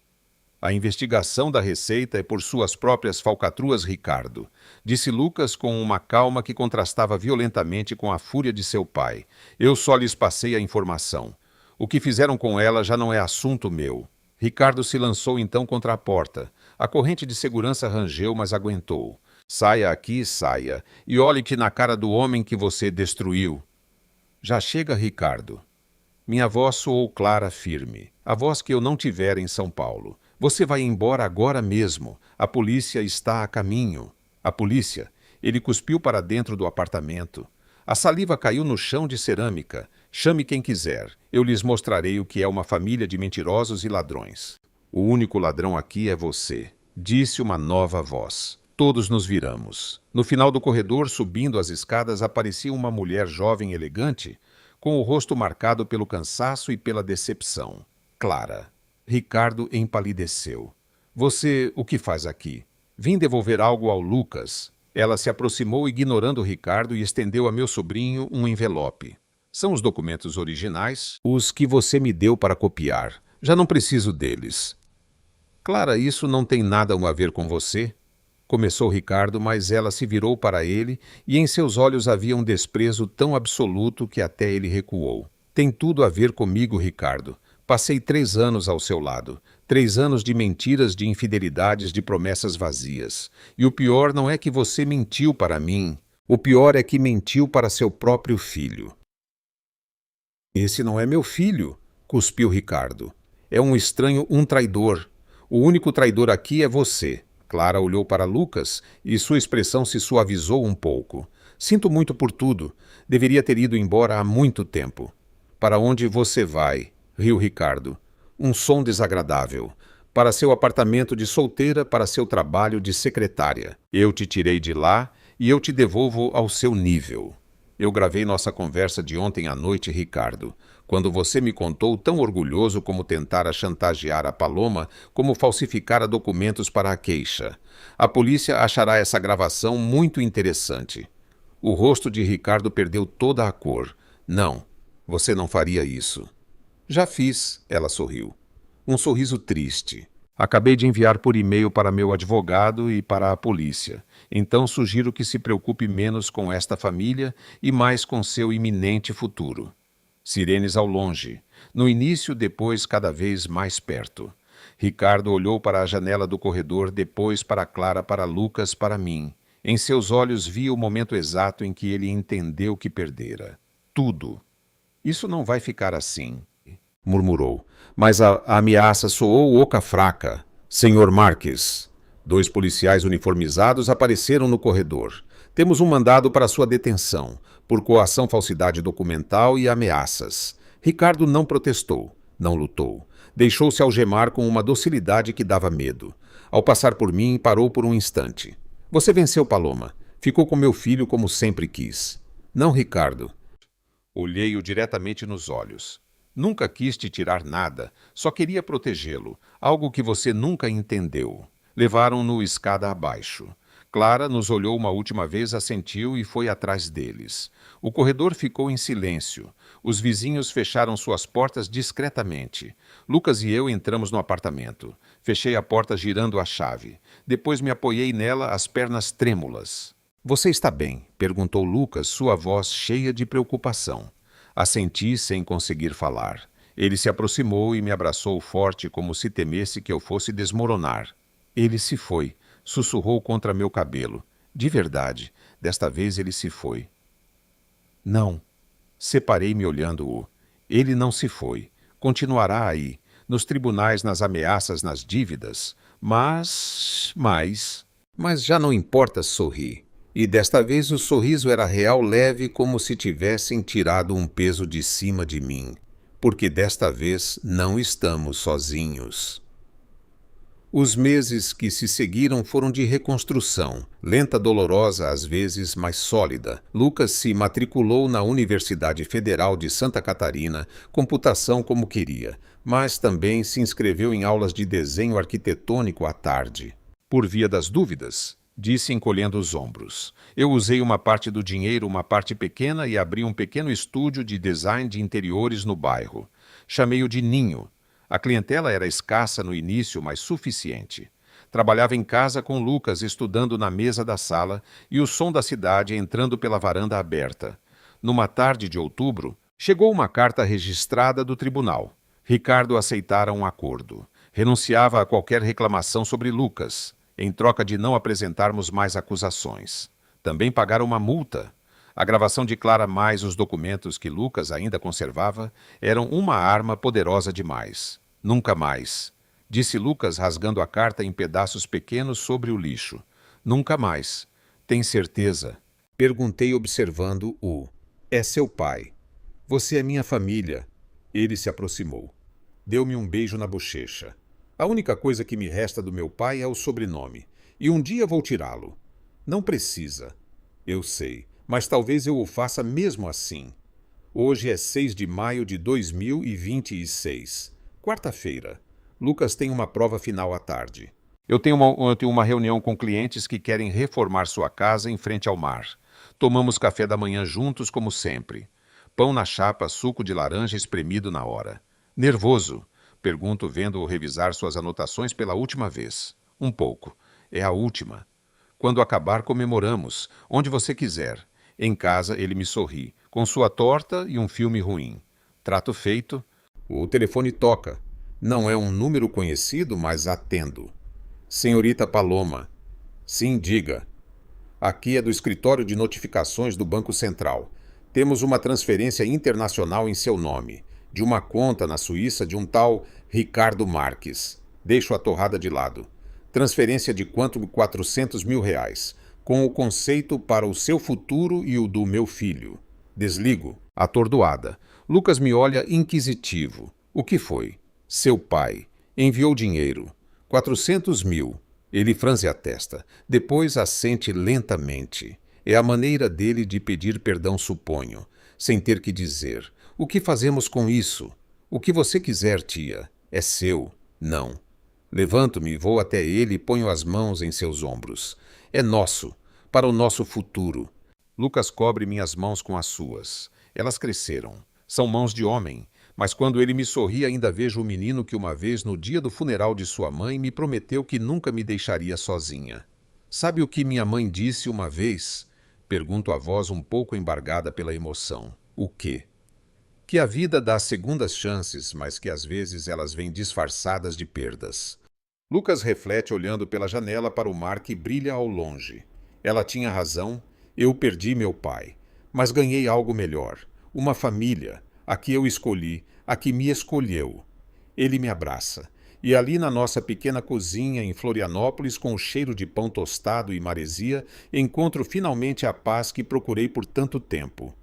A investigação da Receita é por suas próprias falcatruas, Ricardo, disse Lucas com uma calma que contrastava violentamente com a fúria de seu pai. Eu só lhes passei a informação. O que fizeram com ela já não é assunto meu. Ricardo se lançou então contra a porta. A corrente de segurança rangeu, mas aguentou. Saia aqui, saia, e olhe-te na cara do homem que você destruiu. Já chega, Ricardo. Minha voz soou clara, firme. A voz que eu não tivera em São Paulo. Você vai embora agora mesmo. A polícia está a caminho. A polícia? Ele cuspiu para dentro do apartamento. A saliva caiu no chão de cerâmica. Chame quem quiser. Eu lhes mostrarei o que é uma família de mentirosos e ladrões. O único ladrão aqui é você, disse uma nova voz. Todos nos viramos. No final do corredor, subindo as escadas, aparecia uma mulher jovem e elegante, com o rosto marcado pelo cansaço e pela decepção. Clara. Ricardo empalideceu. Você, o que faz aqui? Vim devolver algo ao Lucas. Ela se aproximou, ignorando Ricardo, e estendeu a meu sobrinho um envelope. São os documentos originais, os que você me deu para copiar. Já não preciso deles. Clara, isso não tem nada a ver com você? Começou Ricardo, mas ela se virou para ele e em seus olhos havia um desprezo tão absoluto que até ele recuou. Tem tudo a ver comigo, Ricardo. Passei 3 anos ao seu lado. 3 anos de mentiras, de infidelidades, de promessas vazias. E o pior não é que você mentiu para mim. O pior é que mentiu para seu próprio filho. Esse não é meu filho, cuspiu Ricardo. É um estranho, um traidor. O único traidor aqui é você. Clara olhou para Lucas e sua expressão se suavizou um pouco. Sinto muito por tudo. Deveria ter ido embora há muito tempo. Para onde você vai? Riu Ricardo. Um som desagradável. Para seu apartamento de solteira, para seu trabalho de secretária. Eu te tirei de lá e eu te devolvo ao seu nível. Eu gravei nossa conversa de ontem à noite, Ricardo, quando você me contou tão orgulhoso como tentar chantagear a Paloma, como falsificar documentos para a queixa. A polícia achará essa gravação muito interessante. O rosto de Ricardo perdeu toda a cor. Não, você não faria isso. Já fiz, ela sorriu. Um sorriso triste. Acabei de enviar por e-mail para meu advogado e para a polícia. Então sugiro que se preocupe menos com esta família e mais com seu iminente futuro. Sirenes ao longe. No início, depois cada vez mais perto. Ricardo olhou para a janela do corredor, depois para Clara, para Lucas, para mim. Em seus olhos via o momento exato em que ele entendeu que perdera. Tudo. Isso não vai ficar assim, murmurou. Mas a ameaça soou oca fraca. Senhor Marques. 2 policiais uniformizados apareceram no corredor. Temos um mandado para sua detenção, por coação, falsidade documental e ameaças. Ricardo não protestou, não lutou. Deixou-se algemar com uma docilidade que dava medo. Ao passar por mim, parou por um instante. Você venceu, Paloma. Ficou com meu filho como sempre quis. Não, Ricardo. Olhei-o diretamente nos olhos. Nunca quis te tirar nada, só queria protegê-lo, algo que você nunca entendeu. Levaram-no escada abaixo. Clara nos olhou uma última vez, assentiu e foi atrás deles. O corredor ficou em silêncio. Os vizinhos fecharam suas portas discretamente. Lucas e eu entramos no apartamento. Fechei a porta girando a chave. Depois me apoiei nela, as pernas trêmulas. Você está bem? Perguntou Lucas, sua voz cheia de preocupação. Assenti sem conseguir falar. Ele se aproximou e me abraçou forte, como se temesse que eu fosse desmoronar. Ele se foi. Sussurrou contra meu cabelo. De verdade, desta vez ele se foi. Não. Separei-me olhando-o. Ele não se foi. Continuará aí, nos tribunais, nas ameaças, nas dívidas. Mas já não importa, sorri. E desta vez o sorriso era real, leve, como se tivessem tirado um peso de cima de mim. Porque desta vez não estamos sozinhos. Os meses que se seguiram foram de reconstrução, lenta, dolorosa, às vezes, mas sólida. Lucas se matriculou na Universidade Federal de Santa Catarina, computação como queria, mas também se inscreveu em aulas de desenho arquitetônico à tarde. Por via das dúvidas, disse encolhendo os ombros. Eu usei uma parte do dinheiro, uma parte pequena, e abri um pequeno estúdio de design de interiores no bairro. Chamei-o de Ninho. A clientela era escassa no início, mas suficiente. Trabalhava em casa com Lucas, estudando na mesa da sala, e o som da cidade entrando pela varanda aberta. Numa tarde de outubro, chegou uma carta registrada do tribunal. Ricardo aceitara um acordo. Renunciava a qualquer reclamação sobre Lucas, em troca de não apresentarmos mais acusações. Também pagara uma multa. A gravação de Clara mais os documentos que Lucas ainda conservava eram uma arma poderosa demais. Nunca mais, disse Lucas rasgando a carta em pedaços pequenos sobre o lixo. Nunca mais. Tem certeza? Perguntei observando-o. É seu pai. Você é minha família. Ele se aproximou. Deu-me um beijo na bochecha. A única coisa que me resta do meu pai é o sobrenome. E um dia vou tirá-lo. Não precisa. Eu sei, mas talvez eu o faça mesmo assim. Hoje é 6 de maio de 2026. Quarta-feira. Lucas tem uma prova final à tarde. Eu tenho uma reunião com clientes que querem reformar sua casa em frente ao mar. Tomamos café da manhã juntos, como sempre. Pão na chapa, suco de laranja espremido na hora. Nervoso? Pergunto, vendo-o revisar suas anotações pela última vez. Um pouco. É a última. Quando acabar, comemoramos. Onde você quiser. Em casa, ele me sorri, com sua torta e um filme ruim. Trato feito. O telefone toca. Não é um número conhecido, mas atendo. Senhorita Paloma. Sim, diga. Aqui é do escritório de notificações do Banco Central. Temos uma transferência internacional em seu nome, de uma conta na Suíça de um tal Ricardo Marques. Deixo a torrada de lado. Transferência de quanto? R$ 400.000, com o conceito para o seu futuro e o do meu filho. Desligo. Atordoada. Lucas me olha inquisitivo. O que foi? Seu pai. Enviou dinheiro. 400.000. Ele franze a testa. Depois assente lentamente. É a maneira dele de pedir perdão, suponho, sem ter que dizer. O que fazemos com isso? O que você quiser, tia. É seu. Não. Levanto-me, vou até ele e ponho as mãos em seus ombros. É nosso. Para o nosso futuro. Lucas cobre minhas mãos com as suas. Elas cresceram. São mãos de homem. Mas quando ele me sorri, ainda vejo o menino que uma vez, no dia do funeral de sua mãe, me prometeu que nunca me deixaria sozinha. Sabe o que minha mãe disse uma vez? Pergunto a voz um pouco embargada pela emoção. O quê? Que a vida dá segundas chances, mas que às vezes elas vêm disfarçadas de perdas. Lucas reflete olhando pela janela para o mar que brilha ao longe. Ela tinha razão, eu perdi meu pai. Mas ganhei algo melhor. Uma família, a que eu escolhi, a que me escolheu. Ele me abraça. E ali na nossa pequena cozinha em Florianópolis, com o cheiro de pão tostado e maresia, encontro finalmente a paz que procurei por tanto tempo.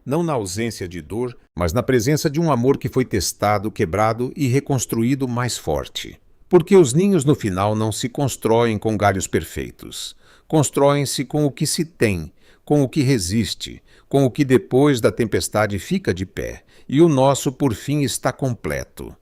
Não na ausência de dor, mas na presença de um amor que foi testado, quebrado e reconstruído mais forte. Porque os ninhos no final não se constroem com galhos perfeitos. Constroem-se com o que se tem, com o que resiste, com o que depois da tempestade fica de pé. E o nosso, por fim, está completo.